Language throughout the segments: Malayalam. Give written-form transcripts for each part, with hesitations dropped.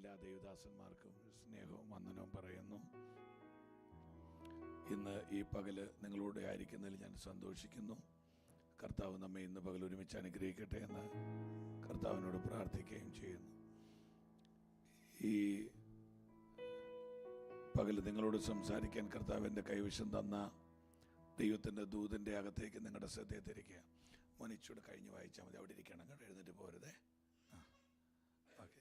എല്ലാ ദൈവദാസന്മാർക്കും സ്നേഹവും വന്ദനവും പറയുന്നു. ഇന്ന് ഈ പകല് നിങ്ങളോട് ആയിരിക്കുന്നതിൽ ഞാൻ സന്തോഷിക്കുന്നു. കർത്താവ് നമ്മെ ഇന്ന് പകൽ ഒരുമിച്ച് അനുഗ്രഹിക്കട്ടെ എന്ന് കർത്താവിനോട് പ്രാർത്ഥിക്കുകയും ചെയ്യുന്നു. ഈ പകൽ നിങ്ങളോട് സംസാരിക്കാൻ കർത്താവ് എൻ്റെ കൈവശം തന്ന ദൈവത്തിൻ്റെ ദൂതിൻ്റെ അകത്തേക്ക് നിങ്ങളുടെ ശ്രദ്ധയെ തിരിക്കുക. മോനിച്ചൂടെ കഴിഞ്ഞ് വായിച്ചാൽ മതി, അവിടെ ഇരിക്കണം കേട്ടോ, എഴുന്നേറ്റ് പോരുതേ. ഓക്കെ.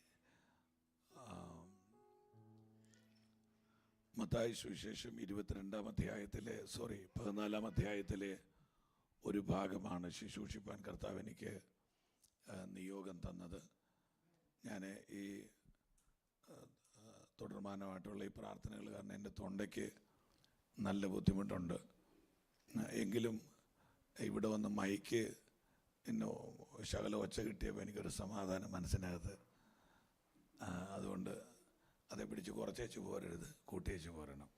മത്തായി സുവിശേഷം 14 അധ്യായത്തിലെ ഒരു ഭാഗമാണ് ശുശ്രൂഷിപ്പാൻ കർത്താവ് എനിക്ക് നിയോഗം തന്നത്. ഞാൻ ഈ തുടർമാനമായിട്ടുള്ള ഈ പ്രാർത്ഥനകൾ കാരണം എൻ്റെ തൊണ്ടയ്ക്ക് നല്ല ബുദ്ധിമുട്ടുണ്ട്. എങ്കിലും ഇവിടെ വന്ന് മൈക്ക് എന്നെ ശകല ഒച്ച കിട്ടിയപ്പോൾ എനിക്കൊരു സമാധാനം മനസ്സിനകത്ത്. അതുകൊണ്ട് അതേ പിടിച്ച് കുറച്ചേച്ച് പോരരുത്, കൂട്ടിയേച്ച് പോരണം.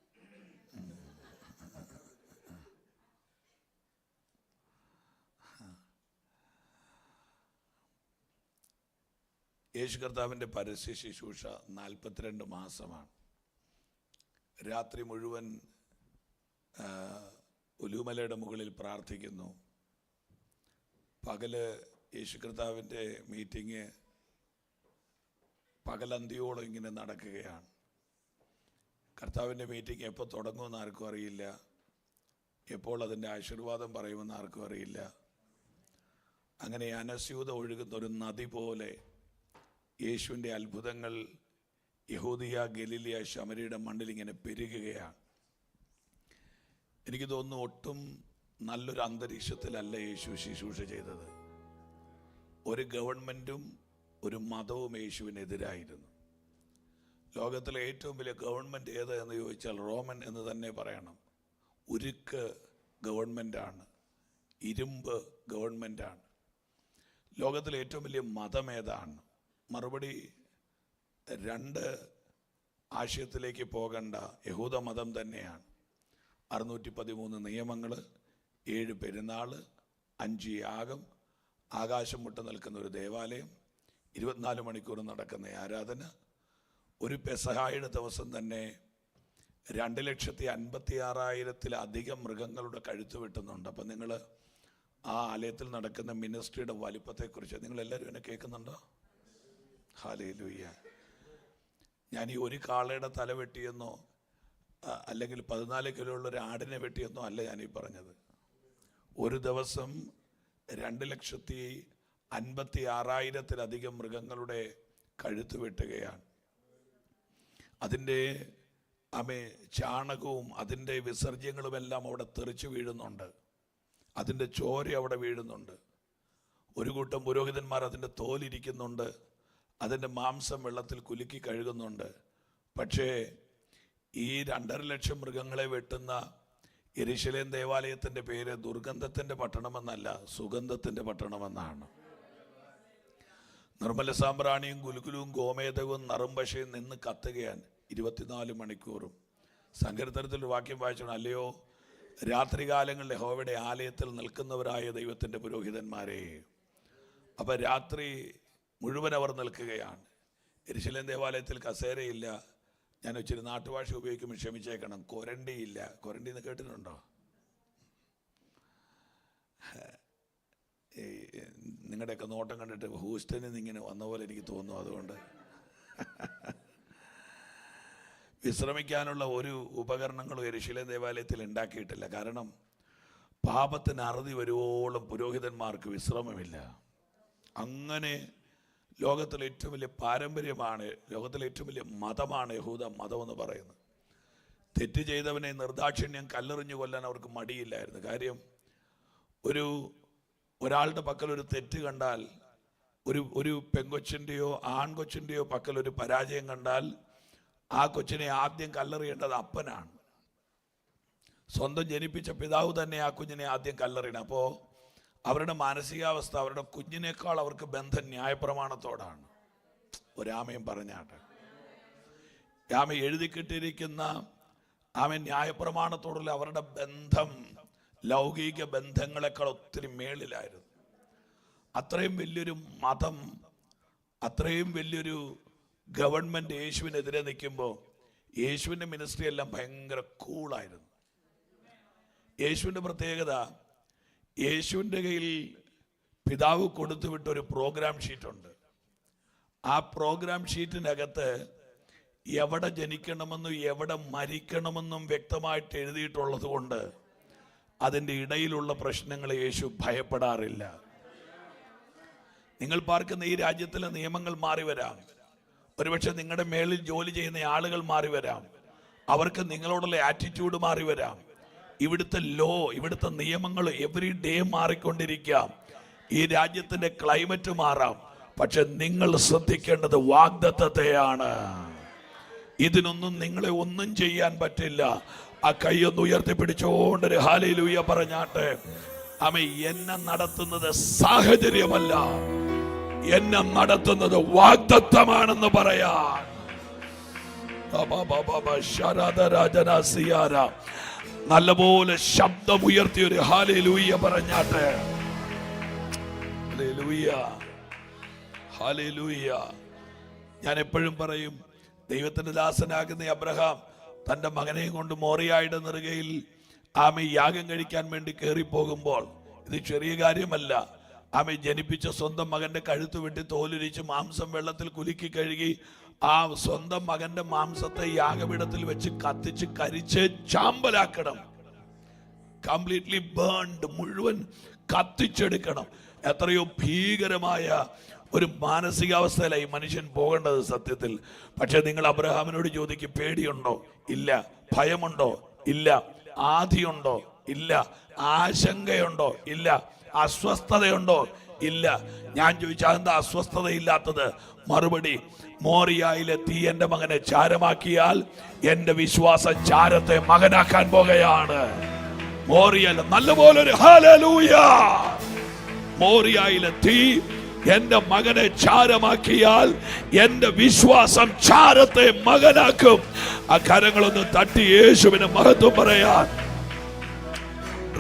യേശു കർത്താവിൻ്റെ പരസ്യ ശുശ്രൂഷ 42 മാസമാണ്. രാത്രി മുഴുവൻ ഒലിവുമലയുടെ മുകളിൽ പ്രാർത്ഥിക്കുന്നു. പകല് യേശു കർത്താവിൻ്റെ മീറ്റിംഗ് പകലന്തിയോളം ഇങ്ങനെ നടക്കുകയാണ്. കർത്താവിൻ്റെ മീറ്റിംഗ് എപ്പോൾ തുടങ്ങുമെന്ന് ആർക്കും അറിയില്ല, എപ്പോൾ അതിൻ്റെ ആശീർവാദം പറയുമെന്ന് ആർക്കും അറിയില്ല. അങ്ങനെ അനസ്യൂത ഒഴുകുന്ന ഒരു നദി പോലെ യേശുവിൻ്റെ അത്ഭുതങ്ങൾ യഹൂദിയ, ഗലീലിയ, ശമരിയുടെ മണ്ണിൽ ഇങ്ങനെ പെരുകുകയാണ്. എനിക്ക് തോന്നുന്നു ഒട്ടും നല്ലൊരു അന്തരീക്ഷത്തിലല്ല യേശു ശുശ്രൂഷ ചെയ്തത്. ഒരു ഗവൺമെൻറ്റും ഒരു മതവും യേശുവിനെതിരായിരുന്നു. ലോകത്തിലെ ഏറ്റവും വലിയ ഗവൺമെൻറ് ഏത് എന്ന് ചോദിച്ചാൽ റോമൻ എന്ന് തന്നെ പറയണം. ഉരുക്ക് ഗവൺമെൻറ്റാണ്, ഇരുമ്പ് ഗവൺമെൻറ്റാണ്. ലോകത്തിലെ ഏറ്റവും വലിയ മതം ഏതാണ്? മറുപടി 2 ആശയത്തിലേക്ക് പോകണ്ട, യഹൂദ മതം തന്നെയാണ്. 613 നിയമങ്ങൾ, 7 പെരുന്നാൾ, 5 യാഗം, ആകാശം മുട്ട നിൽക്കുന്ന ഒരു ദേവാലയം, 24 മണിക്കൂർ നടക്കുന്ന ആരാധന. ഒരു പെസഹായുടെ ദിവസം തന്നെ 2,56,000-ലധികം മൃഗങ്ങളുടെ കഴുത്ത് വെട്ടുന്നുണ്ട്. അപ്പം നിങ്ങൾ ആ ആലയത്തിൽ നടക്കുന്ന മിനിസ്ട്രിയുടെ വലിപ്പത്തെക്കുറിച്ച് നിങ്ങളെല്ലാവരും എന്നെ കേൾക്കുന്നുണ്ടോ? ഹല്ലേലൂയ. ഞാൻ ഈ ഒരു കാളയുടെ തല വെട്ടിയെന്നോ അല്ലെങ്കിൽ 14 കിലോ ഉള്ള ഒരു ആടിനെ വെട്ടിയെന്നോ അല്ല ഞാനീ പറഞ്ഞത്. ഒരു ദിവസം 2,56,000-ലധികം മൃഗങ്ങളുടെ കഴുത്ത് വെട്ടുകയാണ്. അതിൻ്റെ ചാണകവും അതിൻ്റെ വിസർജ്യങ്ങളുമെല്ലാം അവിടെ തെറിച്ചു വീഴുന്നുണ്ട്. അതിൻ്റെ ചോര അവിടെ വീഴുന്നുണ്ട്. ഒരു കൂട്ടം പുരോഹിതന്മാർ അതിൻ്റെ തോലിരിക്കുന്നുണ്ട്, അതിൻ്റെ മാംസം വെള്ളത്തിൽ കുലുക്കി കഴുകുന്നുണ്ട്. പക്ഷേ ഈ 2.5 ലക്ഷം മൃഗങ്ങളെ വെട്ടുന്ന യെരൂശലേം ദേവാലയത്തിൻ്റെ പേര് ദുർഗന്ധത്തിൻ്റെ പട്ടണമെന്നല്ല, സുഗന്ധത്തിൻ്റെ പട്ടണമെന്നാണ്. നിർമ്മല സാമ്പ്രാണിയും ഗുൽഗുലും ഗോമേതകവും നറുംപശയും നിന്ന് കത്തുകയാണ് 24 മണിക്കൂറും. സങ്കീർത്തനത്തിൽ വാക്യം വായിച്ചോണം, അല്ലയോ രാത്രികാലങ്ങളിൽ യഹോവയുടെ ആലയത്തിൽ നിൽക്കുന്നവരായ ദൈവത്തിൻ്റെ പുരോഹിതന്മാരെ. അപ്പം രാത്രി മുഴുവൻ അവർ നിൽക്കുകയാണ്. യെരൂശലേം ദേവാലയത്തിൽ കസേരയില്ല. ഞാൻ ഇച്ചിരി നാട്ടുഭാഷ ഉപയോഗിക്കുമ്പോൾ ക്ഷമിച്ചേക്കണം, കൊരണ്ടിയില്ല. കൊരണ്ടി എന്ന് കേട്ടിട്ടുണ്ടോ? നിങ്ങളുടെയൊക്കെ നോട്ടം കണ്ടിട്ട് ഹൂസ്റ്റനിൽ നിന്ന് ഇങ്ങനെ വന്ന പോലെ എനിക്ക് തോന്നുന്നു. അതുകൊണ്ട് വിശ്രമിക്കാനുള്ള ഒരു ഉപകരണങ്ങളും യെരൂശലേം ദേവാലയത്തിൽ ഉണ്ടാക്കിയിട്ടില്ല. കാരണം പാപത്തിന് അറുതി വരുവോളം പുരോഹിതന്മാർക്ക് വിശ്രമമില്ല. അങ്ങനെ ലോകത്തിലെ ഏറ്റവും വലിയ പാരമ്പര്യമാണ്, ലോകത്തിലെ ഏറ്റവും വലിയ മതമാണ് യഹൂദ മതം എന്ന് പറയുന്നത്. തെറ്റ് ചെയ്തവനെ നിർദാക്ഷിണ്യം കല്ലെറിഞ്ഞു കൊല്ലാൻ അവർക്ക് മടിയില്ലായിരുന്നു. കാര്യം ഒരാളുടെ പക്കൽ ഒരു തെറ്റ് കണ്ടാൽ, ഒരു പെങ്കൊച്ചിൻ്റെയോ ആൺകൊച്ചിൻ്റെയോ പക്കൽ ഒരു പരാജയം കണ്ടാൽ ആ കൊച്ചിനെ ആദ്യം കല്ലെറിയേണ്ടത് അപ്പനാണ്. സ്വന്തം ജനിപ്പിച്ച പിതാവ് തന്നെ ആ കുഞ്ഞിനെ ആദ്യം കല്ലെറിയണം. അപ്പോൾ അവരുടെ മാനസികാവസ്ഥ, അവരുടെ കുഞ്ഞിനേക്കാൾ അവർക്ക് ബന്ധം ന്യായപ്രമാണത്തോടാണ്. ഒരാമയും പറഞ്ഞാട്ടെ. ആമ എഴുതിക്കിട്ടിരിക്കുന്ന ന്യായപ്രമാണത്തോടുള്ള അവരുടെ ബന്ധം ലൗകിക ബന്ധങ്ങളെക്കാൾ ഒത്തിരി മേളിലായിരുന്നു. അത്രയും വലിയൊരു മതം, അത്രയും വലിയൊരു ഗവൺമെന്റ് യേശുവിനെതിരെ നിൽക്കുമ്പോൾ യേശുവിൻ്റെ മിനിസ്ട്രി എല്ലാം ഭയങ്കര കൂളായിരുന്നു. യേശുവിൻ്റെ പ്രത്യേകത, യേശുവിൻ്റെ കയ്യിൽ പിതാവ് കൊടുത്തു വിട്ട ഒരു പ്രോഗ്രാം ഷീറ്റുണ്ട്. ആ പ്രോഗ്രാം ഷീറ്റിനകത്ത് എവിടെ ജനിക്കണമെന്നും എവിടെ മരിക്കണമെന്നും വ്യക്തമായിട്ട് എഴുതിയിട്ടുള്ളത് കൊണ്ട് അതിൻ്റെ ഇടയിലുള്ള പ്രശ്നങ്ങളെ യേശു ഭയപ്പെടാറില്ല. നിങ്ങൾ പാർക്കുന്ന ഈ രാജ്യത്തിലെ നിയമങ്ങൾ മാറി വരാം. ഒരുപക്ഷെ നിങ്ങളുടെ മേളിൽ ജോലി ചെയ്യുന്ന ആളുകൾ മാറി വരാം. അവർക്ക് നിങ്ങളോടുള്ള ആറ്റിറ്റ്യൂഡ് മാറി വരാം. ഇവിടുത്തെ ലോ, ഇവിടുത്തെ നിയമങ്ങൾ എവറി ഡേ മാറിക്കൊണ്ടിരിക്കാം. ഈ രാജ്യത്തിന്റെ ക്ലൈമറ്റ് മാറാം. പക്ഷെ നിങ്ങൾ ശ്രദ്ധിക്കേണ്ടത് വാഗ്ദത്തത്തെയാണ്. ഇതിനൊന്നും നിങ്ങളെ ഒന്നും ചെയ്യാൻ പറ്റില്ല. ആ കൈയൊന്ന് ഉയർത്തിപ്പിടിച്ചോണ്ടൊരു ഹല്ലേലൂയ പറഞ്ഞാട്ടെ. ആമേ. എന്നെ നടത്തുന്നത് സാഹചര്യമല്ല, എന്നെ നടത്തുന്നത് വാഗ്ദത്തമാണെന്ന് പറയാൻ നല്ലപോലെ ശബ്ദമുയർത്തി ഒരു ഹല്ലേലൂയ പറഞ്ഞാട്ടെ. Hallelujah, hallelujah. ഞാൻ എപ്പോഴും പറയും, ദൈവത്തിന്റെ ദാസനാകുന്ന അബ്രഹാം തന്റെ മകനെയും കൊണ്ട് മോറിയായുടെ നെറുകയിൽ ആമെ യാഗം കഴിക്കാൻ വേണ്ടി കയറിപ്പോകുമ്പോൾ, ഇത് ചെറിയ കാര്യമല്ല. ആമെ ജനിപ്പിച്ച സ്വന്തം മകന്റെ കഴുത്ത് വെട്ടി തോലുരിച്ച് മാംസം വെള്ളത്തിൽ കുലുക്കി കഴുകി ആ സ്വന്തം മകന്റെ മാംസത്തെ യാഗപീഠത്തിൽ വെച്ച് കത്തിച്ച് കരിച്ച് ചാമ്പലാക്കണം. കംപ്ലീറ്റ്ലി ബേൺഡ്, മുഴുവൻ കത്തിച്ചെടുക്കണം. എത്രയോ ഭീകരമായ ഒരു മാനസികാവസ്ഥയിലായി മനുഷ്യൻ പോകേണ്ടത് സത്യത്തിൽ. പക്ഷെ നിങ്ങൾ അബ്രഹാമിനോട് ചോദിക്കും, പേടിയുണ്ടോ? ഇല്ല. ഭയമുണ്ടോ? ഇല്ല. ആധിയുണ്ടോ? ഇല്ല. ആശങ്കയുണ്ടോ? ഇല്ല. അസ്വസ്ഥതയുണ്ടോ? ഇല്ല. ഞാൻ ചോദിച്ചാൽ അതെന്താ അസ്വസ്ഥതയില്ലാത്തത്? മറുപടി, മോറിയായിലെ തീ എന്റെ മകനെ ചാരമാക്കിയാൽ എന്റെ വിശ്വാസം ചാരത്തെ മകനാക്കാൻ പോകുകയാണ്. മോറിയയിൽ നല്ലപോലെ ഒരു ഹല്ലേലൂയ. മോറിയായിലെ തീ എന്റെ മകനെ ചാരമാക്കിയാൽ എന്റെ വിശ്വാസം ചാരത്തെ മകനാക്കും. ആ കരങ്ങളൊന്ന് തട്ടി യേശുവിന് മഹത്വം പറയാൻ.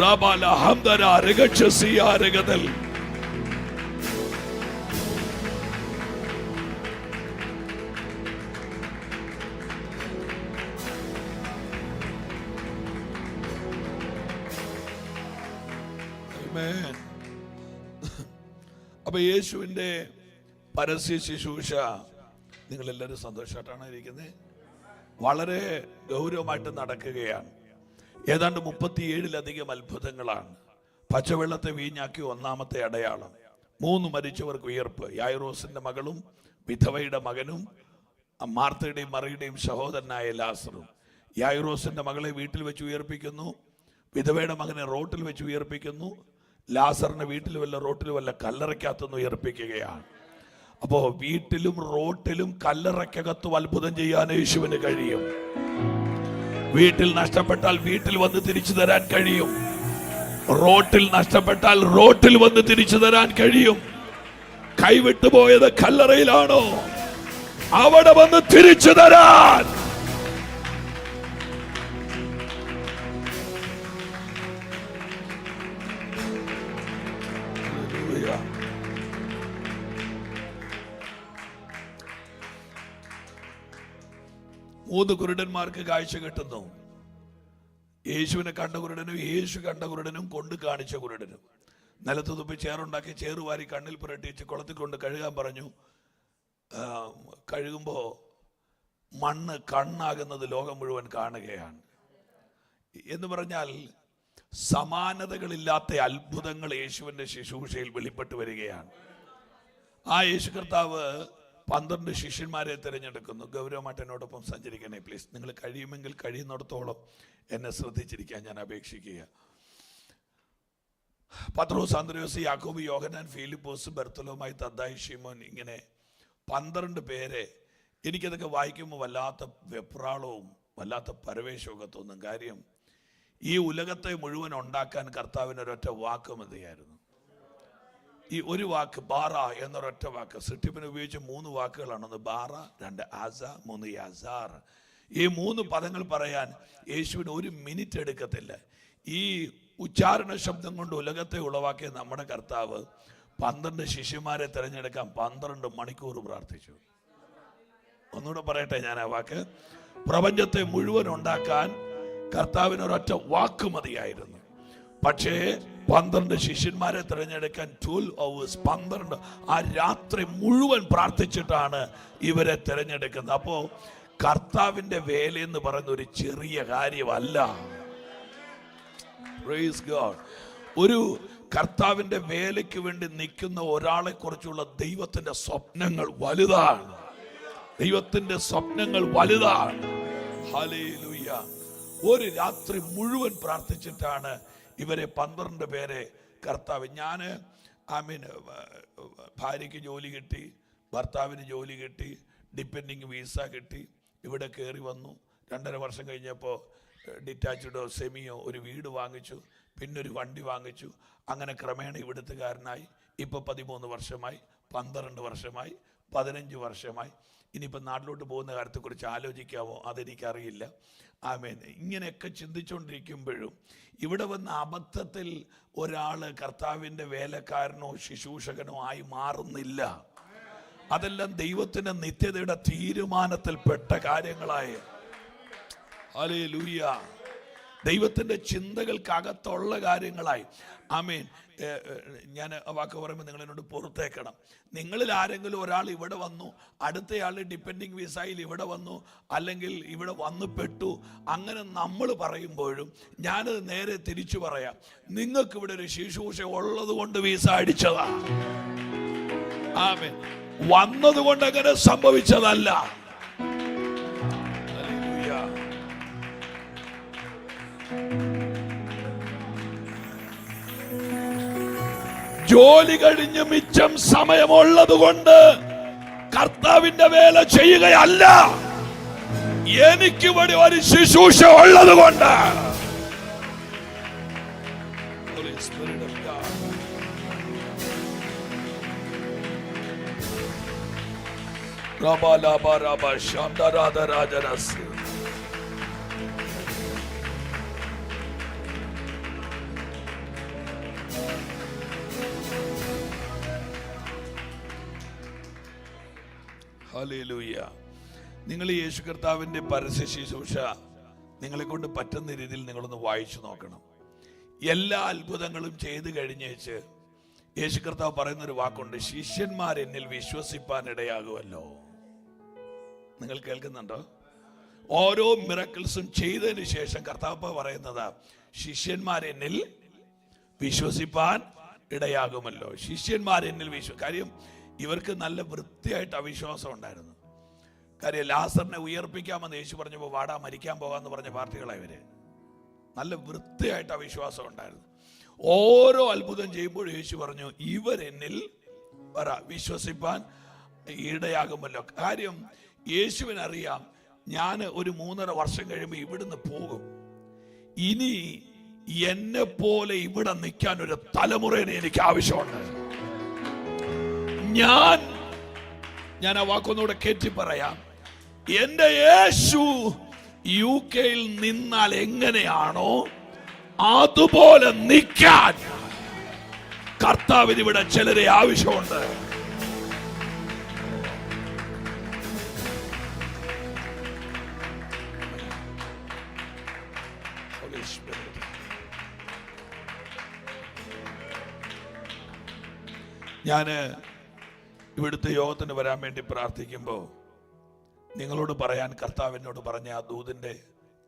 റബല ഹംദര രഗചസിയ രഗദൽ. ആമേൻ. അപ്പൊ യേശുവിന്റെ പരസ്യ ശുശ്രൂഷ നിങ്ങളെല്ലാവരും സന്തോഷമായിട്ടാണ് ഇരിക്കുന്നത്. വളരെ ഗൗരവമായിട്ട് നടക്കുകയാണ്. ഏതാണ്ട് 37-ലധികം അത്ഭുതങ്ങളാണ്. പച്ചവെള്ളത്തെ വീഞ്ഞാക്കി ഒന്നാമത്തെ അടയാളം. 3 മരിച്ചവർക്ക് ഉയർപ്പ്. യായിറോസിന്റെ മകളും വിധവയുടെ മകനും മാർത്തയുടെയും മറിയുടെയും സഹോദരനായ ലാസറും. യായിറോസിന്റെ മകളെ വീട്ടിൽ വെച്ച് ഉയർപ്പിക്കുന്നു. വിധവയുടെ മകനെ റോട്ടിൽ വെച്ച് ഉയർപ്പിക്കുന്നു. ലാസറിനെ വീട്ടിൽ വല്ല റോട്ടിൽ വല്ല കല്ലറയ്ക്കകത്തുനിന്ന് ഉയർപ്പിക്കുകയാണ്. അപ്പോ വീട്ടിലും റോട്ടിലും കല്ലറയ്ക്കകത്തും അത്ഭുതം ചെയ്യാൻ യേശുവിന് കഴിയും. വീട്ടിൽ നഷ്ടപ്പെട്ടാൽ വീട്ടിൽ വന്ന് തിരിച്ചു തരാൻ കഴിയും. റോട്ടിൽ നഷ്ടപ്പെട്ടാൽ റോട്ടിൽ വന്ന് തിരിച്ചു തരാൻ കഴിയും. കൈവിട്ടു പോയത് കല്ലറയിലാണോ? അവിടെ വന്ന് തിരിച്ചു തരാൻ. മൂന്ന് കുരുടന്മാർക്ക് കാഴ്ച കിട്ടുന്നു. യേശുവിനെ കണ്ട കുരുടനും യേശു കണ്ട കുരുടനും കൊണ്ട് കാണിച്ച കുരുടനും. നിലത്ത് തുപ്പി ചേറുണ്ടാക്കി ചേറുവാരി കണ്ണിൽ പുരട്ടിച്ച് കുളത്തിൽ കൊണ്ട് കഴുകാൻ പറഞ്ഞു. കഴുകുമ്പോൾ മണ്ണ് കണ്ണാകുന്നത് ലോകം മുഴുവൻ കാണുകയാണ്. എന്ന് പറഞ്ഞാൽ സമാനതകളില്ലാത്ത അത്ഭുതങ്ങൾ യേശുവിന്റെ ശുശ്രൂഷയിൽ വെളിപ്പെട്ടു വരികയാണ്. ആ യേശു കർത്താവ് 12 ശിഷ്യന്മാരെ തിരഞ്ഞെടുക്കുന്നു. ഗൗരവമായിട്ട് എന്നോടൊപ്പം സഞ്ചരിക്കണേ പ്ലീസ്. നിങ്ങൾ കഴിയുമെങ്കിൽ കഴിയുന്നിടത്തോളം എന്നെ ശ്രദ്ധിച്ചിരിക്കാൻ ഞാൻ അപേക്ഷിക്കുക. പത്രോസ്, അന്ത്രയോസ്, യാക്കോബ്, യോഹന്നാൻ, ഫിലിപ്പോസ്, ബർത്തലോമായി, തദ്ദായി, ശിമോൻ, ഇങ്ങനെ 12 പേരെ. എനിക്കതൊക്കെ വായിക്കുമ്പോൾ വല്ലാത്ത വെപ്രാളവും വല്ലാത്ത പരവേശമൊക്കെ തോന്നും. കാര്യം ഈ ഉലകത്തെ മുഴുവൻ ഉണ്ടാക്കാൻ കർത്താവിന് ഒരൊറ്റ വാക്ക് മതിയായിരുന്നു. ഈ ഒരു വാക്ക്, ബാറ എന്നൊരൊറ്റ വാക്ക്. സൃഷ്ടിപ്പിന് ഉപയോഗിച്ച 3 വാക്കുകളാണ്. 1 ബാറ, 2 ആസ, 3 യാസാർ. ഈ 3 പദങ്ങൾ പറയാൻ യേശുവിന് 1 മിനിറ്റ് എടുക്കത്തില്ല. ഈ ഉച്ചാരണ ശബ്ദം കൊണ്ട് ഉലകത്തെ ഉളവാക്കിയ നമ്മുടെ കർത്താവ് 12 ശിഷ്യന്മാരെ തിരഞ്ഞെടുക്കാൻ 12 മണിക്കൂർ പ്രാർത്ഥിച്ചു. ഒന്നുകൂടെ പറയട്ടെ ഞാൻ ആ വാക്ക്. പ്രപഞ്ചത്തെ മുഴുവൻ ഉണ്ടാക്കാൻ കർത്താവിന് ഒരൊറ്റ വാക്ക് മതിയായിരുന്നു. പക്ഷേ 12 ശിഷ്യന്മാരെ തിരഞ്ഞെടുക്കാൻ 12 hours 12 ആ രാത്രി മുഴുവൻ പ്രാർത്ഥിച്ചിട്ടാണ് ഇവരെ തിരഞ്ഞെടുക്കുന്നത്. അപ്പോ കർത്താവിന്റെ വേല എന്ന് പറയുന്ന ഒരു ചെറിയ കാര്യമല്ല. Praise God. ഒരു കർത്താവിന്റെ വേലയ്ക്ക് വേണ്ടി നിൽക്കുന്ന ഒരാളെ കുറിച്ചുള്ള ദൈവത്തിന്റെ സ്വപ്നങ്ങൾ വലുതാണ്. ദൈവത്തിന്റെ സ്വപ്നങ്ങൾ വലുതാണ്. ഹല്ലേലൂയ. ഒരു രാത്രി മുഴുവൻ പ്രാർത്ഥിച്ചിട്ടാണ് ഇവരെ 12 പേരെ കർത്താവ്. ഭാര്യയ്ക്ക് ജോലി കിട്ടി, ഭർത്താവിന് ജോലി കിട്ടി, ഡിപ്പെൻഡിങ് വീസ കിട്ടി, ഇവിടെ കയറി വന്നു. 2.5 വർഷം കഴിഞ്ഞപ്പോൾ ഡിറ്റാച്ച്ഡോ സെമിയോ ഒരു വീട് വാങ്ങിച്ചു, പിന്നെ ഒരു വണ്ടി വാങ്ങിച്ചു. അങ്ങനെ ക്രമേണ ഇവിടുത്തുകാരനായി. ഇപ്പോൾ 13 വർഷമായി, 12 വർഷമായി, 15 വർഷമായി. ഇനിയിപ്പോൾ നാട്ടിലോട്ട് പോകുന്ന കാര്യത്തെക്കുറിച്ച് ആലോചിക്കാമോ? അതെനിക്കറിയില്ല. ആമേൻ. ഇങ്ങനെയൊക്കെ ചിന്തിച്ചുകൊണ്ടിരിക്കുമ്പോഴും ഇവിടെ വന്ന അബദ്ധത്തിൽ ഒരാൾ കർത്താവിൻ്റെ വേലക്കാരനോ ശുശ്രൂഷകനോ ആയി മാറുന്നില്ല. അതെല്ലാം ദൈവത്തിൻ്റെ നിത്യതയുടെ തീരുമാനത്തിൽപ്പെട്ട കാര്യങ്ങളായ. ഹല്ലേലൂയ. ദൈവത്തിൻ്റെ ചിന്തകൾക്കകത്തുള്ള കാര്യങ്ങളായി. ആമേൻ. ഞാൻ വാക്ക് പറയുമ്പോൾ നിങ്ങൾ എന്നോട് പുറത്തേക്കണം. നിങ്ങളിൽ ആരെങ്കിലും ഒരാൾ ഇവിടെ വന്നു, അടുത്തയാൾ ഡിപ്പെൻഡിങ് വിസയിൽ ഇവിടെ വന്നു, അല്ലെങ്കിൽ ഇവിടെ വന്നു പെട്ടു, അങ്ങനെ നമ്മൾ പറയുമ്പോഴും ഞാനത് നേരെ തിരിച്ചു പറയാം. നിങ്ങൾക്ക് ഇവിടെ ഒരു ശുശ്രൂഷ ഉള്ളത് കൊണ്ട് വിസ അടിച്ചതാ. ആമേൻ. വന്നതുകൊണ്ട് അങ്ങനെ സംഭവിച്ചതല്ല. ജോലി കഴിഞ്ഞ് മിച്ചം സമയമുള്ളത് കൊണ്ട് കർത്താവിന്റെ വേല ചെയ്യുകയല്ല. എനിക്കിവിടെ ഒരു ശുശ്രൂഷ ഉള്ളത് കൊണ്ട്. ഹല്ലേലൂയ. നിങ്ങൾ യേശു കർത്താവിന്റെ പരസ്യ ശുശ്രൂഷ നിങ്ങളെ കൊണ്ട് പറ്റുന്ന രീതിയിൽ നിങ്ങളൊന്ന് വായിച്ചു നോക്കണം. എല്ലാ അത്ഭുതങ്ങളും ചെയ്തു കഴിഞ്ഞേച്ച് യേശു കർത്താവ് പറയുന്നൊരു വാക്കുണ്ട്, ശിഷ്യന്മാർ എന്നിൽ വിശ്വസിപ്പാൻ ഇടയാകുമല്ലോ. നിങ്ങൾ കേൾക്കുന്നുണ്ടോ? ഓരോ മിറക്കിൾസും ചെയ്തതിന് ശേഷം കർത്താവ് പറയുന്നതാ, ശിഷ്യന്മാർ എന്നിൽ വിശ്വസിപ്പാൻ ഇടയാകുമല്ലോ. ശിഷ്യന്മാർ എന്നിൽ കാര്യം ഇവർക്ക് നല്ല വൃത്തിയായിട്ട് അവിശ്വാസം ഉണ്ടായിരുന്നു. കാര്യം ലാസറിനെ ഉയർപ്പിക്കാമെന്ന് യേശു പറഞ്ഞപ്പോൾ വാടാ മരിക്കാൻ പോകാമെന്ന് പറഞ്ഞ പാർട്ടികളാണ് ഇവര്. നല്ല വൃത്തിയായിട്ട് അവിശ്വാസം ഉണ്ടായിരുന്നു. ഓരോ അത്ഭുതം ചെയ്യുമ്പോൾ യേശു പറഞ്ഞു, ഇവരെന്നിൽ വിശ്വസിപ്പാൻ ഇടയാകുമല്ലോ. കാര്യം യേശുവിനറിയാം, ഞാൻ ഒരു 3.5 വർഷം കഴിയുമ്പോൾ ഇവിടുന്ന് പോകും. ഇനി എന്നെ പോലെ ഇവിടെ നിൽക്കാൻ ഒരു തലമുറയെ എനിക്ക് ആവശ്യമുണ്ട്. ഞാൻ ആ വാക്കൊന്നുകൂടെ കയറ്റി പറയാം. എന്റെ യേശു UK നിന്നാൽ എങ്ങനെയാണോ അതുപോലെ നിൽക്കാൻ കർത്താവിന് ഇവിടെ ചിലരെ ആവശ്യമുണ്ട്. ഞാന് ഇവിടുത്തെ യോഗത്തിന് വരാൻ വേണ്ടി പ്രാർത്ഥിക്കുമ്പോൾ നിങ്ങളോട് പറയാൻ കർത്താവിനോട് പറഞ്ഞ ആ ദൂതിൻ്റെ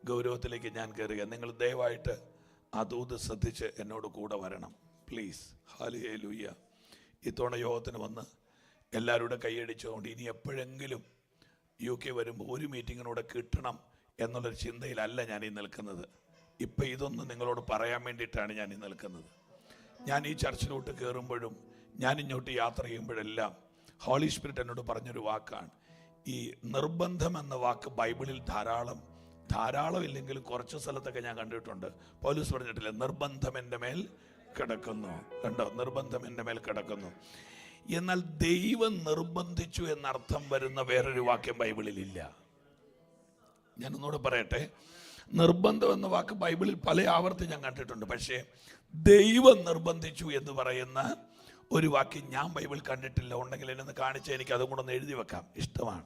ഗൗരവത്തിലേക്ക് ഞാൻ കയറുക. നിങ്ങൾ ദയവായിട്ട് ആ ദൂത് ശ്രദ്ധിച്ച് എന്നോട് കൂടെ വരണം പ്ലീസ്. ഹല്ലേലൂയ. ഇത്തവണ യോഗത്തിന് വന്ന് എല്ലാവരുടെ കൈയടിച്ചുകൊണ്ട് ഇനി എപ്പോഴെങ്കിലും UK വരുമ്പോൾ ഒരു മീറ്റിങ്ങിനൂടെ കിട്ടണം എന്നുള്ളൊരു ചിന്തയിലല്ല ഞാൻ ഈ നിൽക്കുന്നത്. ഇപ്പം ഇതൊന്നും നിങ്ങളോട് പറയാൻ വേണ്ടിയിട്ടാണ് ഞാൻ ഈ നിൽക്കുന്നത്. ഞാൻ ഈ ചർച്ചിലോട്ട് കയറുമ്പോഴും ഞാൻ ഇങ്ങോട്ട് യാത്ര ചെയ്യുമ്പോഴെല്ലാം ഹോളി സ്പിരിറ്റ് എന്നോട് പറഞ്ഞൊരു വാക്കാണ്. ഈ നിർബന്ധം എന്ന വാക്ക് ബൈബിളിൽ ധാരാളം ഇല്ലെങ്കിലും കുറച്ച് സ്ഥലത്തൊക്കെ ഞാൻ കണ്ടിട്ടുണ്ട്. പൗലോസ് പറഞ്ഞിട്ടില്ല, നിർബന്ധം എൻ്റെ മേൽ കിടക്കുന്നു. കണ്ടോ? നിർബന്ധം എൻ്റെ മേൽ കിടക്കുന്നു. എന്നാൽ ദൈവം നിർബന്ധിച്ചു എന്നർത്ഥം വരുന്ന വേറൊരു വാക്യം ബൈബിളിൽ ഇല്ല. ഞാനൊന്നുകൂടെ പറയട്ടെ, നിർബന്ധം എന്ന വാക്ക് ബൈബിളിൽ പല ആവർത്തി ഞാൻ കണ്ടിട്ടുണ്ട്. പക്ഷേ ദൈവം നിർബന്ധിച്ചു എന്ന് പറയുന്ന ഒരു വാക്യം ഞാൻ ബൈബിൾ കണ്ടിട്ടില്ല. ഉണ്ടെങ്കിൽ എന്നെ കാണിച്ചാൽ എനിക്ക് അതും കൂടെ ഒന്ന് എഴുതി വെക്കാം, ഇഷ്ടമാണ്.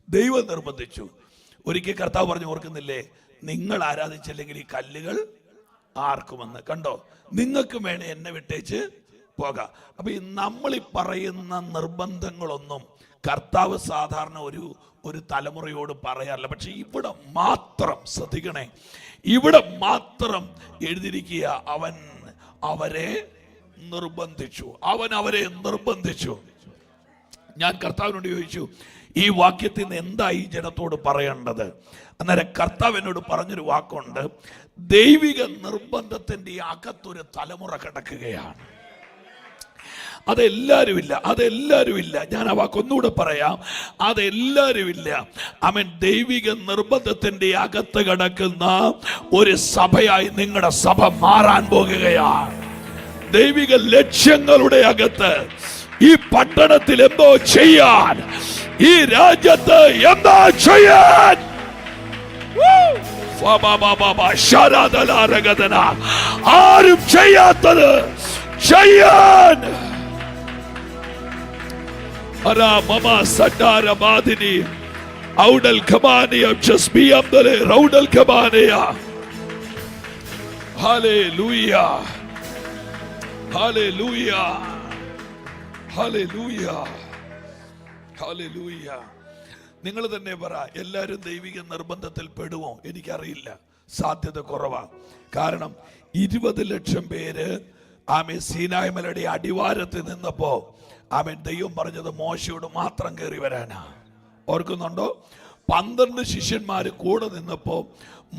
ദൈവം നിർബന്ധിച്ചു. ഒരിക്കൽ കർത്താവ് പറഞ്ഞു, ഓർക്കുന്നില്ലേ, നിങ്ങൾ ആരാധിച്ചില്ലെങ്കിൽ ഈ കല്ലുകൾ ആർക്കുമെന്ന്. കണ്ടോ, നിങ്ങൾക്ക് വേണേ എന്നെ വിട്ടേച്ച് പോകാം. അപ്പൊ ഈ നമ്മൾ ഈ പറയുന്ന നിർബന്ധങ്ങളൊന്നും കർത്താവ് സാധാരണ ഒരു തലമുറയോട് പറയാറില്ല. പക്ഷെ ഇവിടെ മാത്രം ശ്രദ്ധിക്കണേ, ഇവിടെ മാത്രം എഴുതിയിരിക്കുക, അവൻ അവരെ നിർബന്ധിച്ചു. അവൻ അവരെ നിർബന്ധിച്ചു. ഞാൻ കർത്താവിനോട് ചോദിച്ചു, ഈ വാക്യത്തിൽ നിന്ന് എന്താ ഈ ജനത്തോട് പറയേണ്ടത്? അന്നേരം കർത്താവ് എന്നോട് പറഞ്ഞൊരു വാക്കുണ്ട്, ദൈവിക നിർബന്ധത്തിന്റെ അകത്തൊരു തലമുറ കിടക്കുകയാണ്. അതെല്ലാവരുമില്ല. ഞാൻ ആ വാക്കൊന്നുകൂടെ പറയാം, അതെല്ലാവരുമില്ല. അവൻ ദൈവിക നിർബന്ധത്തിന്റെ അകത്ത് കിടക്കുന്ന ഒരു സഭയായി നിങ്ങളുടെ സഭ മാറാൻ പോകുകയാണ്. ദൈവിക ലക്ഷ്യങ്ങളുടെ അകത്ത് ഈ പട്ടണത്തിൽ എന്തോ ചെയ്യാൻ, ഈ രാജ്യത്ത് എന്തോ ചെയ്യാൻ ആരും ചെയ്യാത്തത് ചെയ്യാൻ നിങ്ങൾ തന്നെ പറ, എല്ലാവരും ദൈവിക നിർബന്ധത്തിൽ പെടുമോ? എനിക്കറിയില്ല, സാധ്യത കുറവാണ്. കാരണം 20 ലക്ഷം പേര് ആമേൻ സീനായ് മലയുടെ അടിവാരത്തിൽ നിന്നപ്പോ ആമേൻ ദൈവം പറഞ്ഞത് മോശയോട് മാത്രം കയറി വരാനാ. ഓർക്കുന്നുണ്ടോ? 12 ശിഷ്യന്മാര് കൂടെ നിന്നപ്പോ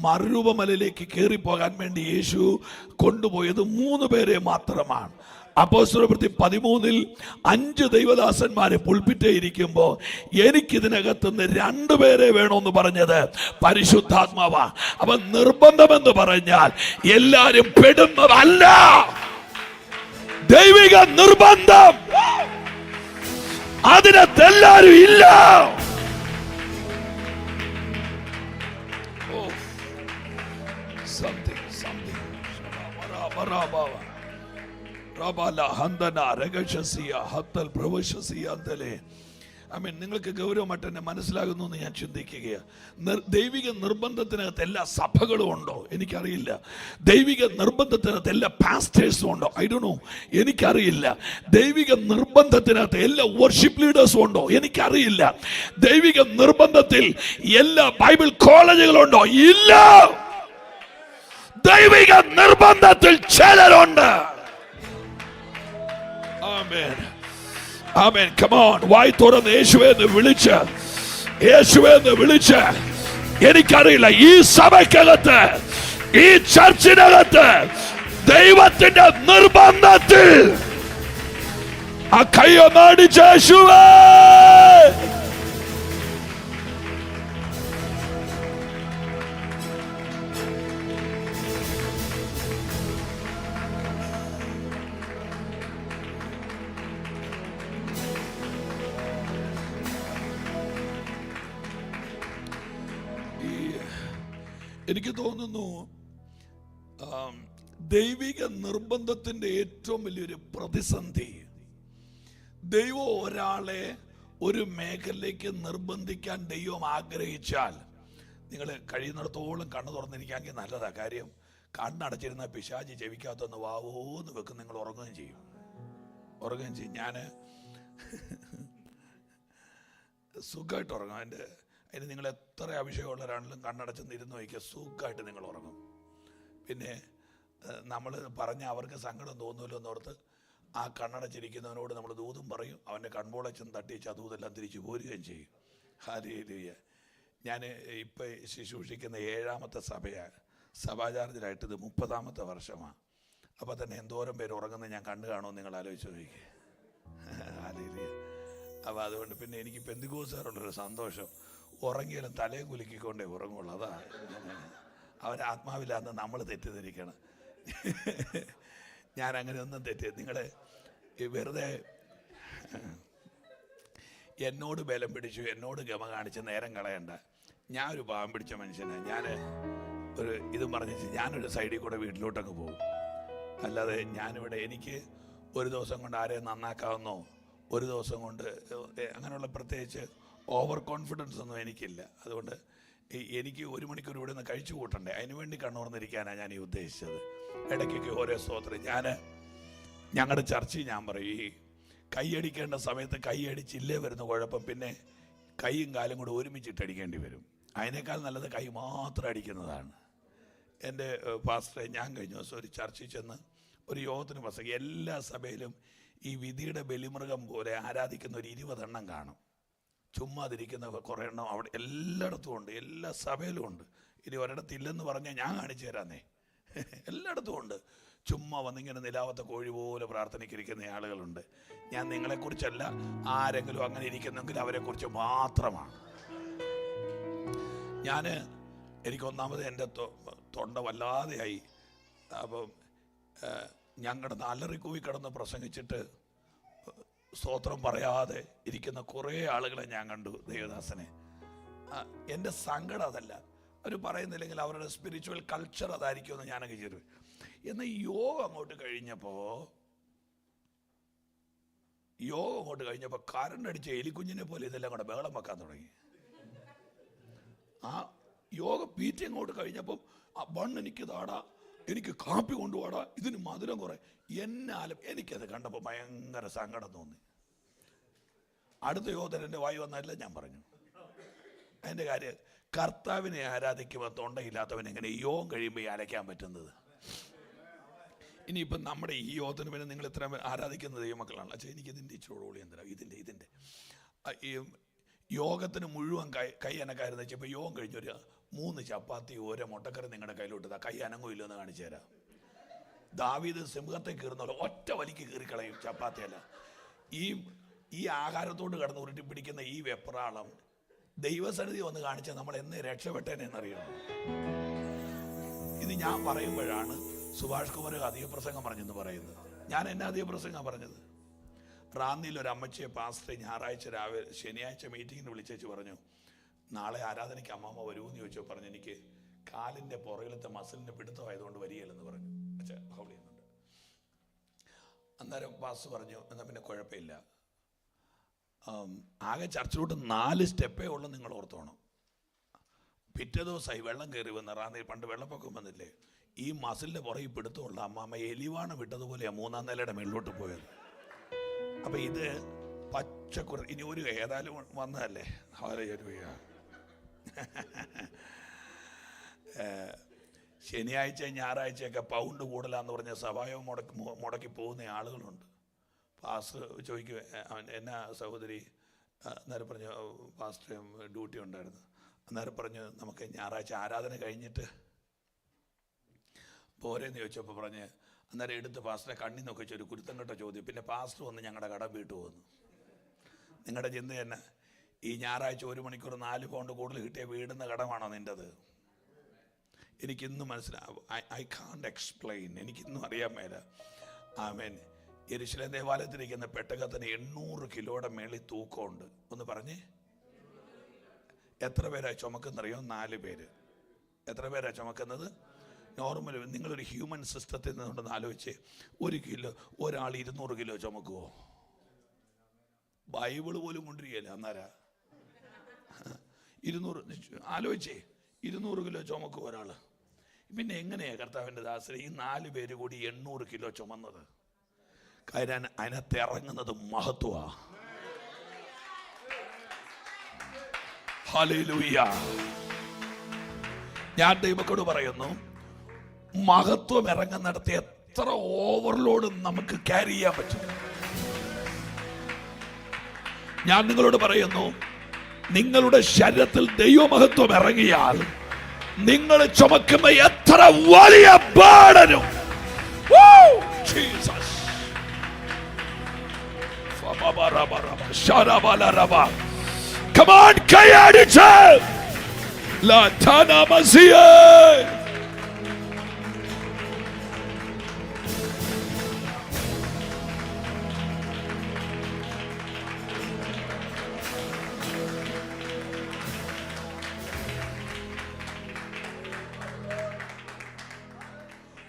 മറുരൂപമലയിലേക്ക് കയറി പോകാൻ വേണ്ടി യേശു കൊണ്ടുപോയത് 3 പേരെ മാത്രമാണ്. അപ്പോസ്തലപ്രവൃത്തി 13 5 ദൈവദാസന്മാരെ പുൽപ്പിറ്റേ ഇരിക്കുമ്പോ എനിക്കിതിനകത്തുനിന്ന് 2 പേരെ വേണമെന്ന് പറഞ്ഞത് പരിശുദ്ധാത്മാവാ. അപ്പൊ നിർബന്ധമെന്ന് പറഞ്ഞാൽ എല്ലാരും പെടുന്നതല്ല. ദൈവിക നിർബന്ധം അതിനകത്തെല്ലാരും ഇല്ല. നിങ്ങൾക്ക് ഗൗരവമായിട്ട് എന്നെ മനസ്സിലാകുന്നു എന്ന് ഞാൻ ചിന്തിക്കുകയാണ്. ദൈവിക നിർബന്ധത്തിനകത്ത് എല്ലാ സഭകളും ഉണ്ടോ? എനിക്കറിയില്ല. ദൈവിക നിർബന്ധത്തിനകത്ത് എല്ലാ പാസ്റ്റേഴ്സും ഉണ്ടോ? ഐ ഡോണ്ട് നോ, എനിക്കറിയില്ല. ദൈവിക നിർബന്ധത്തിനകത്ത് എല്ലാ വർഷിപ്പ് ലീഡേഴ്സും ഉണ്ടോ? എനിക്കറിയില്ല. ദൈവിക നിർബന്ധത്തിൽ എല്ലാ ബൈബിൾ കോളേജുകളുണ്ടോ? ഇല്ല. ദൈവിക നിർബന്ധത്തിൽ ചിലരുണ്ട്. ആമേൻ, ആമേൻ. Come on, വായി തുറന്ന് യേശുവേ എന്ന് വിളിച്ച് എനിക്കറിയില്ല, ഈ സഭയ്ക്കകത്ത്, ഈ ചർച്ചിനകത്ത് ദൈവത്തിന്റെ നിർബന്ധത്തിൽ ആ കയ്യൊന്നടിച്ച യേശുവേ, എനിക്ക് തോന്നുന്നു ദൈവിക നിർബന്ധത്തിന്റെ ഏറ്റവും വലിയൊരു പ്രതിസന്ധി, ദൈവം ഒരാളെ ഒരു മേഖലയിലേക്ക് നിർബന്ധിക്കാൻ ദൈവം ആഗ്രഹിച്ചാൽ, നിങ്ങൾ കഴിയുന്നിടത്തോളം കണ്ണു തുറന്നിരിക്കാമെങ്കിൽ നല്ലതാ. കാര്യം കണ്ണടച്ചിരുന്ന പിശാചി ചെവിക്കാത്തൊന്ന് വാവോന്ന് വെക്കും, നിങ്ങൾ ഉറങ്ങുകയും ചെയ്യും. ഞാൻ സുഖമായിട്ട് ഉറങ്ങും. അതിന് നിങ്ങൾ എത്ര അഭിഷേകമുള്ളവരാണെങ്കിലും കണ്ണടച്ചെന്ന് ഇരുന്ന് വയ്ക്കുക, സുഖമായിട്ട് നിങ്ങൾ ഉറങ്ങും. പിന്നെ നമ്മൾ പറഞ്ഞ അവർക്ക് സങ്കടം തോന്നുമല്ലോ എന്നോർത്ത് ആ കണ്ണടച്ചിരിക്കുന്നവനോട് നമ്മൾ ദൂതും പറയും, അവൻ്റെ കൺപോളച്ചെന്ന് തട്ടിച്ച് ആ ദൂതെല്ലാം തിരിച്ചു പോരുകയും ചെയ്യും. ഹല്ലേലൂയ. ഞാൻ ഇപ്പം ശുശ്രൂഷിക്കുന്ന 7ാമത്തെ സഭയാണ്. സഭാചാർജിലായിട്ട് ഇത് 30ാമത്തെ വർഷമാണ്. അപ്പോൾ തന്നെ എന്തോരം പേര് ഉറങ്ങുന്നത് ഞാൻ കണ്ടു കാണുമെന്ന് നിങ്ങൾ ആലോചിച്ച് നോക്കിക്കേ. ഹല്ലേലൂയ. അപ്പോൾ അതുകൊണ്ട് പിന്നെ എനിക്ക് പെന്തിക്കോസ്തുകാരുള്ളൊരു സന്തോഷം, ഉറങ്ങിയാലും തലയെ കുലുക്കിക്കൊണ്ടേ ഉറങ്ങുള്ളൂ. അതാ അവൻ ആത്മാവില്ലാന്ന് നമ്മൾ തെറ്റിദ്ധരിക്കണം. ഞാൻ അങ്ങനെ ഒന്നും നിങ്ങൾ വെറുതെ എന്നോട് ബലം പിടിച്ചു, എന്നോട് ഗമ കാണിച്ച് നേരം കളയണ്ട. ഞാൻ ഒരു പാവം പിടിച്ച മനുഷ്യനാണ്. ഞാൻ ഒരു ഇതും പറഞ്ഞിട്ട് ഞാനൊരു സൈഡിൽ കൂടെ വീട്ടിലോട്ടങ്ങ് പോകും. അല്ലാതെ ഞാനിവിടെ എനിക്ക് ഒരു ദിവസം കൊണ്ട് ആരെയും നന്നാക്കാവുന്നോ, ഒരു ദിവസം കൊണ്ട് അങ്ങനെയുള്ള പ്രത്യേകിച്ച് ഓവർ കോൺഫിഡൻസ് ഒന്നും എനിക്കില്ല. അതുകൊണ്ട് എനിക്ക് 1 മണിക്കൂർ ഇവിടെ നിന്ന് കഴിച്ചു കൂട്ടണ്ടേ, അതിനുവേണ്ടി കണ്ണുറന്നിരിക്കാനാണ് ഞാൻ ഈ ഉദ്ദേശിച്ചത്. ഇടയ്ക്കൊക്കെ ഓരോ സ്തോത്രം. ഞങ്ങളുടെ ചർച്ചയിൽ ഞാൻ പറയും, ഈ കൈയടിക്കേണ്ട സമയത്ത് കൈയടിച്ചില്ലേ വരുന്ന കുഴപ്പം, പിന്നെ കൈയും കാലും കൂടെ ഒരുമിച്ചിട്ടടിക്കേണ്ടി വരും. അതിനേക്കാൾ നല്ലത് കൈ മാത്രം അടിക്കുന്നതാണ്. എൻ്റെ പാസ്റ്ററെ, ഞാൻ കഴിഞ്ഞ ദിവസം ഒരു ചർച്ചയിൽ ചെന്ന് ഒരു യോഗത്തിന് പ്രസംഗം, എല്ലാ സഭയിലും ഈ വിധിയുടെ ബലിമൃഗം പോലെ ആരാധിക്കുന്ന ഒരു 20 എണ്ണം കാണും. ചുമ്മാതിരിക്കുന്ന കുറേ എണ്ണം അവിടെ എല്ലായിടത്തും ഉണ്ട്, എല്ലാ സഭയിലും ഉണ്ട്. ഇനി ഒരിടത്തില്ലെന്ന് പറഞ്ഞാൽ ഞാൻ കാണിച്ചു തരാന്നേ, എല്ലായിടത്തും ഉണ്ട്. ചുമ്മാ വന്നിങ്ങനെ നിലാവത്തെ കോഴി പോലെ പ്രാർത്ഥനയ്ക്കിരിക്കുന്ന ആളുകളുണ്ട്. ഞാൻ നിങ്ങളെക്കുറിച്ചല്ല, ആരെങ്കിലും അങ്ങനെ ഇരിക്കുന്നെങ്കിൽ അവരെക്കുറിച്ച് മാത്രമാണ്. എനിക്കൊന്നാമത് എൻ്റെ തൊണ്ട വല്ലാതെയായി. അപ്പം ഞങ്ങളുടെ അലറിക്കൂവി കിടന്ന് പ്രസംഗിച്ചിട്ട് സ്തോത്രം പറയാതെ ഇരിക്കുന്ന കുറേ ആളുകളെ ഞാൻ കണ്ടു, ദേവദാസനെ. എൻ്റെ സങ്കടം അതല്ല, അവർ പറയുന്നില്ലെങ്കിൽ അവരുടെ സ്പിരിച്വൽ കൾച്ചർ അതായിരിക്കുമെന്ന് ഞാനൊക്കെ ചെയ്തു. എന്നാൽ യോഗം അങ്ങോട്ട് കഴിഞ്ഞപ്പോൾ കറണ്ട് അടിച്ച എലിക്കുഞ്ഞിനെ പോലെ ഇതെല്ലാം കൂടെ ബഹളം വെക്കാൻ തുടങ്ങി. ആ യോഗ പീറ്റി അങ്ങോട്ട് കഴിഞ്ഞപ്പം ബണ്ണ് എനിക്ക് താടാ, എനിക്ക് കാപ്പി കൊണ്ടുപോടാ, ഇതിന് മധുരം കുറെ. എന്നാലും എനിക്കത് കണ്ടപ്പോൾ ഭയങ്കര സങ്കടം തോന്നി. അടുത്ത യോഗത്തിൽ എൻ്റെ വായി വന്നല്ല ഞാൻ പറഞ്ഞു. അതിൻ്റെ കാര്യം, കർത്താവിനെ ആരാധിക്കുമ്പോൾ തൊണ്ടയില്ലാത്തവൻ എങ്ങനെ യോഗം കഴിയുമ്പോൾ ഈ അലയ്ക്കാൻ പറ്റുന്നത്? ഇനിയിപ്പം നമ്മുടെ ഈ യോഗത്തിന് പിന്നെ നിങ്ങൾ ഇത്ര ആരാധിക്കുന്ന ദൈവമക്കളാണ്. അച്ഛാ, എനിക്ക് ഇതിൻ്റെ ഇച്ചിരി എന്തിനാ ഇതിൻ്റെ ഈ യോഗത്തിന് മുഴുവൻ കൈ അനക്കാരെന്ന് വെച്ചപ്പോൾ യോഗം കഴിഞ്ഞൊരു 3 ചപ്പാത്തി 1 മുട്ടക്കറി നിങ്ങളുടെ കയ്യിലോട്ട് കൈ അനങ്ങുമില്ലെന്ന് കാണിച്ചു തരാം. ദാവീദ് സിംഹത്തെ കീറുന്ന ഒറ്റ വലിക്ക് കീറിക്കളയും ചപ്പാത്തിയല്ല. ഈ ആഹാരത്തോട് കിടന്ന് ഉരുട്ടി പിടിക്കുന്ന ഈ വെപ്രാളം ദൈവസന്നിധി വന്ന് കാണിച്ചാൽ നമ്മൾ എന്ന് രക്ഷപ്പെട്ടേനെന്നറിയണം. ഇത് ഞാൻ പറയുമ്പോഴാണ് സുഭാഷ് കുമാർ അധിക പ്രസംഗം പറഞ്ഞെന്ന് പറയുന്നത്. ഞാൻ എന്നെ അധിക പ്രസംഗം പറഞ്ഞത്. റാന്നിയിൽ ഒരു അമ്മച്ചിയെ പാസ്റ്റർ ശനിയാഴ്ച മീറ്റിങ്ങിന് വിളിച്ചേച്ച് പറഞ്ഞു, നാളെ ആരാധനയ്ക്ക് അമ്മമ്മ വരുമെന്ന് ചോദിച്ചോ. പറഞ്ഞു, എനിക്ക് കാലിൻ്റെ പുറകിലത്തെ മസിലിൻ്റെ പിടുത്തമായതുകൊണ്ട് വരികയില്ലെന്ന് പറഞ്ഞു. അച്ഛാ ഹൗൾ ചെയ്യുന്നുണ്ട്. അന്നേരം പാസ്റ്റർ പറഞ്ഞു, എന്നാൽ പിന്നെ കുഴപ്പമില്ല, ആകെ ചർച്ചിലോട്ട് 4 സ്റ്റെപ്പേ ഉള്ളൂ, നിങ്ങൾ ഓർത്തോണം. പിറ്റേ ദിവസമായി വെള്ളം കയറി വന്ന റാന്നിയിൽ പണ്ട് വെള്ളപ്പൊക്കം വന്നില്ലേ, ഈ മസിലിൻ്റെ പുറകിൽ പിടുത്തമുള്ള അമ്മാമ്മ എലിവാണ് വിട്ടതുപോലെയാണ് 3-ാം നിലയുടെ മേളിലോട്ട് പോയത്. അപ്പം ഇത് പച്ചക്കുറ ഇനി ഒരു ഏതായാലും വന്നതല്ലേ, ശനിയാഴ്ച ഞായറാഴ്ചയൊക്കെ പൗണ്ട് കൂടുതലാന്ന് പറഞ്ഞ സഭായം മുടക്കി പോകുന്ന ആളുകളുണ്ട്. പാസ്റ്റർ ചോദിക്കും, എന്നാ സഹോദരി? അന്നേരം പറഞ്ഞു, പാസ്റ്റർ ഡ്യൂട്ടി ഉണ്ടായിരുന്നു. അന്നേരം പറഞ്ഞു, നമുക്ക് ഞായറാഴ്ച ആരാധന കഴിഞ്ഞിട്ട് പോരെന്ന് ചോദിച്ചപ്പോൾ പറഞ്ഞ്, അന്നേരം എടുത്ത് പാസ്റ്ററെ കണ്ണി നോക്കിച്ച് ഒരു കുരുത്തം കെട്ട ചോദ്യം. പിന്നെ പാസ്റ്റർ വന്ന് ഞങ്ങളുടെ കടം വീട്ടു പോകുന്നു. നിങ്ങളുടെ ചിന്ത തന്നെ, ഈ ഞായറാഴ്ച 1 മണിക്കൂർ 4 പൗണ്ട് കൂടുതൽ കിട്ടിയ വീടുന്ന കടമാണോ നിൻ്റെത്? എനിക്കിന്നും മനസ്സിലാവും. I can't explain. എനിക്കിന്നും അറിയാൻ മേല. ആമേൻ. യെരൂശലേം ദേവാലയത്തിലിരിക്കുന്ന പെട്ടകത്തിന് 800 കിലോയുടെ മേളിൽ തൂക്കമുണ്ട്. ഒന്ന് പറഞ്ഞേ, എത്ര പേരാ ചുമക്കുന്നറിയോ? 4 പേര്. എത്ര പേരാ ചുമക്കുന്നത്? നോർമൽ നിങ്ങളൊരു ഹ്യൂമൻ സിസ്റ്റത്തിൽ നിന്നുണ്ടെന്ന് ആലോചിച്ച് 1 കിലോ ഒരാൾ 200 കിലോ ചുമക്കുവോ? ബൈബിള് പോലും കൊണ്ടിരിക്കുകയല്ലേ അന്നേരം. 200 ആലോചിച്ചേ, 200 കിലോ ചുമക്കും ഒരാൾ. പിന്നെ എങ്ങനെയാ കർത്താവിൻ്റെ ദാസരെ ഈ 4 പേര് കൂടി 800 കിലോ ചുമന്നത്? കാര്യം അതിനകത്ത് ഇറങ്ങുന്നത് മഹത്വ. ഹല്ലേലൂയ. ഞാൻ ദൈവത്തോട് പറയുന്നു, മഹത്വം ഇറങ്ങുന്നിടത്ത് എത്ര ഓവർലോഡ് നമുക്ക് ക്യാരി ചെയ്യാൻ പറ്റും. ഞാൻ നിങ്ങളോട് പറയുന്നു, നിങ്ങളുടെ ശരീരത്തിൽ ദൈവമഹത്വം ഇറങ്ങിയാൽ നിങ്ങൾ ചുമക്കുന്ന എത്ര വലിയ ബർഡനും Come on, കൈയടിച്ച്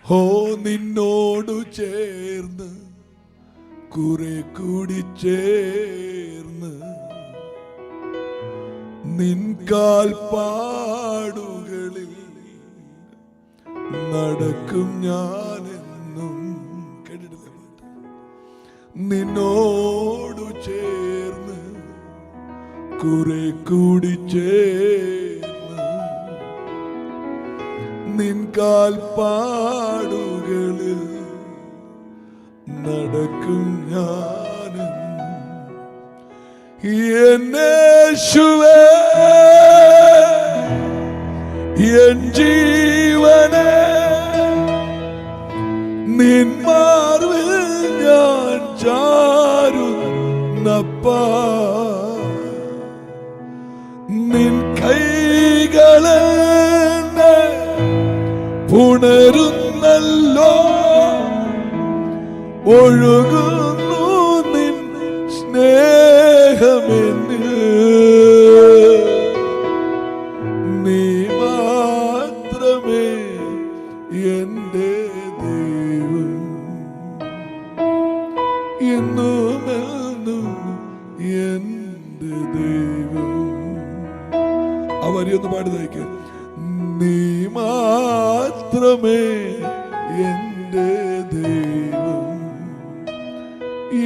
ഓ നിന്നോടു ചേർന്ന് കുറെ കൂടി ചേർന്ന് നിൻ കാൽപ്പാടുകളിൽ നടക്കും ഞാനെന്നും. കേട്ടിട്ടില്ലേ? നിന്നോടു ചേർന്ന് കുറെ കൂടി ചേർന്ന് നിൻ കാൽപ്പാടുകളിൽ നടക്കും ഞാനെന്നും. യേശുവേ എൻ ജീവനേ, നിൻ മാർവിൽ ഞാൻ ചാരുന്നപ്പാ. നിൻ കൈകളെന്നെ പുണരുന്നല്ലോ, ഒഴുകുന്നു നിൻ സ്നേഹമെന്നിൽ. നീ മാത്രമേ എന്റെ ദൈവം, എന്നുമെന്നും എന്റെ ദൈവം. അവരെയൊന്ന് പാടുന്നേക്ക്. നീ മാത്രമേ എന്റെ ദൈവം,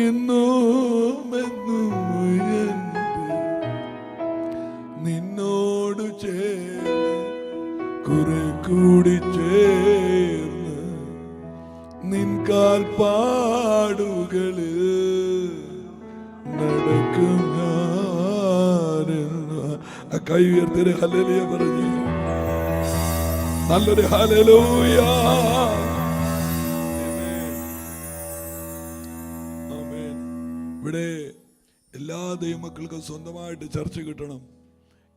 എന്നുമെന്നും എന്റെ. നിന്നോട് ചേർന്ന് കുറെ കൂടി ചേർന്ന് നിൻ കാൽപ്പാടുകളിൽ നടക്കും ഞാൻ. ആ കൈ ഉയർത്തി ഹല്ലേലൂയ പറഞ്ഞു. നല്ലൊരു ഹല്ലേലൂയ. ആമേൻ. ഇവിടെ എല്ലാ ദൈവമക്കൾക്കും സ്വന്തമായിട്ട് ചർച്ച കിട്ടണം.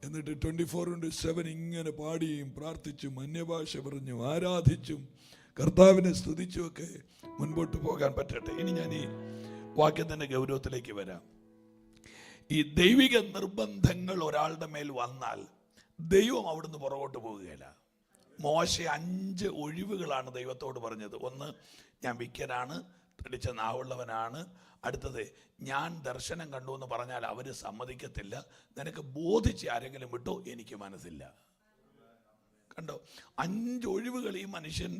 എന്നിട്ട് 24/7 ഇങ്ങനെ പാടിയും പ്രാർത്ഥിച്ചും അന്യഭാഷ പറഞ്ഞും ആരാധിച്ചും കർത്താവിനെ സ്തുതിച്ചുമൊക്കെ മുൻപോട്ട് പോകാൻ പറ്റട്ടെ. ഇനി ഞാൻ ഈ വാക്യത്തിന്റെ ഗൗരവത്തിലേക്ക് വരാം. ഈ ദൈവിക നിർബന്ധങ്ങൾ ഒരാളുടെ മേൽ വന്നാൽ ദൈവം അവിടുന്ന് പുറകോട്ട് പോവുകയില്ല. മോശ 5 ഒഴിവുകളാണ് ദൈവത്തോട് പറഞ്ഞത്. ഒന്ന്, ഞാൻ വിക്കനാണ്, തടിച്ച നാവുള്ളവനാണ്. അടുത്തത്, ഞാൻ ദർശനം കണ്ടു എന്ന് പറഞ്ഞാൽ അവർ സമ്മതിക്കത്തില്ല. നിനക്ക് ബോധിച്ച് ആരെങ്കിലും വിട്ടോ, എനിക്ക് മനസ്സില്ല. കണ്ടോ, 5 ഒഴിവുകൾ ഈ മനുഷ്യൻ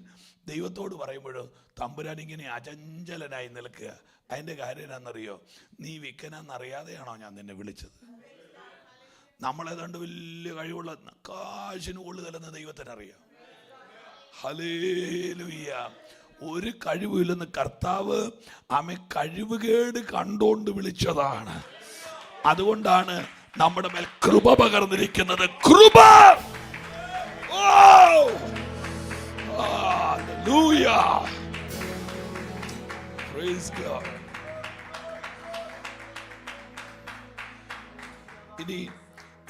ദൈവത്തോട് പറയുമ്പോഴോ തമ്പുരാൻ ഇങ്ങനെ അചഞ്ചലനായി നിൽക്കുക. അതിൻ്റെ കാര്യം എന്നാണെന്നറിയോ? നീ വിക്കനാന്നറിയാതെയാണോ ഞാൻ നിന്നെ വിളിച്ചത്? നമ്മളേതാണ്ട് വലിയ കഴിവുള്ള കാശിന് കൊള്ളുകല്ലെന്ന് ദൈവത്തിനറിയാം. ഹല്ലേലൂയ. ഒരു കഴിവില്ലെന്ന് കർത്താവ് ആമേ കഴിവുകേട് കണ്ടോണ്ട് വിളിച്ചതാണ്. അതുകൊണ്ടാണ് നമ്മുടെ മേൽ കൃപ പകർന്നിരിക്കുന്നത്. കൃപ. Hallelujah. Praise God. ഇനി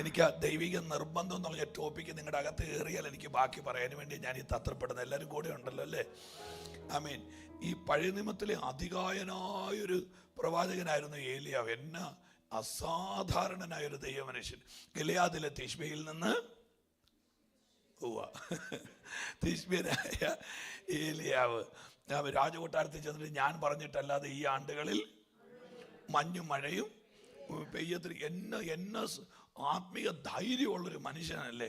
എനിക്ക് ആ ദൈവിക നിർബന്ധം എന്ന് പറഞ്ഞ ടോപ്പിക്ക് നിങ്ങളുടെ അകത്ത് കയറിയാൽ എനിക്ക് ബാക്കി പറയാൻ വേണ്ടി ഞാൻ ഈ തത്രപ്പെടുന്നത്. എല്ലാവരും കൂടെ ഉണ്ടല്ലോ അല്ലേ? ആമേൻ. ഈ പഴയ നിയമത്തിലെ അതികായനായൊരു പ്രവാചകനായിരുന്നു ഏലിയാവ്. എന്നാ അസാധാരണനായൊരു ദൈവമനുഷ്യൻ. ഗിലെയാദിലെ തിശ്ബയിൽ നിന്ന് തിശ്ബിയനായ ഏലിയാവ് രാജകൊട്ടാരത്തിൽ ചെന്നിട്ട്, ഞാൻ പറഞ്ഞിട്ടല്ലാതെ ഈ ആണ്ടുകളിൽ മഞ്ഞും മഴയും പെയ്യത്തിരി. എന്ന ആത്മീയ ധൈര്യമുള്ളൊരു മനുഷ്യനല്ലേ.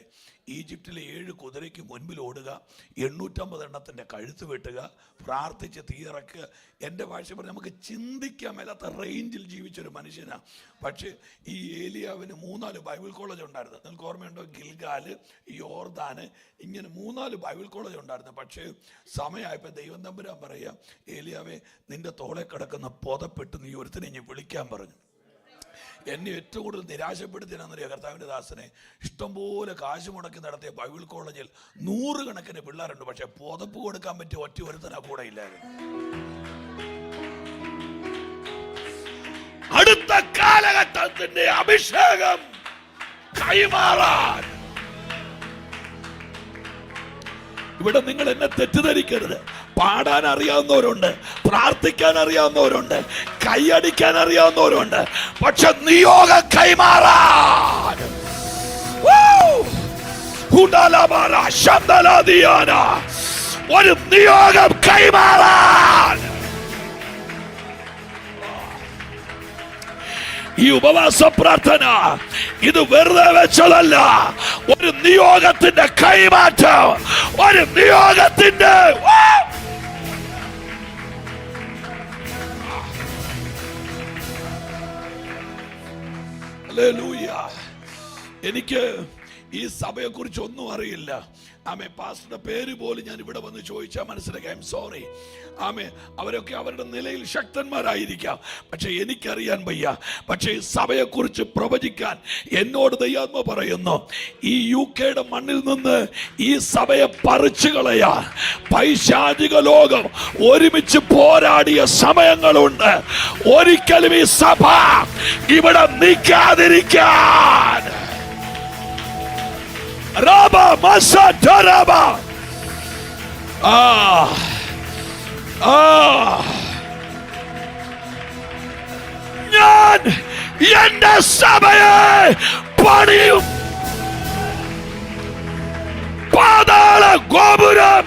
ഈജിപ്തിലെ 7 കുതിരയ്ക്ക് മുൻപിൽ ഓടുക, 850 എണ്ണത്തിൻ്റെ കഴുത്ത് വെട്ടുക, പ്രാർത്ഥിച്ച് തീയിറക്കുക. എൻ്റെ ഭാഷ പറഞ്ഞ് നമുക്ക് ചിന്തിക്കാൻ മേലാത്ത റേഞ്ചിൽ ജീവിച്ചൊരു മനുഷ്യനാണ്. പക്ഷേ ഈ ഏലിയാവിന് 3-4 ബൈബിൾ കോളേജ് ഉണ്ടായിരുന്നു. നിങ്ങൾക്ക് ഓർമ്മയുണ്ടോ? ഗിൽഗാല്, യോർദാന്, ഇങ്ങനെ 3-4 ബൈബിൾ കോളേജ് ഉണ്ടായിരുന്നു. പക്ഷേ സമയമായപ്പോൾ ദൈവം തമ്പുരാൻ പറയുക, ഏലിയാവേ, നിന്റെ തോളെ കിടക്കുന്ന പുതപ്പെട്ട് നീ ഒരുത്തിനെ ഇനി വിളിക്കാൻ പറഞ്ഞു. എന്നെ ഏറ്റവും കൂടുതൽ നിരാശപ്പെടുത്തിയെന്നറിയാം കർത്താവിൻ്റെ ദാസനെ. ഇഷ്ടംപോലെ കാശ് മുടക്കി നടത്തിയ ബൈബിൾ കോളേജിൽ 100 കണക്കിന് പിള്ളേരുണ്ട്. പക്ഷെ പുതപ്പ് കൊടുക്കാൻ പറ്റിയ ഒറ്റ ഒരുത്തനാ കൂടെ ഇല്ലായിരുന്നു. അടുത്ത കാലഘട്ടത്തിന്റെ അഭിഷേകം കൈമാറാൻ ഇവിടെ നിങ്ങൾ എന്നെ തെറ്റിദ്ധരിക്കരുത്. പാടാൻ അറിയാവുന്നവരുണ്ട്, പ്രാർത്ഥിക്കാൻ അറിയാവുന്നവരുണ്ട്, കൈയടിക്കാൻ അറിയാവുന്നവരുണ്ട്. പക്ഷെ നിയോഗം കൈമാറാൻ ഒരു നിയോഗം കൈമാറാൻ ഈ ഉപവാസ പ്രാർത്ഥന ഇത് വെറുതെ വെച്ചതല്ല, ഒരു നിയോഗത്തിന്റെ കൈമാറ്റം, ഒരു നിയോഗത്തിന്റെ എനിക്ക് ഈ സഭയെ കുറിച്ച് ഒന്നും അറിയില്ല. ആമേ, പാസ്റ്ററുടെ പേര് പോലും ഞാൻ ഇവിടെ വന്ന് ചോദിച്ചാൽ മനസ്സിലാക്കാം. I am sorry. ആമേ, അവരൊക്കെ അവരുടെ നിലയിൽ ശക്തന്മാരായിരിക്കാം, പക്ഷെ എനിക്കറിയാൻ വയ്യ. പക്ഷെ ഈ സഭയെക്കുറിച്ച് പ്രവചിക്കാൻ എന്നോട് ദൈവാത്മ പറയുന്നു, ഈ UK മണ്ണിൽ നിന്ന് ഈ സഭയെ പറിച്ചു കളയാൻ പൈശാചിക ലോകം ഒരുമിച്ച് പോരാടിയ സമയങ്ങളുണ്ട്. ഒരിക്കലും ഈ സഭ ഇവിടെ നിൽക്കാതിരിക്കാൻ ഞാൻ എന്റെ സഭയെ പണിയും. പാതാള ഗോപുരം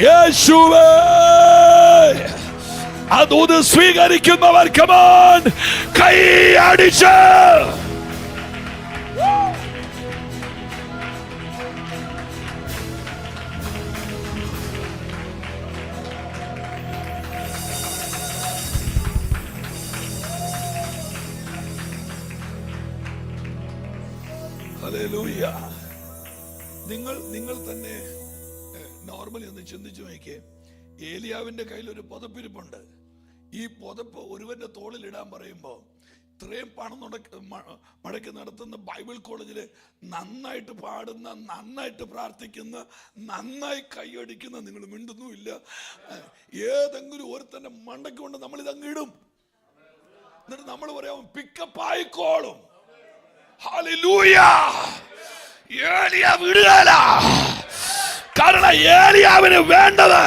യേശുവേ, അതൂത് സ്വീകരിക്കുന്നവർ കമാൻ കൈ അടിച്ച് ഹല്ലേലൂയ. നിങ്ങൾ തന്നെ നോർമലി ഒന്ന് ചിന്തിച്ചു നോക്കിയേ. ഏലിയാവിന്റെ കയ്യിൽ ഒരു പുതപ്പിരിപ്പുണ്ട്. ഈ പുതപ്പ് ഒരുവന്റെ തോളിൽ ഇടാൻ പറയുമ്പോൾ ഇത്രയും പണം മുടക്കി നടത്തുന്ന ബൈബിൾ കോളേജിൽ നന്നായിട്ട് പാടുന്ന, നന്നായിട്ട് പ്രാർത്ഥിക്കുന്ന, നന്നായി കൈയടിക്കുന്ന, നിങ്ങൾ മിണ്ടുന്നുമില്ല, ഏതെങ്കിലും ഒരുത്തന്റെ മണ്ടയ്ക്ക് കൊണ്ട് നമ്മൾ ഇതങ്ങ് ഇടും. എന്നിട്ട് നമ്മൾ പറയാം പിക്കപ്പ് ആയിക്കോളും. ഹല്ലേലൂയ. ഏലിയ വിടുകയില്ല. കാരണം ഏലിയാവിന് വേണ്ടത്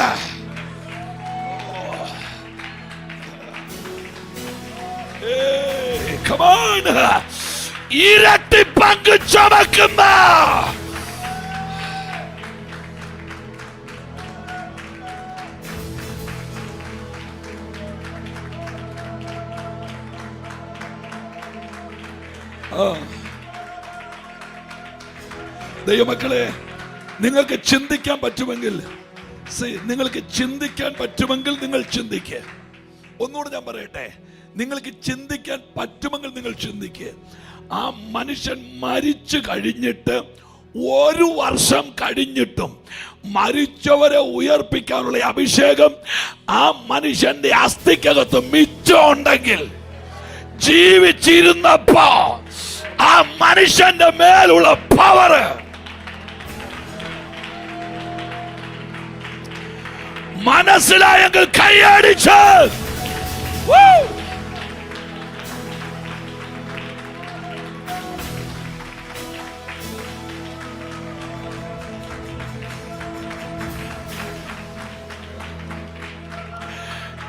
ഇരട്ടി പങ്ക് ചുമക്കുന്ന ദൈവമക്കളെ, നിങ്ങൾക്ക് ചിന്തിക്കാൻ പറ്റുമെങ്കിൽ നിങ്ങൾ ചിന്തിക്കുക. ഒന്നുകൂടെ ഞാൻ പറയട്ടെ, നിങ്ങൾക്ക് ചിന്തിക്കാൻ പറ്റുമെങ്കിൽ നിങ്ങൾ ചിന്തിക്കുക. ആ മനുഷ്യൻ മരിച്ചു കഴിഞ്ഞിട്ട് 1 വർഷം കഴിഞ്ഞിട്ടും മരിച്ചവരെ ഉയർപ്പിക്കാനുള്ള അഭിഷേകം ആ മനുഷ്യന്റെ അസ്ഥിക്കകത്ത് മിച്ചമുണ്ടെങ്കിൽ, ജീവിച്ചിരുന്നപ്പോ ആ മനുഷ്യന്റെ മേലുള്ള പവർ മനസ്സിലായെങ്കിൽ കൈയടിച്ച്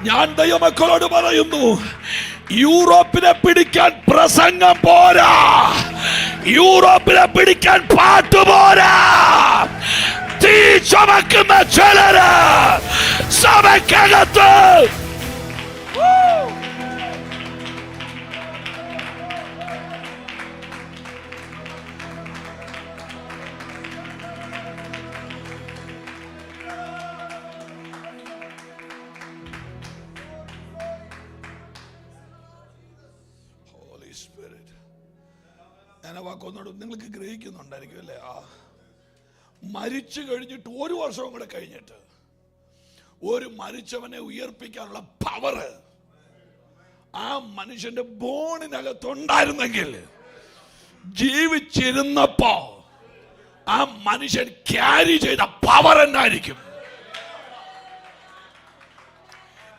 ഞാൻ ദൈവമക്കളോട് പറയുന്നു, യൂറോപ്പിനെ പിടിക്കാൻ പ്രസംഗം പോരാ, യൂറോപ്പിനെ പിടിക്കാൻ പാട്ടുപോരാ. തീ ചുമക്കുന്ന ചിലര് സഭയ്ക്കകത്ത് വാക്കൊന്നോട് നിങ്ങൾക്ക് ഗ്രഹിക്കുന്നുണ്ടായിരിക്കും അല്ലേ? മരിച്ചു കഴിഞ്ഞിട്ട് 1 വർഷവും കൂടെ കഴിഞ്ഞിട്ട് ഒരു മരിച്ചവനെ ഉയർപ്പിക്കാനുള്ള പവർ ആ മനുഷ്യന്റെ ബോണിനകത്തുണ്ടായിരുന്നെങ്കിൽ, ജീവിച്ചിരുന്നപ്പോ ആ മനുഷ്യൻ ക്യാരി ചെയ്ത പവർ എന്നായിരിക്കും?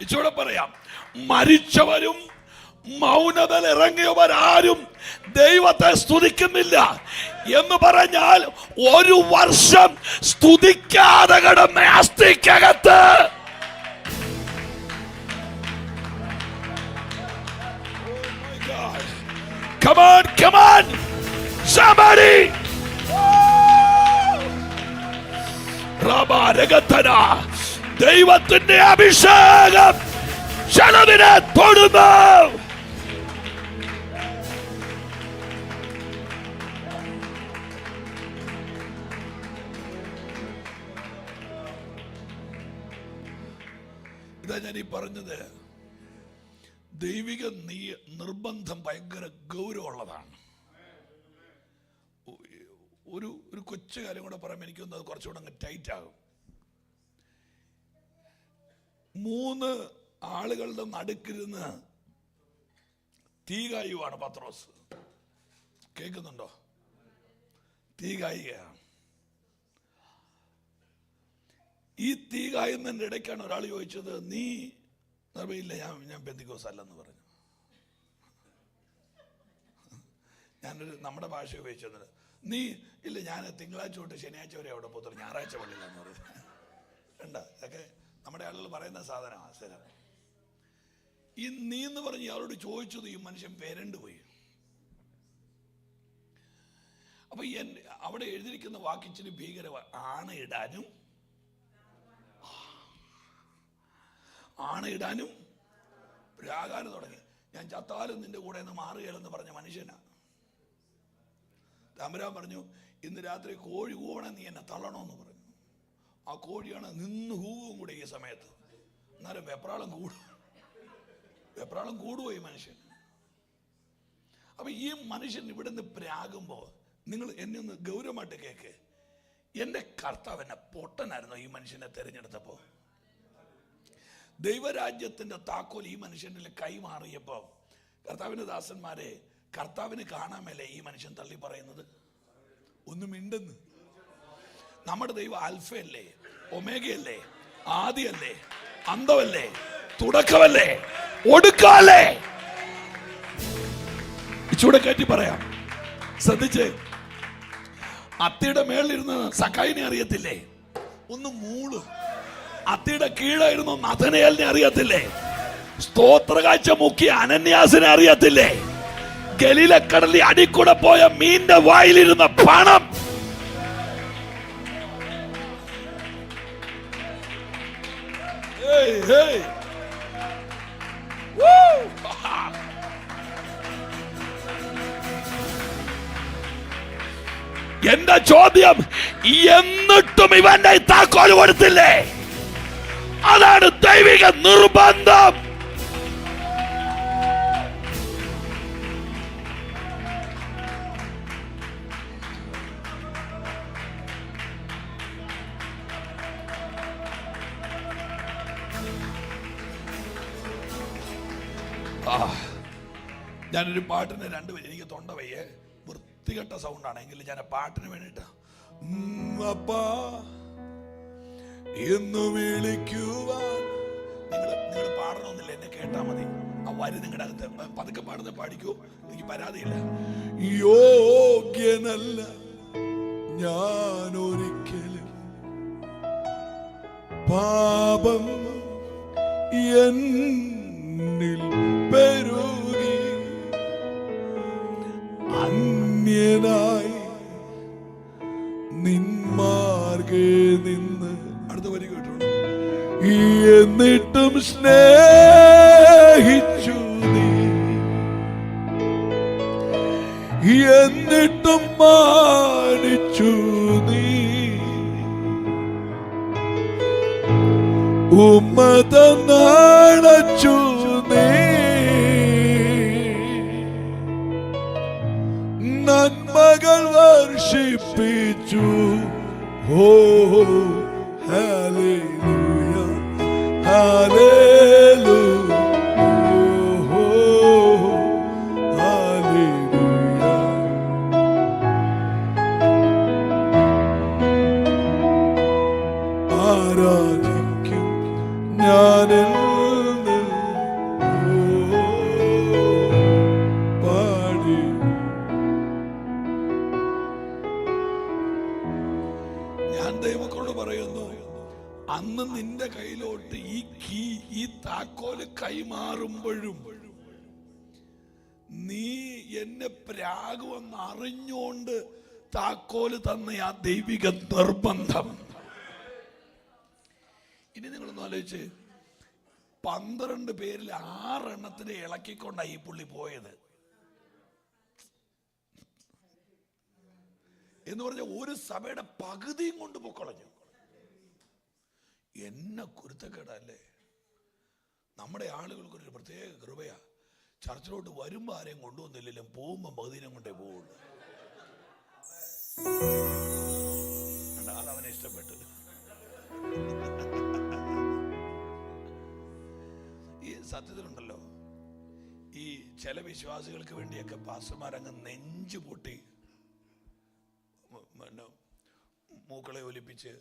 ഇച്ചൂടെ പറയാം, മരിച്ചവരും മൗനതയിൽ ഇറങ്ങിയവരാരും ദൈവത്തെ സ്തുതിക്കുന്നില്ല എന്ന് പറഞ്ഞാൽ 1 വർഷം സ്തുതിക്കാതെ കിടന്ന അസ്ഥിക്കകത്ത് Come on, somebody. ദൈവത്തിന്റെ അഭിഷേകം ചിലതിനെ തൊടുന്നു. ഇതാ ഞാൻ ഈ പറഞ്ഞത്. ദൈവിക നിർബന്ധം ഭയങ്കര ഗൗരവമുള്ളതാണ്. ഒരു കൊച്ചു കാര്യം കൂടെ പറയുമ്പോൾ എനിക്കൊന്ന് അത് കുറച്ചുകൂടെ അങ്ങ് ടൈറ്റ് ആകും. 3 ആളുകളുടെ നടുക്കിരുന്ന് തീ കായുവാണ് പത്രോസ്. കേൾക്കുന്നുണ്ടോ? തീ കായുകയാണ്. ഈ തീ കായുന്നതിൻ്റെ ഇടയ്ക്കാണ് ഒരാൾ ചോദിച്ചത്, നീ ഇല്ല, ഞാൻ പെന്തിക്കോസ് അല്ലെന്ന് പറഞ്ഞു. നമ്മുടെ ഭാഷ ഉപയോഗിച്ചത്, നീ ഇല്ല, ഞാൻ തിങ്കളാഴ്ച തൊട്ട് ശനിയാഴ്ച വരെ അവിടെ പോത്തൊരു ഞായറാഴ്ച പള്ളിയില്ലെന്ന് പറഞ്ഞു. കണ്ട, ഇതൊക്കെ നമ്മുടെ ആളുകൾ പറയുന്ന സാധനമാണ്. സ്ഥലം ഈ നീ എന്ന് പറഞ്ഞ് ഇയാളോട് ചോദിച്ചത് ഈ മനുഷ്യൻ പേരണ്ട് പോയി. അപ്പൊ അവിടെ എഴുതിയിരിക്കുന്ന വാക്കിച്ചിരി ഭീകരമാണ്. ആണയിടാനും രാഗാനും തുടങ്ങി. ഞാൻ ചത്താലും നിന്റെ കൂടെ നിന്ന് മാറുകയില്ലെന്ന് പറഞ്ഞ മനുഷ്യനാ. തമ്പുരാൻ പറഞ്ഞു, ഇന്ന് രാത്രി കോഴി കൂവണേ, നീ എന്നെ തള്ളണമെന്ന് പറഞ്ഞു. ആ കോഴിയാണ് നിന്ന് കൂവും കൂടെ ഈ സമയത്ത്. എന്നാലും വെപ്രാളം കൂടുവോ ഈ മനുഷ്യൻ? അപ്പൊ ഈ മനുഷ്യൻ ഇവിടെ നിന്ന് പ്രാകുമ്പോ നിങ്ങൾ എന്നെ ഒന്ന് ഗൗരവമായിട്ട് കേക്ക്. എന്റെ കർത്താവ് എന്നെ പൊട്ടനായിരുന്നു ഈ മനുഷ്യനെ തെരഞ്ഞെടുത്തപ്പോ. ദൈവരാജ്യത്തിന്റെ താക്കോൽ ഈ മനുഷ്യന്റെ കൈമാറിയപ്പോ കർത്താവിന്റെ ദാസന്മാരെ, കർത്താവിന് കാണാമല്ലേ ഈ മനുഷ്യൻ തള്ളി പറയുന്നത്? ഒന്നും മിണ്ടെന്ന്. നമ്മുടെ ദൈവം ആൽഫയല്ലേ, ഒമേഗയല്ലേ, ആദിയല്ലേ, അന്തമല്ലേ, തുടക്കമല്ലേ, ഒടുക്കമല്ലേ? ഇച്ചൂടെ കയറ്റി പറയാം. ശ്രദ്ധിച്ച്, അത്തിയുടെ മേളിലിരുന്ന് സക്കായിനെ അറിയത്തില്ലേ? ഒന്ന് മൂള്. അത്തിയുടെ കീഴായിരുന്നു നഥനയേലിനെ അറിയത്തില്ലേ? സ്തോത്രകാഴ്ച മുക്കിയ അനന്യാസിനെ അറിയത്തില്ലേ? ഗലീലക്കടലിൽ അടിക്കൂടെ പോയ മീന്റെ വായിലിരുന്ന പണം. എന്റെ ചോദ്യം, എന്നിട്ടും ഇവന്റെ താക്കോല് കൊടുത്തില്ലേ? അതാണ് ദൈവിക നിർബന്ധം. ഞാനൊരു പാട്ടിന് 2 പേര്, എനിക്ക് തൊണ്ട വയ്യേ, വൃത്തികെട്ട സൗണ്ടാണെങ്കിൽ ഞാൻ പാട്ടിന് വേണ്ടിട്ട് അപ്പാ എന്ന് വിളിക്കുവാൻ നിങ്ങൾ പാടണമെന്നില്ല, എന്നെ കേട്ടാ മതി. ആ വരി നിങ്ങളുടെ അകത്ത് പതുക്കെ പാടുന്ന പാടിക്കൂ, എനിക്ക് പരാതിയില്ല. യോഗ്യനല്ല ഞാൻ ഒരിക്കലും, പാപം എന്നിൽ പെരുകി അന്യനായി നിന്മാർഗേ നിന്ന്. അടുത്ത വരി കേട്ടോളൂ. എന്നിട്ടും സ്നേഹിച്ചു നീ, എന്നിട്ടും മാനിച്ചു നീ, ഉമ്മത നടച്ചു നീ, നന്മകൾ വർഷിപ്പിച്ചു. ഓ ഹല്ലേലൂയ, ഹല്ലേലൂയ, ഓ ഹല്ലേലൂയ. ആരാധിക്കും ഞാനിൽ പാടി. ഞാൻ ദൈവത്തോട് പറയുന്നു, അന്ന് നിന്റെ കയ്യിലോട്ട് ഈ താക്കോല് കൈമാറുമ്പോഴും നീ എന്നെ പ്രാകുമെന്ന് അറിഞ്ഞുകൊണ്ട് താക്കോല് തന്ന ആ ദൈവിക നിർബന്ധം ഇനി നിങ്ങളൊന്ന് ആലോചിച്ച്, 12 പേരിൽ 6 എണ്ണത്തിനെ ഇളക്കിക്കൊണ്ടാണ് ഈ പുള്ളി പോയത് എന്ന് പറഞ്ഞ ഒരു സഭയുടെ പകുതിയും കൊണ്ട് പൊക്കളഞ്ഞു. എന്നെ കുരുത്തക്കേടല്ലേ. നമ്മുടെ ആളുകൾക്കൊരു പ്രത്യേക കൃപയാ. ചർച്ചിലോട്ട് വരുമ്പോൾ ആരെയും കൊണ്ടുവന്നില്ലെങ്കിലും പോകുമ്പോൾ പകുതിനും കൊണ്ടേ പോവുള്ളൂ. അതവനെ ഇഷ്ടപ്പെട്ടു. ഈ സത്യത്തിലുണ്ടല്ലോ, ഈ ചില വിശ്വാസികൾക്ക് വേണ്ടിയൊക്കെ പാസ്റ്റർമാരങ്ങ് നെഞ്ചു പൊട്ടി മൂക്കളെ ഒലിപ്പിച്ച്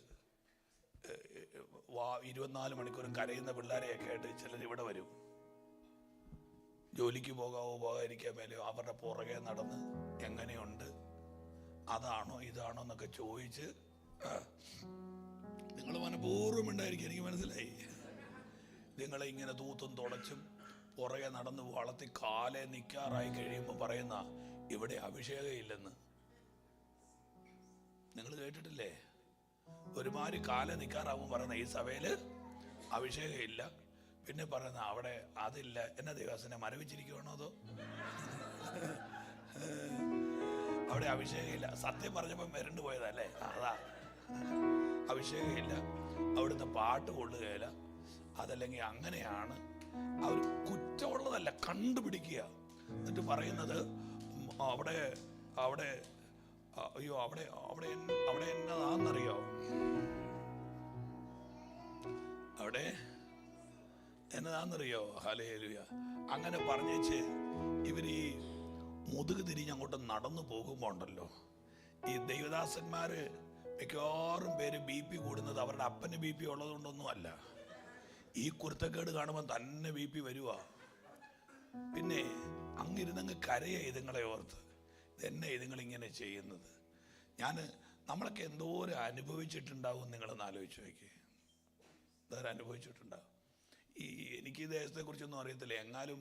24 മണിക്കൂറും കരയുന്ന പിള്ളേരെയൊക്കെ ആയിട്ട് ചിലർ ഇവിടെ വരും. ജോലിക്ക് പോകാവോ പോകാതിരിക്കാൻ മേലെയോ അവരുടെ പുറകെ നടന്ന് എങ്ങനെയുണ്ട്, അതാണോ ഇതാണോ എന്നൊക്കെ ചോദിച്ച്, നിങ്ങൾ മനഃപൂർവ്വം ഉണ്ടായിരിക്കും, എനിക്ക് മനസ്സിലായി. നിങ്ങളെ ഇങ്ങനെ തൂത്തും തുടച്ചും പുറകെ നടന്ന് വളർത്തി കാലെ നിൽക്കാറായി കഴിയുമ്പോൾ പറയുന്ന ഇവിടെ അഭിഷേകം ഇല്ലെന്ന്. നിങ്ങൾ കേട്ടിട്ടില്ലേ? ഒരുമാതിരി കാലെ നിൽക്കാറാവും പറയുന്ന ഈ സഭയില് അഭിഷേകം ഇല്ല. പിന്നെ പറയുന്ന അവിടെ അതില്ല. എന്നാ ദേവസനെ മരവിച്ചിരിക്കുവാണോ അതോ അവിടെ അഭിഷേകം ഇല്ല? സത്യം പറഞ്ഞപ്പം വരണ്ടു പോയതല്ലേ, അതാ. അഭിഷേകം ഇല്ല, അവിടുത്തെ പാട്ട് കൊള്ളുകയില്ല, അതല്ലെങ്കിൽ അങ്ങനെയാണ്. അവർ കുറ്റമുള്ളതല്ല, കണ്ടുപിടിക്കുക. എന്നിട്ട് പറയുന്നത് അവിടെ അവിടെ അയ്യോ അവിടെ അവിടെ അവിടെ എന്നതാന്നറിയോ, അവിടെ എന്നതാന്നറിയോ? ഹല്ലേലൂയ. അങ്ങനെ പറഞ്ഞേച്ച് ഇവര് ഈ മുതുക് തിരിഞ്ഞ് അങ്ങോട്ട് നടന്നു പോകുമ്പോൾ ഉണ്ടല്ലോ, ഈ ദൈവദാസന്മാര് മിക്കവാറും പേര് BP കൂടുന്നത് അവരുടെ അപ്പന് BP ഉള്ളതുകൊണ്ടൊന്നും അല്ല. ഈ കുരുത്തക്കേട് കാണുമ്പോൾ തന്നെ BP വരുക. പിന്നെ അങ്ങിരുന്നങ്ങ് കരയ ഇതുങ്ങളെ ഓർത്ത്, ഇതെന്നെ ഇതുങ്ങളിങ്ങനെ ചെയ്യുന്നത്. നമ്മളൊക്കെ എന്തോരം അനുഭവിച്ചിട്ടുണ്ടാവും നിങ്ങളൊന്ന് ആലോചിച്ച് നോക്കി. വേറെ അനുഭവിച്ചിട്ടുണ്ടാവും. എനിക്ക് ഈ ദേശത്തെ കുറിച്ചൊന്നും അറിയത്തില്ല, എന്നാലും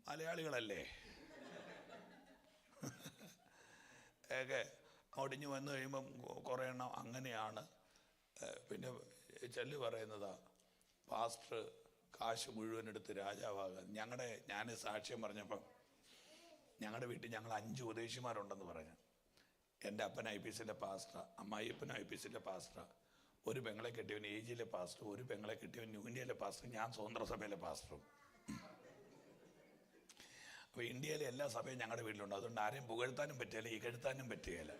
മലയാളികളല്ലേ ഒക്കെ ഒടിഞ്ഞു വന്നു കഴിയുമ്പം കുറേ എണ്ണം അങ്ങനെയാണ്. പിന്നെ ചെല്ലു പറയുന്നതാ, പാസ്റ്റർ കാശ് മുഴുവൻ എടുത്ത് രാജാവാകാൻ. ഞാൻ സാക്ഷ്യം പറഞ്ഞപ്പം ഞങ്ങളുടെ വീട്ടിൽ ഞങ്ങൾ 5 ഉപദേശിമാരുണ്ടെന്ന് പറഞ്ഞു. എൻ്റെ അപ്പൻ IPCയിലെ പാസ്റ്റർ, അമ്മായിയപ്പൻ IPCയിലെ പാസ്റ്റർ, ഒരു പെങ്ങളെ കെട്ടിയവൻ AGയിലെ പാസ്റ്റർ, ഒരു പെങ്ങളെ കെട്ടിയവൻ ന്യൂ ഇന്ത്യയിലെ പാസ്റ്റർ, ഞാൻ സ്വതന്ത്ര സഭയിലെ പാസ്റ്ററും. അപ്പോൾ ഇന്ത്യയിലെ എല്ലാ സഭയും ഞങ്ങളുടെ വീട്ടിലുണ്ട്. അതുകൊണ്ട് ആരെയും പുകഴ്ത്താനും പറ്റുകയില്ല, ഇകഴ്ത്താനും പറ്റുകയില്ല.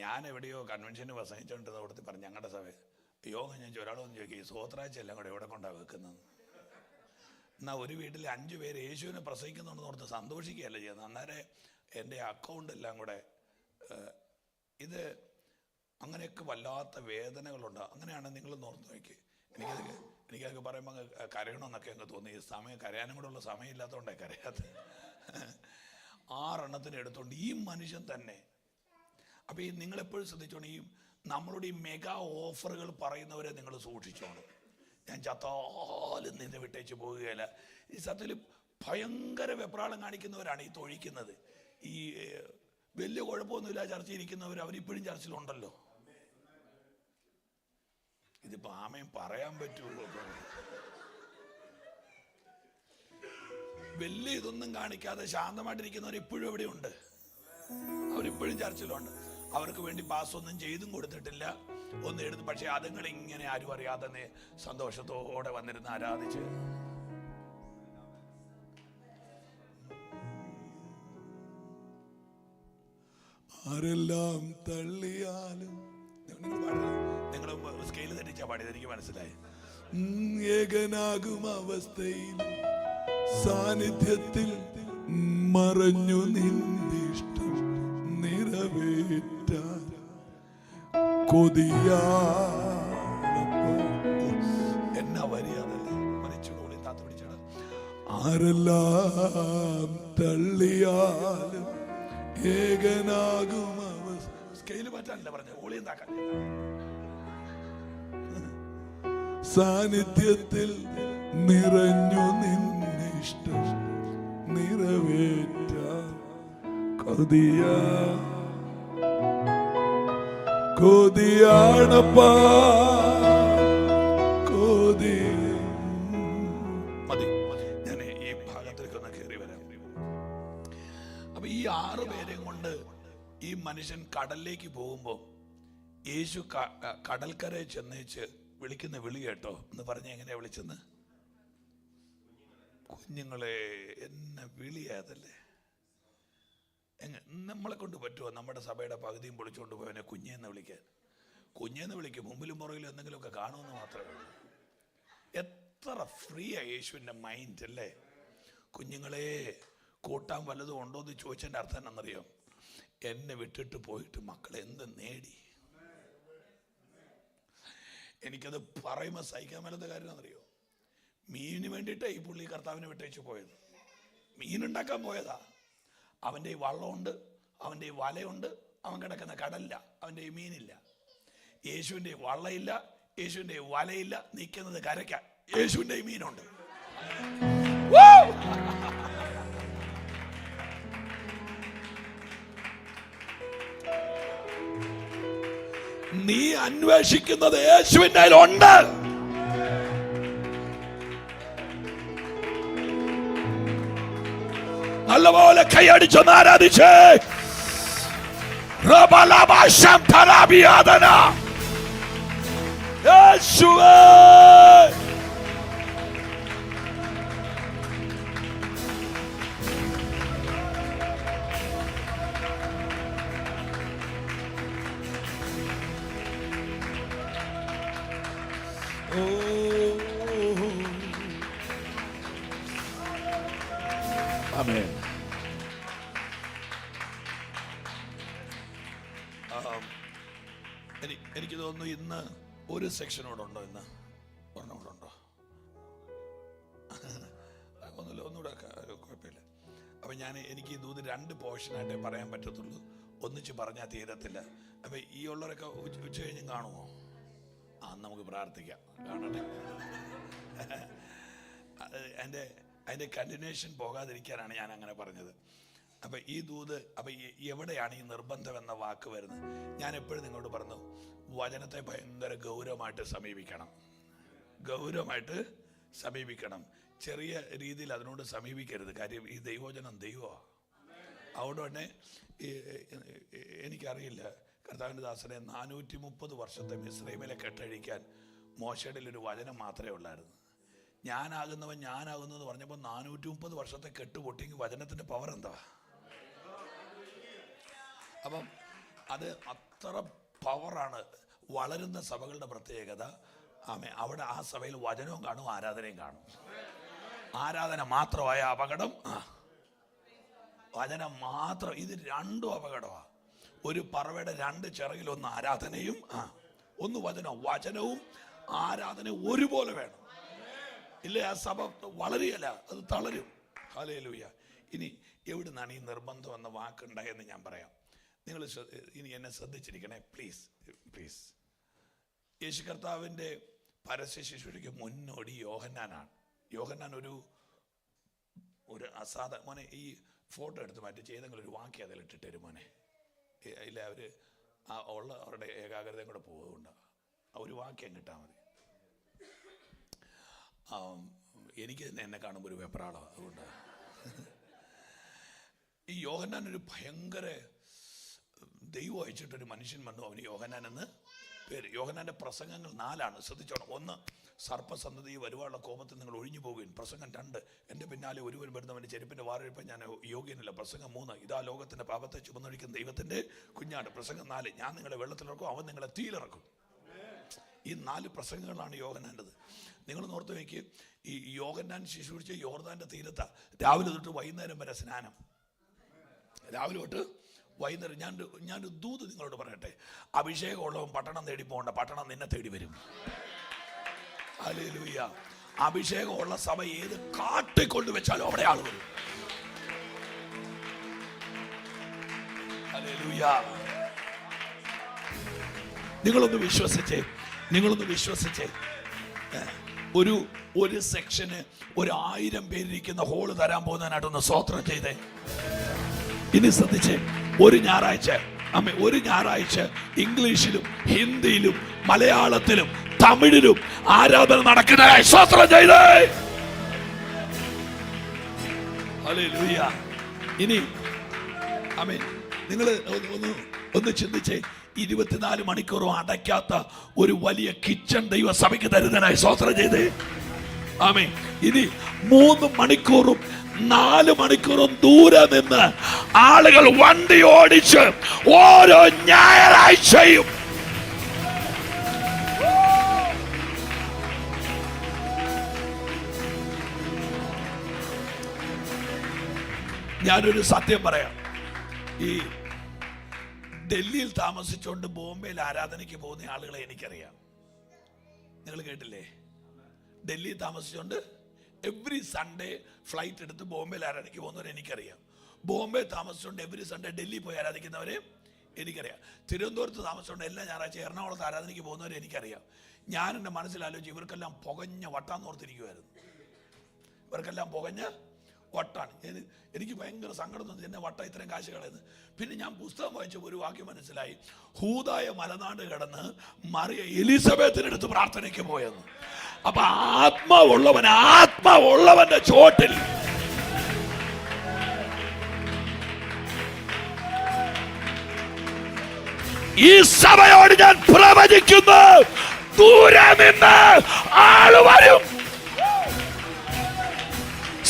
ഞാൻ എവിടെയോ കൺവെൻഷന് പ്രസംഗിച്ചുകൊണ്ടിരുന്ന അവിടുത്തെ പറഞ്ഞു, ഞങ്ങളുടെ സഭ യോഗം ഞാൻ ഒരാളൊന്ന് ചോദിക്കും, ഈ സ്വോത്രാഴ്ച എല്ലാം കൂടെ എവിടെ കൊണ്ടാണ് വെക്കുന്നത്? എന്നാൽ ഒരു വീട്ടിൽ 5 പേര് യേശുവിനെ പ്രസംഗിക്കുന്നുണ്ടെന്ന് ഓർത്ത് സന്തോഷിക്കുകയല്ല ചെയ്യുന്നത്. അന്നേരം എൻ്റെ അക്കൗണ്ട് എല്ലാം കൂടെ ഇത് അങ്ങനെയൊക്കെ വല്ലാത്ത വേദനകളുണ്ട്. അങ്ങനെയാണ് നിങ്ങളൊന്ന് ഓർത്ത് നോക്കി. എനിക്കതൊക്കെ പറയുമ്പോൾ കരയണമെന്നൊക്കെ അങ്ങ് തോന്നി. ഈ സമയം കരയാനും കൂടെ ഉള്ള സമയമില്ലാത്തതുകൊണ്ടേ കരയാത്ത. 6 എണ്ണത്തിന് എടുത്തോണ്ട് ഈ മനുഷ്യൻ തന്നെ. അപ്പോൾ ഈ നിങ്ങളെപ്പോഴും ശ്രദ്ധിച്ചോണം, ഈ നമ്മളോട് ഈ മെഗാ ഓഫറുകൾ പറയുന്നവരെ നിങ്ങൾ സൂക്ഷിച്ചോണം. ഞാൻ ചത്താലും നിന്നെ വിട്ടേച്ച് പോവുകയില്ല. ഈ സത്യത്തിൽ ഭയങ്കര വെപ്രാളം കാണിക്കുന്നവരാണ് ഈ തൊഴിക്കുന്നത്. ഈ വലിയ കുഴപ്പമൊന്നുമില്ല ചർച്ചയിൽ ഇരിക്കുന്നവർ, അവരിപ്പോഴും ചർച്ചിലുണ്ടല്ലോ. ഇതിപ്പോ ആമയും പറയാൻ പറ്റുള്ളൂ. വലിയ ഇതൊന്നും കാണിക്കാതെ ശാന്തമായിട്ടിരിക്കുന്നവർ ഇപ്പോഴും എവിടെയുണ്ട്, അവരിപ്പോഴും ചർച്ചിലുണ്ട്. അവർക്ക് വേണ്ടി പാസ് ഒന്നും ചെയ്തും കൊടുത്തിട്ടില്ല, ഒന്നും എടുത്ത്. പക്ഷെ അതുങ്ങൾ ഇങ്ങനെ ആരും അറിയാതെ സന്തോഷത്തോടെ വന്നിരുന്ന് ആരാധിച്ച്. ആരെല്ലാം തള്ളിയാലും നിങ്ങൾ സ്കെയിൽ തെറ്റിച്ചാ പാടിയത്, എനിക്ക് മനസ്സിലായി. ഏകനാകും അവസ്ഥയിൽ സാന്നിധ്യത്തിൽ മറഞ്ഞു നിന്നിഷ്ടം നിറവേറ്റാൻ കൊതിയാ. എന്നാ വരിയാതല്ലേ മരിച്ചുകൂടി താത്ത പിടിച്ചത്. ആരെല്ലാം തള്ളിയാലും ഏകനാകും സ്കെയില് മാറ്റാനല്ല പറഞ്ഞ, ഓളിയുണ്ടാക്കാൻ. സാന്നിധ്യത്തിൽ നിറഞ്ഞു നിന്നിഷ്ടം നിറവേറ്റാൻ കൊതിയാ. കൊതിയാണപ്പാ കൊതി. മതി, ഞാൻ ഈ ഭാഗത്തേക്ക് ഒന്ന് കയറി വരാം. അപ്പൊ ഈ 6 പേരെയും കൊണ്ട് ഈ മനുഷ്യൻ കടലിലേക്ക് പോകുമ്പോ യേശു കടൽക്കരയിൽ ചെന്നേച്ച് വിളിക്കുന്ന വിളി കേട്ടോ. എന്ന് പറഞ്ഞ എങ്ങനെയാ വിളിച്ചെന്ന്? കുഞ്ഞുങ്ങളെ. എന്നെ വിളിയാതല്ലേ. നമ്മളെ കൊണ്ട് പറ്റുമോ നമ്മുടെ സഭയുടെ പകുതിയും പൊളിച്ചുകൊണ്ട് പോയവനെ കുഞ്ഞെന്ന് വിളിക്കാൻ? കുഞ്ഞെന്ന് വിളിക്കും, മുമ്പിലും പുറകിലും എന്തെങ്കിലുമൊക്കെ കാണുമെന്ന് മാത്രമേ ഉള്ളൂ. എത്ര ഫ്രീയാ യേശുവിൻ്റെ മൈൻഡ് അല്ലേ. കുഞ്ഞുങ്ങളെ കൂട്ടാൻ വല്ലതും ഉണ്ടോ എന്ന് ചോദിച്ചതിൻ്റെ അർത്ഥം എന്നറിയാം. എന്നെ വിട്ടിട്ട് പോയിട്ട് മക്കൾ എന്ത് നേടി? എനിക്കത് പറയുമ്പോൾ സഹിക്കാൻ മേലാത്ത കാര്യം എന്നറിയോ? മീനിന് വേണ്ടിയിട്ടാണ് ഈ പുള്ളി കർത്താവിനെ വിട്ടേച്ച് പോയത്. മീനുണ്ടാക്കാൻ പോയതാ. അവൻ്റെ ഈ വള്ളമുണ്ട്, അവൻ്റെ ഈ വലയുണ്ട്, അവൻ കിടക്കുന്ന കടലില്ല, അവൻ്റെ ഈ മീനില്ല. യേശുവിൻ്റെ വള്ളയില്ല, യേശുവിൻ്റെ വലയില്ല, നിൽക്കുന്നത് കരയ്ക്ക. യേശുവിൻ്റെ ഈ മീനുണ്ട്. നീ അന്വേഷിക്കുന്നത് യേശുവിൻ്റെ ഉണ്ട്. നല്ലപോലെ കൈയടിച്ചൊന്ന് ആരാധിച്ചേ. യേശുവേ ആമേൻ. എനിക്ക് തോന്നുന്നു ഇന്ന് ഒരു സെക്ഷനോടുണ്ടോ? ഇന്ന് ഒരെണ്ണോടുണ്ടോ? ഒന്നുകൂടെ കുഴപ്പമില്ല. അപ്പം എനിക്ക് ഈ ദൂത് 2 പോർഷനായിട്ടേ പറയാൻ പറ്റത്തുള്ളൂ. ഒന്നിച്ച് പറഞ്ഞാൽ തീരത്തില്ല. അപ്പം ഈ ഉള്ളവരൊക്കെ ഉച്ച കഴിഞ്ഞും കാണുമോ? നമുക്ക് പ്രാർത്ഥിക്കാം, കാണട്ടെ. അതിൻ്റെ കണ്ടിന്യൂഷൻ പോകാതിരിക്കാനാണ് ഞാൻ അങ്ങനെ പറഞ്ഞത്. അപ്പം ഈ ദൂത്, അപ്പം എവിടെയാണ് ഈ നിർബന്ധം എന്ന വാക്ക് വരുന്നത്? ഞാൻ എപ്പോഴും നിങ്ങളോട് പറഞ്ഞു, വചനത്തെ ഭയങ്കര ഗൗരവമായിട്ട് സമീപിക്കണം. ഗൗരവമായിട്ട് സമീപിക്കണം. ചെറിയ രീതിയിൽ അതിനോട് സമീപിക്കരുത്. കാര്യം ഈ ദൈവവചനം ദൈവമാണ്. അതുകൊണ്ട് തന്നെ എനിക്കറിയില്ല, കർത്താവിൻ്റെ ദാസനെ 430 വർഷത്തെ മിസ്രൈമിലെ കെട്ടഴിക്കാൻ മോശയുടെ ഒരു വചനം മാത്രമേ ഉള്ളായിരുന്നു. ഞാനാകുന്നവൻ ഞാനാകുന്നു എന്ന് പറഞ്ഞപ്പോൾ 430 വർഷത്തെ കെട്ടുപൊട്ടിക്ക് വചനത്തിൻ്റെ പവർ എന്താ? അപ്പം അത് അത്ര പവറാണ്. വളരുന്ന സഭകളുടെ പ്രത്യേകത. അവിടെ ആ സഭയിൽ വചനവും കാണും, ആരാധനയും കാണും. ആരാധന മാത്രമായ അപകടം, വചനം മാത്രം. ഇത് 2 അപകടമാണ്. ഒരു പറവയുടെ 2 ചിറകിൽ ഒന്ന് ആരാധനയും ഒന്ന് വചനവും. വചനവും ആരാധനയും ഒരുപോലെ വേണം. ഇല്ലേ ആ സഭ വളരുകയല്ല, അത് തളരും. ഹല്ലേലൂയ. ഇനി എവിടുന്നാണ് ഈ നിർബന്ധം എന്ന വാക്കുണ്ടായെന്ന് ഞാൻ പറയാം. നിങ്ങൾ ഇനി എന്നെ ശ്രദ്ധിച്ചിരിക്കണേ പ്ലീസ് പ്ലീസ്. യേശു കർത്താവിൻ്റെ പരസ്യ ശുശ്രൂഷയ്ക്ക് മുന്നോടി യോഹന്നാനാണ്. യോഹന്നാൻ ഒരു അസാധാരണ മോനെ. ഈ ഫോട്ടോ എടുത്ത് മാറ്റി ഏതെങ്കിലും ഒരു വാക്യം അതിലിട്ടിട്ട് തരും മോനെ. ഇല്ല, അവർ അവരുടെ ഏകാഗ്രതയും കൂടെ പോകുന്നുണ്ട്. ഒരു വാക്യം കിട്ടാൽ മതി. എനിക്ക് തന്നെ എന്നെ കാണുമ്പോൾ ഒരു വെപ്രാളമാണ്. അതുകൊണ്ട് ഈ യോഹന്നാൻ ഒരു ഭയങ്കര ദൈവം അയച്ചിട്ടൊരു മനുഷ്യൻ വന്നു. അവന് യോഹന്നാൻ എന്ന് പേര്. യോഹന്നാൻ്റെ പ്രസംഗങ്ങൾ 4 ശ്രദ്ധിച്ചോണം. 1, സർപ്പസന്തതി വരുവാനുള്ള കോപത്തിൽ നിങ്ങൾ ഒഴിഞ്ഞു പോകുകയും. പ്രസംഗം 2, എൻ്റെ പിന്നാലെ ഒരുവൻ വരുന്നവൻ്റെ ചെരുപ്പിൻ്റെ വാറഴിപ്പാൻ ഞാൻ യോഗ്യനല്ല. പ്രസംഗം 3, ഇതാ ലോകത്തിൻ്റെ പാപത്തെ ചുമന്നൊഴിക്കുന്ന ദൈവത്തിൻ്റെ കുഞ്ഞാട്. പ്രസംഗം 4, ഞാൻ നിങ്ങളെ വെള്ളത്തിലിറക്കും, അവൻ നിങ്ങളെ തീയിലിറക്കും. ഈ 4 പ്രസംഗങ്ങളാണ് യോഹന്നാൻ്റെത്. നിങ്ങൾ ഓർത്ത് നോക്കി, ഈ യോഹന്നാൻ ശുശ്രൂഷിച്ച യോർദാൻ്റെ തീരത്താ രാവിലെ തൊട്ട് വൈകുന്നേരം വരെ സ്നാനം. രാവിലെ തൊട്ട് വൈകുന്നേരം. ഞാനൊരു ദൂത് നിങ്ങളോട് പറയട്ടെ. അഭിഷേകമുള്ളവൻ പട്ടണം തേടി പോകണ്ട, പട്ടണം നിന്നെ തേടി വരും. ഹല്ലേലൂയ. അഭിഷേകമുള്ള സഭ ഏത് കാട്ടിക്കൊണ്ട് വെച്ചാലും അവിടെ ആൾ വരും. ഹല്ലേലൂയ. നിങ്ങളൊന്ന് വിശ്വസിച്ചേ. ഒരു സെക്ഷന് 1000 പേരിരിക്കുന്ന ഹോള് തരാൻ പോകുന്നതിനായിട്ടൊന്ന് സ്തോത്രം ചെയ്തേ. ഇനി ശ്രദ്ധിച്ചേ, ഒരു ഞായറാഴ്ച ഒരു ഞായറാഴ്ച ഇംഗ്ലീഷിലും ഹിന്ദിയിലും മലയാളത്തിലും തമിഴിലും ആരാധന നടക്കുന്ന സ്വസ്ത്രം ചെയ്തേ. ഹല്ലേലൂയ. ഇനി ആമേൻ. നിങ്ങൾ ഒന്ന് ചിന്തിച്ചേ, 24 മണിക്കൂറും അടയ്ക്കാത്ത ഒരു വലിയ കിച്ചൺ ദൈവസഭയ്ക്ക് തരുന്നതിനായി സ്വസ്ത്രം ചെയ്തേ. ആമേൻ. ഇനി 3 മണിക്കൂറും 4 മണിക്കൂറും ദൂരെ നിന്ന് ആളുകൾ വണ്ടി ഓടിച്ച് ഓരോ ഞായറാഴ്ചയും ഞാനൊരു സത്യം പറയാം. ഈ ഡൽഹിയിൽ താമസിച്ചുകൊണ്ട് ബോംബെയിൽ ആരാധനയ്ക്ക് പോകുന്ന ആളുകളെ എനിക്കറിയാം. നിങ്ങൾ കേട്ടില്ലേ? ഡൽഹിയിൽ താമസിച്ചുകൊണ്ട് എവറി സൺഡേ ഫ്ലൈറ്റ് എടുത്ത് ബോംബെയിൽ ആരാധനയ്ക്ക് പോകുന്നവരെ എനിക്കറിയാം. ബോംബെ താമസിച്ചുകൊണ്ട് എവറി സൺഡേ ഡൽഹി പോയി ആരാധിക്കുന്നവരെ എനിക്കറിയാം. തിരുവനന്തപുരത്ത് താമസിച്ചുകൊണ്ട് എല്ലാ ഞായറാഴ്ച എറണാകുളത്ത് ആരാധനയ്ക്ക് പോകുന്നവരെ എനിക്കറിയാം. ഞാൻ എൻ്റെ മനസ്സിലാലോചിച്ച് ഇവർക്കെല്ലാം പുകഞ്ഞ വട്ടാന്ന് ഓർത്തിരിക്കുമായിരുന്നു. ഇവർക്കെല്ലാം പുകഞ്ഞ വട്ടാണ്. എനിക്ക് ഭയങ്കര സങ്കടം തോന്നി, എന്നെ വട്ട ഇത്രയും കാശ് കളയുന്നത്. പിന്നെ ഞാൻ പുസ്തകം വായിച്ചപ്പോൾ ഒരു വാക്യം മനസ്സിലായി. ഹൂദായ മലനാട് കടന്ന് മറിയ എലിസബത്തിനടുത്ത് പ്രാർത്ഥനയ്ക്ക് പോയെന്ന്. അപ്പൊ ആത്മാവുള്ളവന്റെ ചോട്ടിൽ ഈ സഭയോട് ഞാൻ പ്രവചിക്കുന്നു, ദൂരെ നിന്ന് ആള് വരും.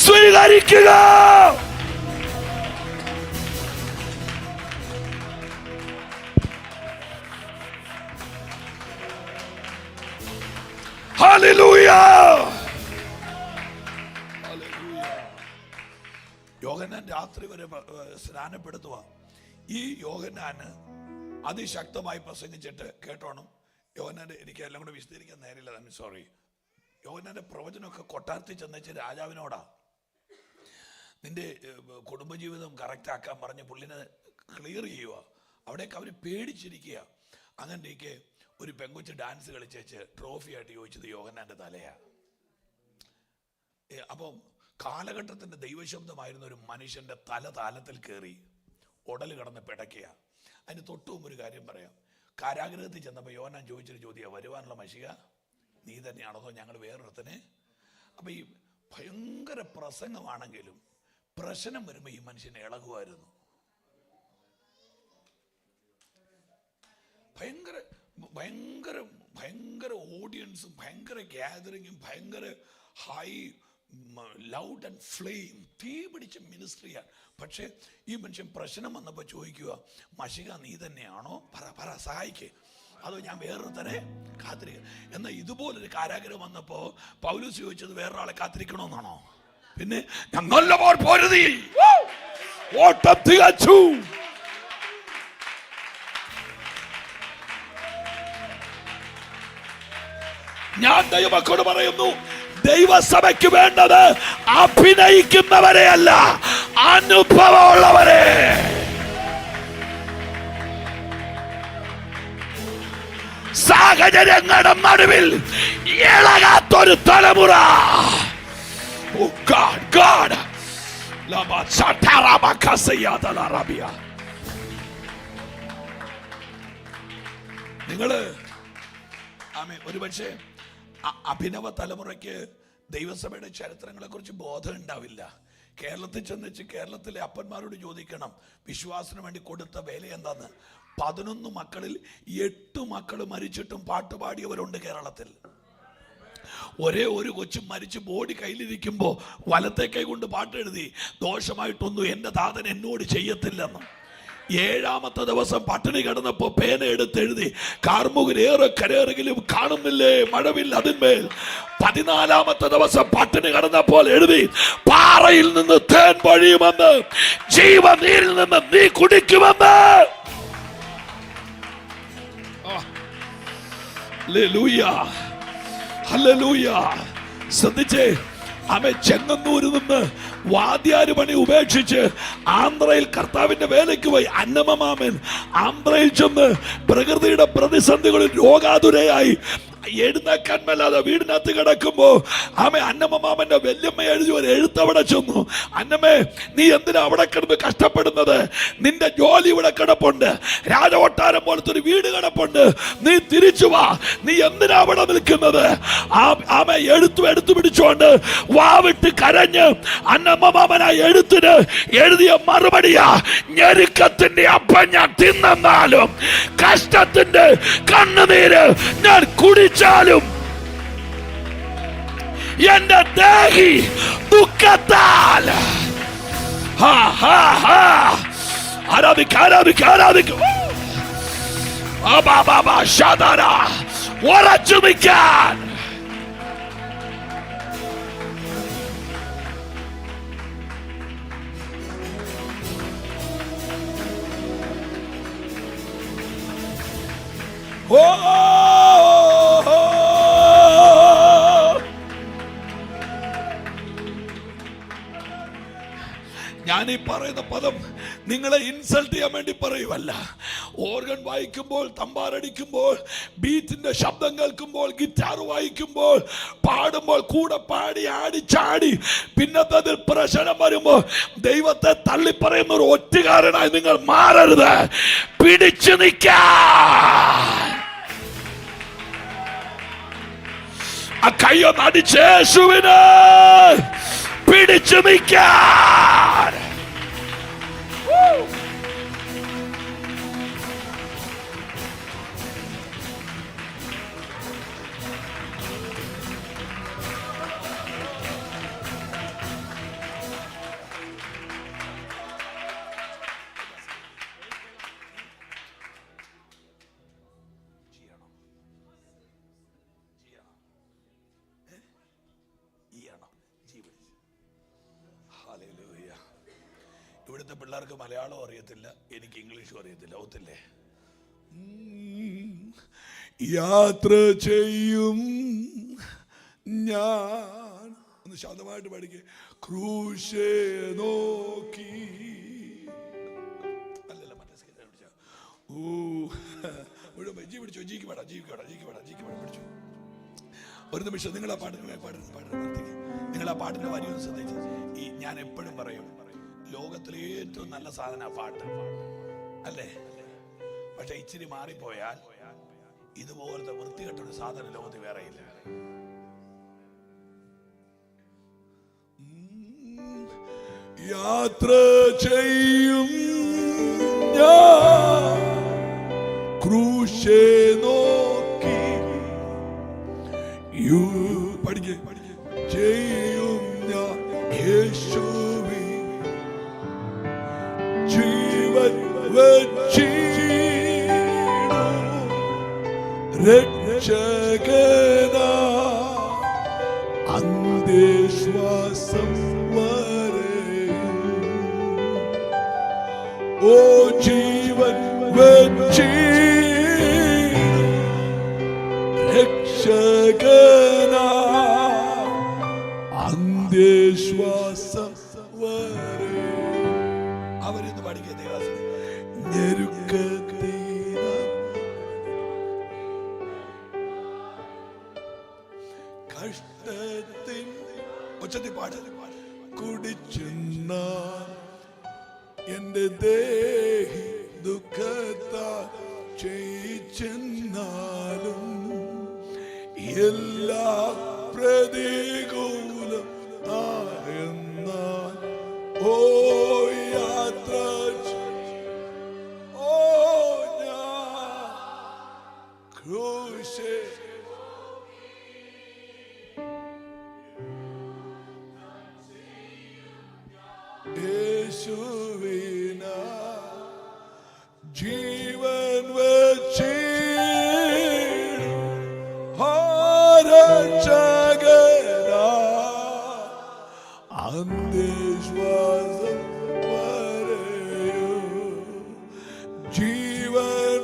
സ്വീകരിക്കുക. ഹല്ലേലൂയ. യോഹന്നാൻ രാത്രി വരെ സ്നാനപ്പെടുത്തുക. ഈ യോഹന്നാന് അതിശക്തമായി പ്രസംഗിച്ചിട്ട് കേട്ടോണം. യോഹന്നാന്റെ എനിക്ക് എല്ലാം കൂടെ വിശദീകരിക്കാൻ നേരില്ല, ഐ ആം സോറി. യോഹന്നാന്റെ പ്രവചനമൊക്കെ കൊട്ടാരത്തിൽ ചെന്നേച്ച് രാജാവിനോടാ നിന്റെ കുടുംബജീവിതം കറക്റ്റ് ആക്കാൻ പറഞ്ഞ് പുള്ളിനെ ക്ലിയർ ചെയ്യുക. അവിടേക്ക് അവർ പേടിച്ചിരിക്കുക. അങ്ങനെയൊക്കെ ഒരു പെങ്കൊച്ച് ഡാൻസ് കളിച്ചേച്ച് ട്രോഫിയായിട്ട് ചോദിച്ചത് യോഹന്നാന്റെ തലയാ. അപ്പം കാലഘട്ടത്തിന്റെ ദൈവശബ്ദമായിരുന്ന ഒരു മനുഷ്യന്റെ തല താലത്തിൽ കയറി ഉടൽ കിടന്ന് പിടയ്ക്കുക. അതിന് തൊട്ടും ഒരു കാര്യം പറയാം. കാരാഗ്രഹത്തിൽ ചെന്നപ്പോൾ യോഹന്നാൻ ചോദിച്ചൊരു ചോദ്യം, വരുവാനുള്ള മശിഹ നീ തന്നെയാണോ ഞങ്ങൾ വേറൊരുത്തനെ? അപ്പൊ ഈ ഭയങ്കര പ്രസംഗമാണെങ്കിലും പ്രശ്നം വരുമ്പോൾ ഈ മനുഷ്യനെ ഇളകുമായിരുന്നു. ഭയങ്കര ഭയങ്കര ഭയങ്കര ഓഡിയൻസും ഭയങ്കര ഗ്യാതറിങ്ങും ഭയങ്കര ഹൈ ലൗഡ് ആൻഡ് ഫ്ലെയിം തീ പിടിച്ച മിനിസ്ട്രിയാണ്. പക്ഷെ ഈ മനുഷ്യൻ പ്രശ്നം വന്നപ്പോൾ ചോദിക്കുക, മശിഹ നീ തന്നെയാണോ? പറ സഹായിക്കേ, അതോ ഞാൻ വേറൊരുത്തനെ കാത്തിരിക്കുക? എന്നാൽ ഇതുപോലൊരു കാരാഗ്രഹം വന്നപ്പോ പൗലോസ് ചോദിച്ചത് വേറൊരാളെ കാത്തിരിക്കണമെന്നാണോ? പിന്നെ ഞങ്ങളുടെ പോർ പൊരുതി ഓട്ടം തികച്ചു. ഞാൻ ദൈവമക്കളോട് പറയുന്നു, ദൈവസഭയ്ക്ക് വേണ്ടത് അഭിനയിക്കുന്നവരെയല്ല, അനുഭവമുള്ളവരെ. സാഹചര്യങ്ങളുടെ നടുവിൽ ഇളകാത്തൊരു തലമുറ. നിങ്ങള് ഒരുപക്ഷെ അഭിനവ തലമുറയ്ക്ക് ദൈവസഭയുടെ ചരിത്രങ്ങളെ കുറിച്ച് ബോധം ഉണ്ടാവില്ല. കേരളത്തിൽ ചെന്നിച്ച് കേരളത്തിലെ അപ്പന്മാരോട് ചോദിക്കണം വിശ്വാസത്തിന് വേണ്ടി കൊടുത്ത വില എന്താന്ന്. 11 മക്കളിൽ 8 മക്കൾ മരിച്ചിട്ടും പാട്ടുപാടിയവരുണ്ട് കേരളത്തിൽ. ഒരേ ഒരു കൊച്ചും മരിച്ച് ബോഡി കയ്യിലിരിക്കുമ്പോ വലത്തെ കൈ കൊണ്ട് പാട്ടെഴുതി, ദോഷമായിട്ടൊന്നും എന്റെ താതൻ എന്നോട് ചെയ്യത്തില്ലെന്ന്. 7ാമത്തെ ദിവസം പട്ടിണി കിടന്നപ്പോ പേന എടുത്ത് എഴുതി, കാർമുകരേറെ കരേറെങ്കിലും കാണുന്നില്ലേ മഴവിൽ അതിന്മേൽ. 14ാമത്തെ ദിവസം പട്ടിണി കിടന്നപ്പോൾ എഴുതി, പാറയിൽ നിന്ന് തേൻ പൊഴിയുമെന്ന്, ജീവനീരിൽ നിന്ന് നീ കുടിക്കുമെന്ന്. ശ്രദ്ധിച്ചേ, അവൻ ചെങ്ങന്നൂരിൽ നിന്ന് വാദ്യാര് പണി ഉപേക്ഷിച്ച് ആന്ധ്രയിൽ കർത്താവിന്റെ വേലയ്ക്ക് പോയി. അന്നമമാമൻ ആന്ധ്രയിൽ ചെന്ന് പ്രകൃതിയുടെ പ്രതിസന്ധികളിൽ രോഗാതുരയായി എഴുന്നേക്കാൻ മേലാതെ വീടിനകത്ത് കിടക്കുമ്പോ അന്നമ്മമാമന്റെ വല്യമ്മ എഴുതി ഒരു എഴുത്തവിടെ ചെന്നു. അന്നമ്മേ, നീ എന്തിനാ അവിടെ കിടന്ന് കഷ്ടപ്പെടുന്നത്? നിന്റെ ജോലി ഇവിടെ കിടപ്പുണ്ട്, രാജകൊട്ടാരം പോലത്തെ ഒരു വീട് കിടപ്പുണ്ട്, നീ തിരിച്ചു വാ, നീ എന്തിനാ അവിടെ നിൽക്കുന്നത്? എടുത്തു പിടിച്ചോണ്ട് വാവിട്ട് കരഞ്ഞ് അന്നമ്മമാമന എഴുത്തിന് എഴുതിയ മറുപടിയാ, ഞെരുക്കത്തിന്റെ അപ്പം ഞാൻ തിന്നാലും കഷ്ടത്തിന്റെ കണ്ണുനീര് ഞാൻ കുടിച്ചാലും എന്റെ ദേഹി ദുഃഖത്താൽ ഉറച്ചു നിൽക്കാൻ. ഞാൻ ഈ പറയുന്ന പദം നിങ്ങളെ ഇൻസൾട്ട് ചെയ്യാൻ വേണ്ടി പറയുവല്ല. ഓർഗൻ വായിക്കുമ്പോൾ, തമ്പാരടിക്കുമ്പോൾ, ബീറ്റിന്റെ ശബ്ദം കേൾക്കുമ്പോൾ, ഗിറ്റാർ വായിക്കുമ്പോൾ, പാടുമ്പോൾ കൂടെ പാടി ആടി ചാടി പിന്നത്തെ പ്രശ്നം വരുമ്പോൾ ദൈവത്തെ തള്ളിപ്പറയുന്ന ഒരു ഒറ്റുകാരനായി നിങ്ങൾ മാറരുത്. പിടിച്ചു നിൽക്കാൻ ആ കയ്യൊന്ന് അടിച്ച് യേശുവിന് പിടിച്ചു നിൽക്കാൻ. ഇവിടുത്തെ പിള്ളേർക്ക് മലയാളം അറിയത്തില്ല, എനിക്ക് ഇംഗ്ലീഷും അറിയത്തില്ല. ഒത്തില്ലേ? യാത്ര ചെയ്യും ഞാൻ, ഒന്ന് ശാന്തമായിട്ട് പഠിക്കേ. ക്രൂശേ നോക്കി, അല്ലല്ല മറ്റേ ജി പിടിച്ചോ, ജിക്ക് വേടാ, പിടിച്ചു. ഒരു നിമിഷം നിങ്ങൾ ആ പാട്ട് നിങ്ങൾ ആ പാട്ടിന്റെ വരി ഒന്ന് ശ്രദ്ധിച്ചു. ഈ ഞാൻ എപ്പോഴും പറയും, ലോകത്തിലെ ഏറ്റവും നല്ല സാധന പാട്ട് അല്ലേ? പക്ഷെ ഇച്ചിരി മാറിപ്പോയാൽ ഇതുപോലത്തെ വൃത്തികെട്ടൊരു സാധനം ലോകത്തിൽ വേറെയില്ല. യാത്ര ചെയ്യും ഞാൻ ക്രൂശേ നോക്കി, പഠിക്കേ ചെയ്യും ഞാൻ യേശുവേ ജീവൻ രക്ഷകനാ അന്ത്യശ്വാസം വരെയും. ഓ ജീവൻ രക്ഷകനാ അന്ത്യശ്വാസം വരെയും. അവരിന്ന് പഠിക്കുക ദേവാസന ഞെരുക്കത്തിന കഷ്ടത്തിൻ ഒച്ചത്തിൽ പാട് കുടിച്ചുന്ന എന്റെ ദേഹി ദുഃഖത്താൽ ചെയ്യിച്ചെന്നാലും എല്ലാ പ്രതികൂലം ആയെന്നാൽ ഓ യാത്ര ഓ ഞാൻ ക്രൂശേ യേശുവിന ജീവൻ രക്ഷകനാ അന്ത്യശ്വാസം വരെയും ജീവൻ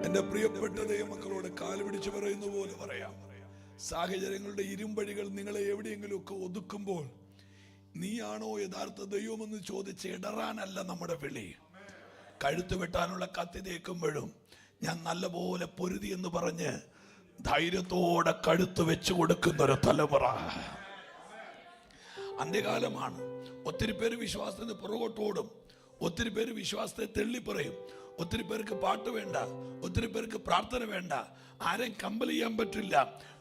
എന്റെ പ്രിയപ്പെട്ട ദൈവമക്കളോട് കാല് പിടിച്ച് പറയുന്ന പോലെ പറയാം. സാഹചര്യങ്ങളുടെ ഇരുമ്പഴികൾ നിങ്ങളെ എവിടെയെങ്കിലുമൊക്കെ ഒതുക്കുമ്പോൾ നീയാണോ യഥാർത്ഥ ദൈവമെന്ന് ചോദിച്ച് ഇടറാനല്ല നമ്മുടെ വിളി. കഴുത്ത് വെട്ടാനുള്ള കത്തി തേക്കുമ്പോഴും ഞാൻ നല്ലപോലെ പൊരുതി എന്ന് പറഞ്ഞ് ധൈര്യത്തോടെ കഴുത്ത് വെച്ച് കൊടുക്കുന്ന ഒരു തലമുറ. അന്ത്യകാലമാണ്. ഒത്തിരി പേര് വിശ്വാസത്തിന് പുറകോട്ടോടും, ഒത്തിരി പേര് വിശ്വാസത്തെ തെള്ളിപ്പറയും. ഒത്തിരി പേർക്ക് പാട്ട് വേണ്ട, ഒത്തിരി പേർക്ക് പ്രാർത്ഥന വേണ്ട, ആരെയും കമ്പൽ ചെയ്യാൻ പറ്റില്ല.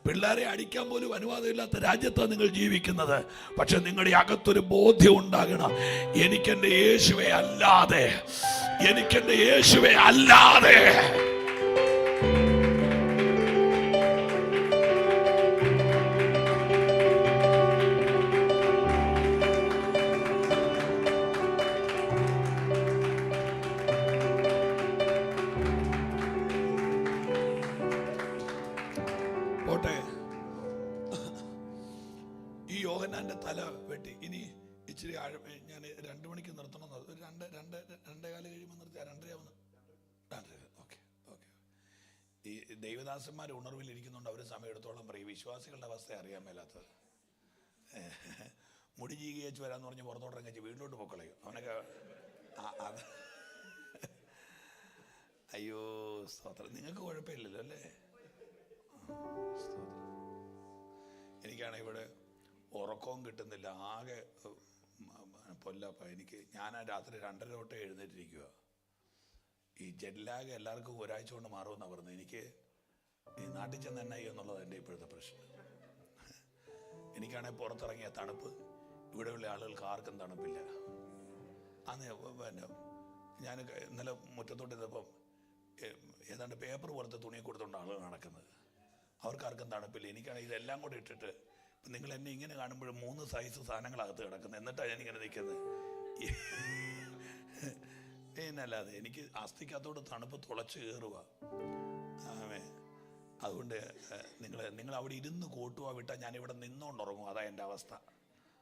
പിള്ളേരെ അടിക്കാൻ പോലും അനുവാദമില്ലാത്ത രാജ്യത്താണ് നിങ്ങൾ ജീവിക്കുന്നത്. പക്ഷെ നിങ്ങളുടെ അകത്തൊരു ബോധ്യം ഉണ്ടാകണം, എനിക്കെന്റെ യേശുവെ അല്ലാതെ, എനിക്കെന്റെ യേശുവെ അല്ലാതെ. ഈ യോഹന്നാന്റെ തല വെട്ടി ഇനി ഇച്ചിരി ഞാൻ 2 മണിക്ക് നിർത്തണം. ഒരു 2:15 കഴിയുമ്പോൾ നിർത്തി. 2:30. ഓക്കെ. ഈ ദൈവദാസന്മാർ ഉണർവിലിരിക്കുന്നുണ്ട്. അവർ സമയമെടുത്തോളം പറയും വിശ്വാസികളുടെ അവസ്ഥ അറിയാൻ മേലാത്തത്. മുടി ചീകിയേച്ച് വരാന്ന് പറഞ്ഞ് പുറത്തോട്ടിറങ്ങിച്ച് വീട്ടിലോട്ട് പൊക്കളയും അവനൊക്കെ. അയ്യോ സ്തോത്രം. നിങ്ങൾക്ക് കുഴപ്പമില്ലല്ലോ അല്ലേ? എനിക്കാണ് ഇവിടെ ഉറക്കവും കിട്ടുന്നില്ല. ആകെ പൊല്ലപ്പ എനിക്ക്. ഞാൻ രാത്രി 2:30 തൊട്ടേ എഴുന്നേറ്റിരിക്കുക. ഈ ജെറ്റ് എല്ലാവർക്കും ഒരാഴ്ച കൊണ്ട് മാറുമെന്നാണ് പറഞ്ഞത്. എനിക്ക് ഈ നാട്ടിൽ ചെന്ന് തന്നെ എന്നുള്ളത് എൻ്റെ ഇപ്പോഴത്തെ പ്രശ്നം. എനിക്കാണെങ്കിൽ പുറത്തിറങ്ങിയ തണുപ്പ്, ഇവിടെയുള്ള ആളുകൾക്ക് ആർക്കും തണുപ്പില്ല. അന്ന് പിന്നെ ഞാൻ ഇന്നലെ മുറ്റത്തോട്ട് ഇരുന്നപ്പം ഏതാണ്ട് പേപ്പർ പോലത്തെ തുണി കൊടുത്തുകൊണ്ട് ആളുകൾ നടക്കുന്നത്. അവർക്കാർക്കും തണുപ്പില്ല. എനിക്കാണെങ്കിൽ ഇതെല്ലാം കൂടെ ഇട്ടിട്ട് നിങ്ങൾ എന്നെ ഇങ്ങനെ കാണുമ്പോൾ 3 സൈസ് സാധനങ്ങളകത്ത് കിടക്കുന്നത്. എന്നിട്ടാണ് ഞാനിങ്ങനെ നിൽക്കുന്നത്. പിന്നല്ലാതെ എനിക്ക് അസ്ഥിക്കകത്തോട് തണുപ്പ് തുളച്ച് കയറുക. അതുകൊണ്ട് നിങ്ങൾ അവിടെ ഇരുന്ന് കോട്ടുക വിട്ടാൽ ഞാനിവിടെ നിന്നുകൊണ്ടുറങ്ങും. അതാ എൻ്റെ അവസ്ഥ.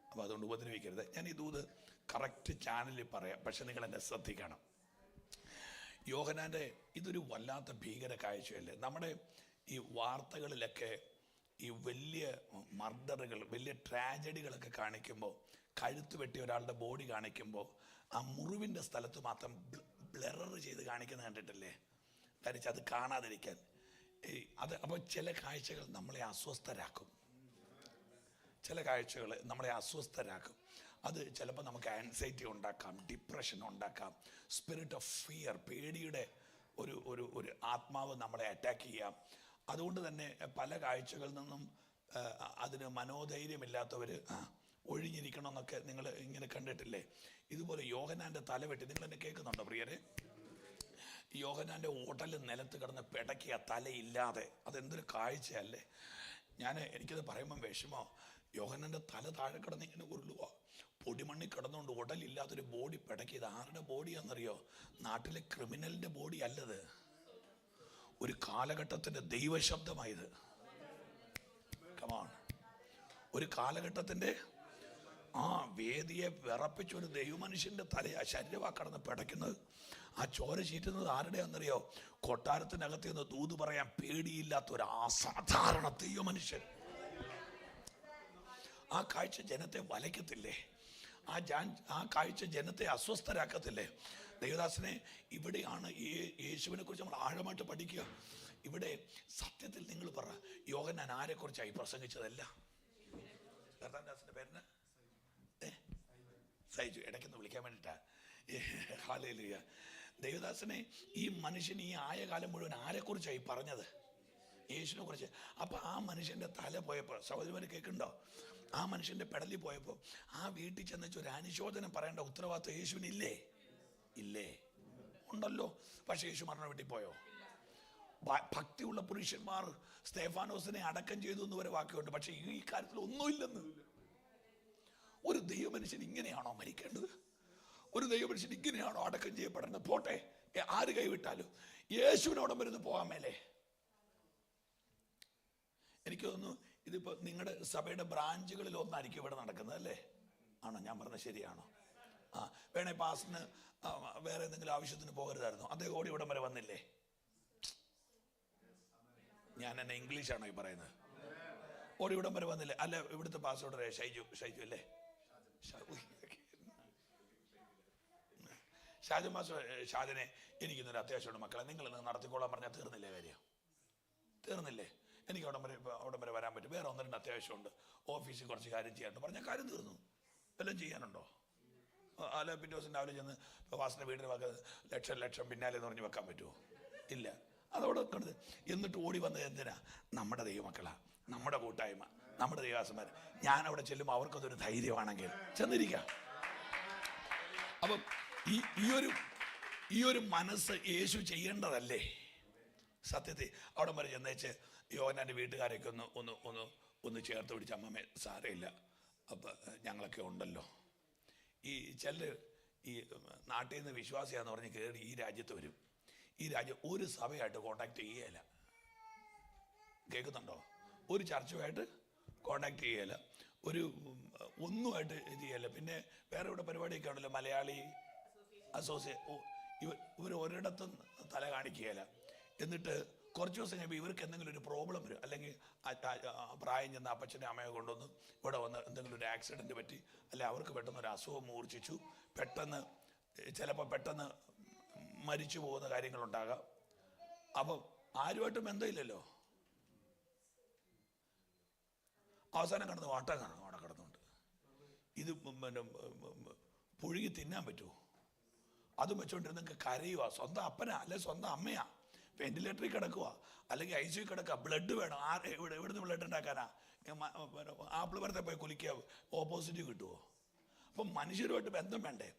അപ്പോൾ അതുകൊണ്ട് ഉപദ്രവിക്കരുത്. ഞാൻ ഈ ദൂത് കറക്റ്റ് ചാനലിൽ പറയാം, പക്ഷെ നിങ്ങൾ എന്നെ ശ്രദ്ധിക്കണം. യോഹന്നാൻ്റെ ഇതൊരു വല്ലാത്ത ഭീകര കാഴ്ചയല്ലേ? നമ്മുടെ ഈ വാർത്തകളിലൊക്കെ ഈ വലിയ മർഡറുകൾ, വലിയ ട്രാജഡികളൊക്കെ കാണിക്കുമ്പോൾ, കഴുത്ത് വെട്ടി ഒരാളുടെ ബോഡി കാണിക്കുമ്പോൾ ആ മുറിവിൻ്റെ സ്ഥലത്ത് മാത്രം ബ്ലറർ ചെയ്ത് കാണിക്കുന്നത് കണ്ടിട്ടില്ലേ? ധരിച്ച് അത് കാണാതിരിക്കാൻ. അപ്പോൾ ചില കാഴ്ചകൾ നമ്മളെ അസ്വസ്ഥരാക്കും. അത് ചിലപ്പോൾ നമുക്ക് ആൻസൈറ്റി ഉണ്ടാക്കാം, ഡിപ്രഷൻ ഉണ്ടാക്കാം, സ്പിരിറ്റ് ഓഫ് ഫിയർ, പേടിയുടെ ഒരു ആത്മാവ് നമ്മളെ അറ്റാക്ക് ചെയ്യാം. അതുകൊണ്ട് തന്നെ പല കാഴ്ചകളിൽ നിന്നും അതിന് മനോധൈര്യമില്ലാത്തവർ ഒഴിഞ്ഞിരിക്കണമെന്നൊക്കെ നിങ്ങൾ ഇങ്ങനെ കണ്ടിട്ടില്ലേ? ഇതുപോലെ യോഹന്നാൻ്റെ തലവെട്ടി, നിങ്ങൾ എന്നെ കേൾക്കുന്നുണ്ടോ പ്രിയരെ? യോഹന്നാൻ്റെ ഓട്ടല് നിലത്ത് കിടന്ന് പിടക്കിയ തലയില്ലാതെ. അതെന്തൊരു കാഴ്ചയല്ലേ? എനിക്കത് പറയുമ്പം വിഷമോ. യോഹന്നാൻ്റെ തല താഴെ കിടന്ന് ഇങ്ങനെ ഉരുളുക, പൊടിമണ്ണി കിടന്നുകൊണ്ട് ഉടലില്ലാത്തൊരു ബോഡി പിടക്കിയത്. ആരുടെ ബോഡിയാണെന്നറിയോ? നാട്ടിലെ ക്രിമിനലിൻ്റെ ബോഡി അല്ലത്. ഒരു കാലഘട്ടത്തിൻ്റെ ദൈവശബ്ദമായത്. കമാൺ. ഒരു കാലഘട്ടത്തിൻ്റെ വേദിയെ വിറപ്പിച്ചൊരു ദൈവമനുഷ്യൻ്റെ തലയാ ശരീരവാ കടന്ന് പിടയ്ക്കുന്നത്. ആ ചോര ചീറ്റുന്നത് ആരുടെയാണെന്നറിയോ? കൊട്ടാരത്തിനകത്ത് നിന്ന് ദൂത് പറയാൻ പേടിയില്ലാത്ത ഒരു അസാധാരണ ദൈവമനുഷ്യൻ. ആ കാഴ്ച ജനത്തെ വലയ്ക്കത്തില്ലേ? ആ കാഴ്ച ജനത്തെ അസ്വസ്ഥരാക്കത്തില്ലേ? ദേവദാസനെ, ഇവിടെയാണ് യേശുവിനെ കുറിച്ച് നമ്മൾ ആഴമായിട്ട് പഠിക്കുക. ഇവിടെ സത്യത്തിൽ നിങ്ങൾ പറ, യോഹന്നാൻ ആരെക്കുറിച്ചായി പ്രസംഗിച്ചതല്ല? കർത്താൻദാസിന്റെ പേരിന് സൈജു ഇടയ്ക്കൊന്ന് വിളിക്കാൻ വേണ്ടിട്ടാ. ഹല്ലേലൂയ. ദേവദാസനെ, ഈ മനുഷ്യൻ ഈ ആയ കാലം മുഴുവൻ ആരെക്കുറിച്ചായി പറഞ്ഞത്? യേശുവിനെ കുറിച്ച്. അപ്പൊ ആ മനുഷ്യന്റെ തല പോയപ്പോൾ, സഹോദരിമാര് കേൾക്കുന്നുണ്ടോ? ആ മനുഷ്യന്റെ പെടലി പോയപ്പോൾ ആ വീട്ടിൽ ചെന്ന് ഒരു അനുശോചനം പറയേണ്ട ഉത്തരവാദിത്വം യേശുവിനില്ലേ? ഇല്ലേ? ഉണ്ടല്ലോ. പക്ഷെ യേശു മരണ വീട്ടിൽ പോയോ? ഭക്തിയുള്ള പുരുഷന്മാർ സ്തേഫാനോസിനെ അടക്കം ചെയ്തു എന്ന് വരെ വാക്കുണ്ട്. പക്ഷെ ഈ കാര്യത്തിൽ ഒന്നുമില്ലെന്ന്. ഒരു ദൈവമനുഷ്യൻ ഇങ്ങനെയാണോ മരിക്കേണ്ടത്? ഒരു ദൈവമനുഷ്യൻ ഇങ്ങനെയാണോ അടക്കം ചെയ്യപ്പെടുന്നത്? പോട്ടെ, ആര് കൈവിട്ടാലും യേശുവിനോടം വരുന്ന് പോകാൻ മേലെ. എനിക്ക് തോന്നുന്നു ഇതിപ്പോ നിങ്ങളുടെ സഭയുടെ ബ്രാഞ്ചുകളിൽ ഒന്നായിരിക്കും ഇവിടെ നടക്കുന്നത് അല്ലേ? ആണോ? ഞാൻ പറഞ്ഞത് ശരിയാണോ? വേണേ പാസിന് വേറെ എന്തെങ്കിലും ആവശ്യത്തിന് പോകരുതായിരുന്നു. അദ്ദേഹം ഓടി ഇവിടം വരെ വന്നില്ലേ? ഞാൻ എന്നെ ഇംഗ്ലീഷാണോ ഈ പറയുന്നത്? ഓടി ഇവിടം വരെ വന്നില്ലേ? അല്ല, ഇവിടുത്തെ പാസ്വേഡ് ഷൈജു അല്ലേ? ഷാജു മാസ്റ്റർ, ഷാജനെ എനിക്കിന്നൊരു അത്യാവശ്യമുണ്ട് മക്കളെ, നിങ്ങൾ നടത്തിക്കോളാൻ പറഞ്ഞാൽ തീർന്നില്ലേ കാര്യം? തീർന്നില്ലേ? എനിക്ക് അവിടെ വരെ വരാൻ പറ്റും, വേറെ 1-2 അത്യാവശ്യമുണ്ട്, ഓഫീസിൽ കുറച്ച് കാര്യം ചെയ്യാനുണ്ട് പറഞ്ഞാൽ കാര്യം തീർന്നു. എല്ലാം ചെയ്യാനുണ്ടോ? അല്ല പിറ്റേ ദിവസം രാവിലെ ചെന്ന് ഇപ്പോൾ വാസന വീടിന് ലക്ഷം പിന്നാലെ എന്ന് പറഞ്ഞ് വെക്കാൻ പറ്റുമോ? ഇല്ല. അതവിടെ വെക്കണത്. എന്നിട്ട് ഓടി വന്നത് എന്തിനാ? നമ്മുടെ ദൈവമക്കളാ, നമ്മുടെ കൂട്ടായ്മ, നമ്മുടെ ദൈവാസന്മാർ. ഞാനവിടെ ചെല്ലുമ്പോൾ അവർക്കതൊരു ധൈര്യമാണെങ്കിൽ ചെന്നിരിക്കാം. അപ്പം ഈ ഒരു മനസ്സ് യേശു ചെയ്യേണ്ടതല്ലേ സത്യത്തിൽ? അവിടെ വരെ ചെന്നേച്ച് യോഹന്നാൻ്റെ വീട്ടുകാരൊക്കെ ഒന്ന് ചേർത്ത് പിടിച്ച, അമ്മമ്മേ സാരമില്ല, അപ്പം ഞങ്ങളൊക്കെ ഉണ്ടല്ലോ. ഈ ചിലർ ഈ നാട്ടിൽ നിന്ന് വിശ്വാസിയാന്ന് പറഞ്ഞ് കയറി ഈ രാജ്യത്ത് വരും. ഈ രാജ്യം ഒരു സഭയായിട്ട് കോണ്ടാക്ട് ചെയ്യുകയില്ല. കേൾക്കുന്നുണ്ടോ? ഒരു ചർച്ചുമായിട്ട് കോണ്ടാക്ട് ചെയ്യുകയില്ല, ഒന്നുമായിട്ട് ചെയ്യല്ല. പിന്നെ വേറെ ഇവിടെ പരിപാടിയൊക്കെ ഉണ്ടല്ലോ, മലയാളി ഇവർ ഒരിടത്തും തല കാണിക്കുകയില്ല. എന്നിട്ട് കുറച്ച് ദിവസം കഴിയുമ്പോൾ ഇവർക്ക് എന്തെങ്കിലും ഒരു പ്രോബ്ലം വരും, അല്ലെങ്കിൽ പ്രായം ചെന്ന അപ്പച്ചനെ അമ്മയെ കൊണ്ടുവന്ന് ഇവിടെ വന്ന് എന്തെങ്കിലും ഒരു ആക്സിഡൻറ്റ് പറ്റി, അല്ലെ അവർക്ക് പെട്ടെന്ന് ഒരു അസുഖം മൂർച്ഛിച്ചു, ചിലപ്പോൾ പെട്ടെന്ന് മരിച്ചു പോകുന്ന കാര്യങ്ങളുണ്ടാകാം. അപ്പം ആരുമായിട്ടും ബന്ധമില്ലല്ലോ. അവസാനം കിടന്ന് വാട്ടം കാണും അവിടെ കിടന്നുകൊണ്ട്. ഇത് പുഴുകി തിന്നാൻ പറ്റുമോ? അതും വെച്ചോണ്ടിരുന്ന നിങ്ങൾക്ക് കരയുക. സ്വന്തം അപ്പനാ അല്ലെ സ്വന്തം അമ്മയാ വെന്റിലേറ്ററിൽ കിടക്കുക, അല്ലെങ്കിൽ ICU കിടക്കുക, ബ്ലഡ് വേണം. എവിടുന്ന് ബ്ലഡ് ഉണ്ടാക്കാനാ? ആപ്പിൾ മരത്തെ പോയി കുലിക്കുക, ഓപ്പോസിറ്റ് കിട്ടുമോ? അപ്പം മനുഷ്യരുമായിട്ട് ബന്ധം വേണ്ടേ?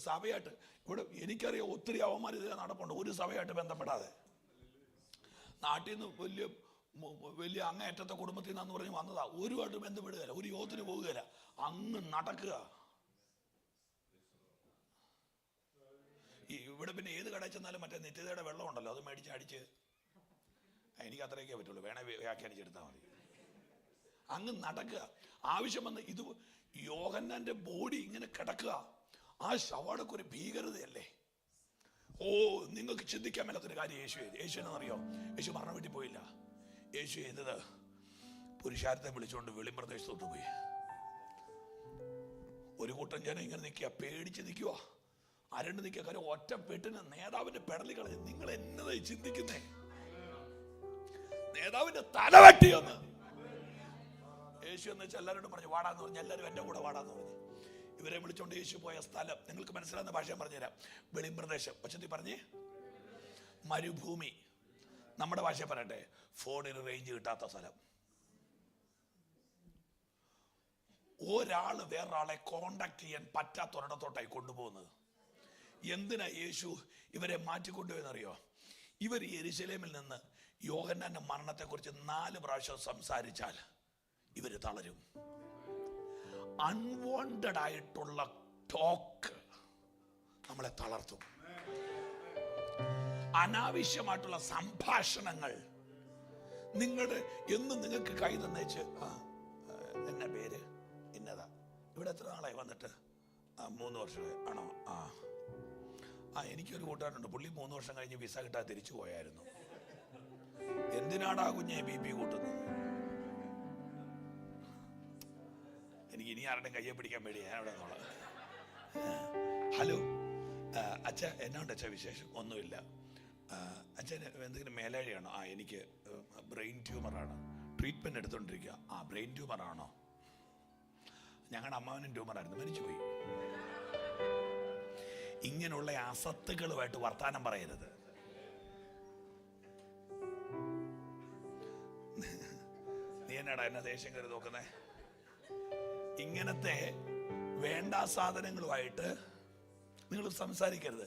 സഭയായിട്ട് ഇവിടെ എനിക്കറിയാം ഒത്തിരി അവന്മാർ ഇത് നടപ്പുണ്ട്, ഒരു സഭയായിട്ട് ബന്ധപ്പെടാതെ. നാട്ടിൽ നിന്ന് വലിയ അങ്ങേയറ്റത്തെ കുടുംബത്തിൽ നിന്നാന്ന് പറഞ്ഞ് വന്നതാ, ഒരുമായിട്ട് ബന്ധപ്പെടുകയില്ല, ഒരു യോഗത്തിന് പോവുകയില്ല, അങ്ങ് നടക്കുക. ഇവിടെ പിന്നെ ഏത് കടയിൽ ചെന്നാലും മറ്റേ നിത്യതയുടെ വെള്ളം ഉണ്ടല്ലോ, അത് മേടിച്ച് അടിച്ച്, എനിക്ക് അത്രയൊക്കെ പറ്റുള്ളൂ, വേണേ വ്യാഖ്യാനിച്ചെടുത്താൽ മതി. അങ്ങ് നടക്കുക. ആവശ്യം വന്ന് ഇത് യോഹന്നാന്റെ ബോഡി ഇങ്ങനെ കിടക്കുക, ആ ശവടൊക്കെ ഒരു ഭീകരതയല്ലേ? നിങ്ങൾക്ക് ചിന്തിക്കാൻ മേലാത്തൊരു കാര്യം യേശു എന്നറിയോ? യേശു മരണ വീട്ടിൽ പോയില്ല. യേശു ചെയ്തത് പുരുഷാരത്തെ വിളിച്ചുകൊണ്ട് വെളിമ്പ്രദേശത്തോട്ട് പോയി. ഒരു കൂട്ടം ജനം ഇങ്ങനെ നിൽക്കുക, പേടിച്ച് നിൽക്കുക, അരണ്ട് നിൽക്കുക. കാര്യം ഒറ്റ പെട്ടിന് നേതാവിന്റെ പെടലി കളഞ്ഞ്. നിങ്ങൾ എന്നതായി ചിന്തിക്കുന്നേ? നേതാവിന്റെ തലവെട്ടിയൊന്ന് യേശു എന്ന് വെച്ചാൽ എല്ലാവരോടും പറഞ്ഞു വാടാന്ന് പറഞ്ഞു. എല്ലാവരും എൻ്റെ കൂടെ വാടാന്ന് പറഞ്ഞു. ഇവരെ വിളിച്ചോണ്ട് യേശു പോയ സ്ഥലം നിങ്ങൾക്ക് മനസ്സിലാകുന്ന ഭാഷ പറഞ്ഞുതരാം. വെളിമ്പ്രദേശം. ഒച്ചത്തി പറഞ്ഞേ, മരുഭൂമി. നമ്മുടെ ഭാഷ പറയട്ടെ, ഫോണിന് റേഞ്ച് കിട്ടാത്ത സ്ഥലം. ഒരാള് വേറൊരാളെ കോണ്ടാക്ട് ചെയ്യാൻ പറ്റാത്തൊരിടത്തോട്ടായി കൊണ്ടുപോകുന്നത്. എന്തിനാ യേശു ഇവരെ മാറ്റിക്കൊണ്ടുപോയെന്നറിയോ? ഇവർ യെരുശലേമിൽ നിന്ന് യോഹന്നാന്റെ മരണത്തെക്കുറിച്ച് 4 പ്രാവശ്യം സംസാരിച്ചാൽ ഇവര് തളരും. അൺവാണ്ടഡ് ആയിട്ടുള്ള ടോക്ക് നമ്മളെ തളർത്തും. അനാവശ്യമായിട്ടുള്ള സംഭാഷണങ്ങൾ നിങ്ങൾക്ക് കൈ തന്നേച്ച്, എന്നാ പേര് ഇന്നതാ, ഇവിടെ എത്ര നാളായി വന്നിട്ട്? 3 വർഷമായി ആണോ? എനിക്കൊരു കൂട്ടുകാരുണ്ട്, പുള്ളി 3 വർഷം കഴിഞ്ഞ് വിസ കിട്ടാൻ തിരിച്ചു പോയായിരുന്നു. എന്തിനാടാ കുഞ്ഞെ BP കൂട്ടുന്നത്? എനിക്ക് ഇനി ആരുടെയും കയ്യെ പിടിക്കാൻ പേടിയാ അവിടെ നിന്നുള്ളത്. ഹലോ അച്ഛ, എന്നാ ഉണ്ട് അച്ഛാ വിശേഷം? ഒന്നുമില്ല. അച്ഛന് എന്തെങ്കിലും മേലാഴിയാണോ? എനിക്ക് ബ്രെയിൻ ട്യൂമറാണ്, ട്രീറ്റ്മെന്റ് എടുത്തോണ്ടിരിക്കുക. ബ്രെയിൻ ട്യൂമറാണോ? ഞങ്ങളുടെ അമ്മാവനും ട്യൂമറായിരുന്നു, മരിച്ചുപോയി. ഇങ്ങനെയുള്ള അസത്തുകളുമായിട്ട് വർത്താനം പറയരുത്. നീ എന്നാടാ എന്നെ ദേഷ്യം കയറി നോക്കുന്നേ? ഇങ്ങനത്തെ വേണ്ട സാധനങ്ങളുമായിട്ട് നിങ്ങൾ സംസാരിക്കരുത്.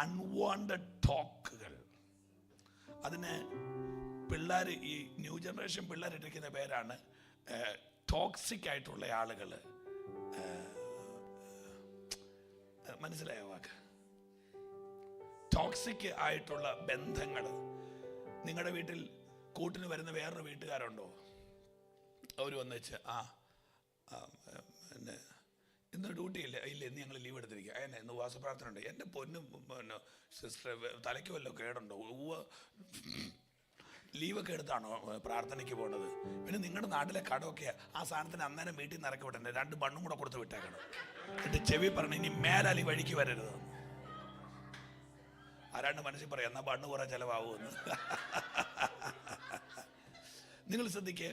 അൺവാണ്ടഡ് ടോക്കുകൾ. അതിന് പിള്ളേർ, ഈ ന്യൂ ജനറേഷൻ പിള്ളേർ ഇട്ടിരിക്കുന്ന പേരാണ് ടോക്സിക് ആയിട്ടുള്ള ആളുകൾ. മനസ്സിലായോ വാക്ക്? ടോക്സിക് ആയിട്ടുള്ള ബന്ധങ്ങൾ. നിങ്ങളുടെ വീട്ടിൽ കൂട്ടിന് വരുന്ന വേറൊരു വീട്ടുകാരുണ്ടോ? അവർ വന്ന് വെച്ച് പിന്നെ ഇന്ന് ഡ്യൂട്ടി ഇല്ല, ഇന്ന് ഞങ്ങൾ ലീവ് എടുത്തിരിക്കുക. ഇന്ന് ഉപവാസ പ്രാർത്ഥന ഉണ്ട്. എൻ്റെ പൊന്നും സിസ്റ്റർ തലയ്ക്ക് വല്ലതും കേടുണ്ടോ? ലീവൊക്കെ എടുത്താണോ പ്രാർത്ഥനയ്ക്ക് പോകേണ്ടത്? പിന്നെ നിങ്ങളുടെ നാട്ടിലെ കടമൊക്കെ ആ സാധനത്തിന് അന്നേരം വീട്ടിൽ നിന്ന് ഇറക്കി വിട്ടേ, 2 ബണ്ണും കൂടെ കൊടുത്ത് വിട്ടേക്കണം. എന്നിട്ട് ചെവി പറഞ്ഞു ഇനി മേലാലി വഴിക്ക് വരരുത്. ആരാണ്ട് മനസ്സിൽ പറയാം എന്നാ ബണ്ണ് കുറെ ചിലവാകുമെന്ന്. നിങ്ങൾ ശ്രദ്ധിക്കേ,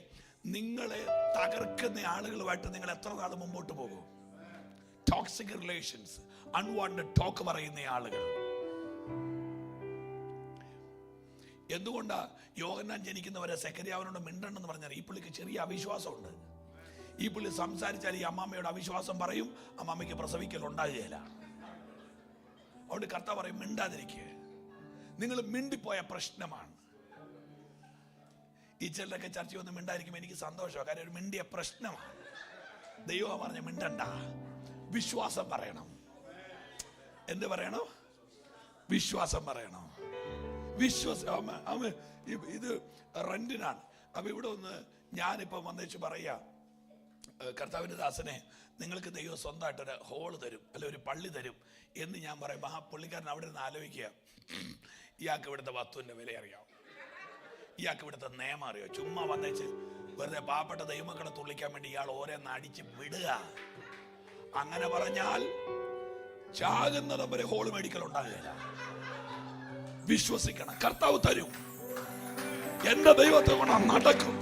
നിങ്ങളെ തകർക്കുന്ന ആളുകളുമായിട്ട് നിങ്ങൾ എത്ര നാൾ മുമ്പോട്ട് പോകും? ടോക്സിക് റിലേഷൻസ്, അൺവാണ്ടഡ് ടോക്ക് പറയുന്ന ആളുകൾ. എന്തുകൊണ്ടാ യോഹന്നാൻ ജനിക്കുന്നവരെ സെക്കര്യാവിനോട് മിണ്ടണ്ടെന്ന് പറഞ്ഞാൽ? ഈ പുള്ളിക്ക് ചെറിയ അവിശ്വാസമുണ്ട്. ഈ പുള്ളി സംസാരിച്ചാൽ ഈ അമ്മാമ്മയോട് അവിശ്വാസം പറയും, അമ്മാമ്മയ്ക്ക് പ്രസവിക്കൽ ഉണ്ടാകുകയില്ല. അതുകൊണ്ട് കർത്താവ് പറയും മിണ്ടാതിരിക്കുക. നിങ്ങൾ മിണ്ടിപ്പോയ പ്രശ്നമാണ്. ഈ ചിലരൊക്കെ ചർച്ച വന്ന് മിണ്ടായിരിക്കും, എനിക്ക് സന്തോഷമാണ്. കാര്യം ഒരു മിണ്ടിയ പ്രശ്നമാണ്. ദൈവം പറഞ്ഞ മിണ്ടണ്ട, വിശ്വാസം പറയണം. എന്ത് പറയണം? വിശ്വാസം പറയണം. ഇത് റെന്റിനാണ്. അപ്പൊ ഇവിടെ ഒന്ന് ഞാനിപ്പോ വന്നേച്ച് പറയാ, കർത്താവിന്റെ ദാസനെ നിങ്ങൾക്ക് ദൈവം സ്വന്തമായിട്ടൊരു ഹോള് തരും, അല്ലെ ഒരു പള്ളി തരും എന്ന് ഞാൻ പറയും. ആ പുള്ളിക്കാരൻ അവിടെ നിന്ന് ആലോചിക്കുക, ഇയാൾക്ക് ഇവിടുത്തെ വസ്തുവിന്റെ വില അറിയാം, ഇയാൾക്ക് ഇവിടുത്തെ നിയമം അറിയോ? ചുമ്മാ വന്നേച്ച് വെറുതെ പാവപ്പെട്ട ദൈവമക്കളെ തുള്ളിക്കാൻ വേണ്ടി ഇയാൾ ഓരോന്ന് അടിച്ച് വിടുക. അങ്ങനെ പറഞ്ഞാൽ ചാകുന്നതും വരെ ഹോള് മേടിക്കൽ ഉണ്ടാകുകയില്ല. വിശ്വസിക്കണം, കർത്താവ് തരും. എന്റെ ദൈവത്തെ കൊണ്ട് നടക്കും.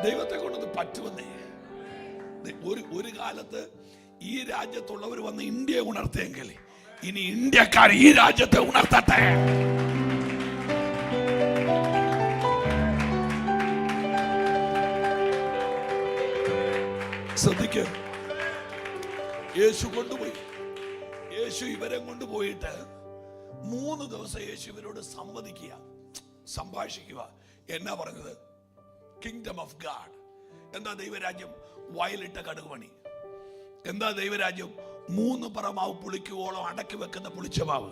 ദൈവത്തെ കൊണ്ടത് പറ്റുമെന്നേ. ഒരു കാലത്ത് ഈ രാജ്യത്തുള്ളവർ വന്ന് ഇന്ത്യയെ ഉണർത്തിയെങ്കിൽ ഇനി ഇന്ത്യക്കാർ ഈ രാജ്യത്തെ ഉണർത്തട്ടെ. ശ്രദ്ധിക്കുക, യേശു കൊണ്ടുപോയി. യേശു ഇവരെ കൊണ്ടുപോയിട്ട് 3 ദിവസം യേശു ഇവരോട് സംഭാഷിക്കുക. എന്നാ പറഞ്ഞത്? Kingdom of God. എന്താ ദൈവരാജ്യം? വയലിട്ട കടുകുമണി. എന്താ ദൈവരാജ്യം? 3 പറ മാവ് പുളിക്കുവോളം അടക്കി വെക്കുന്ന പുളിച്ചമാവ്.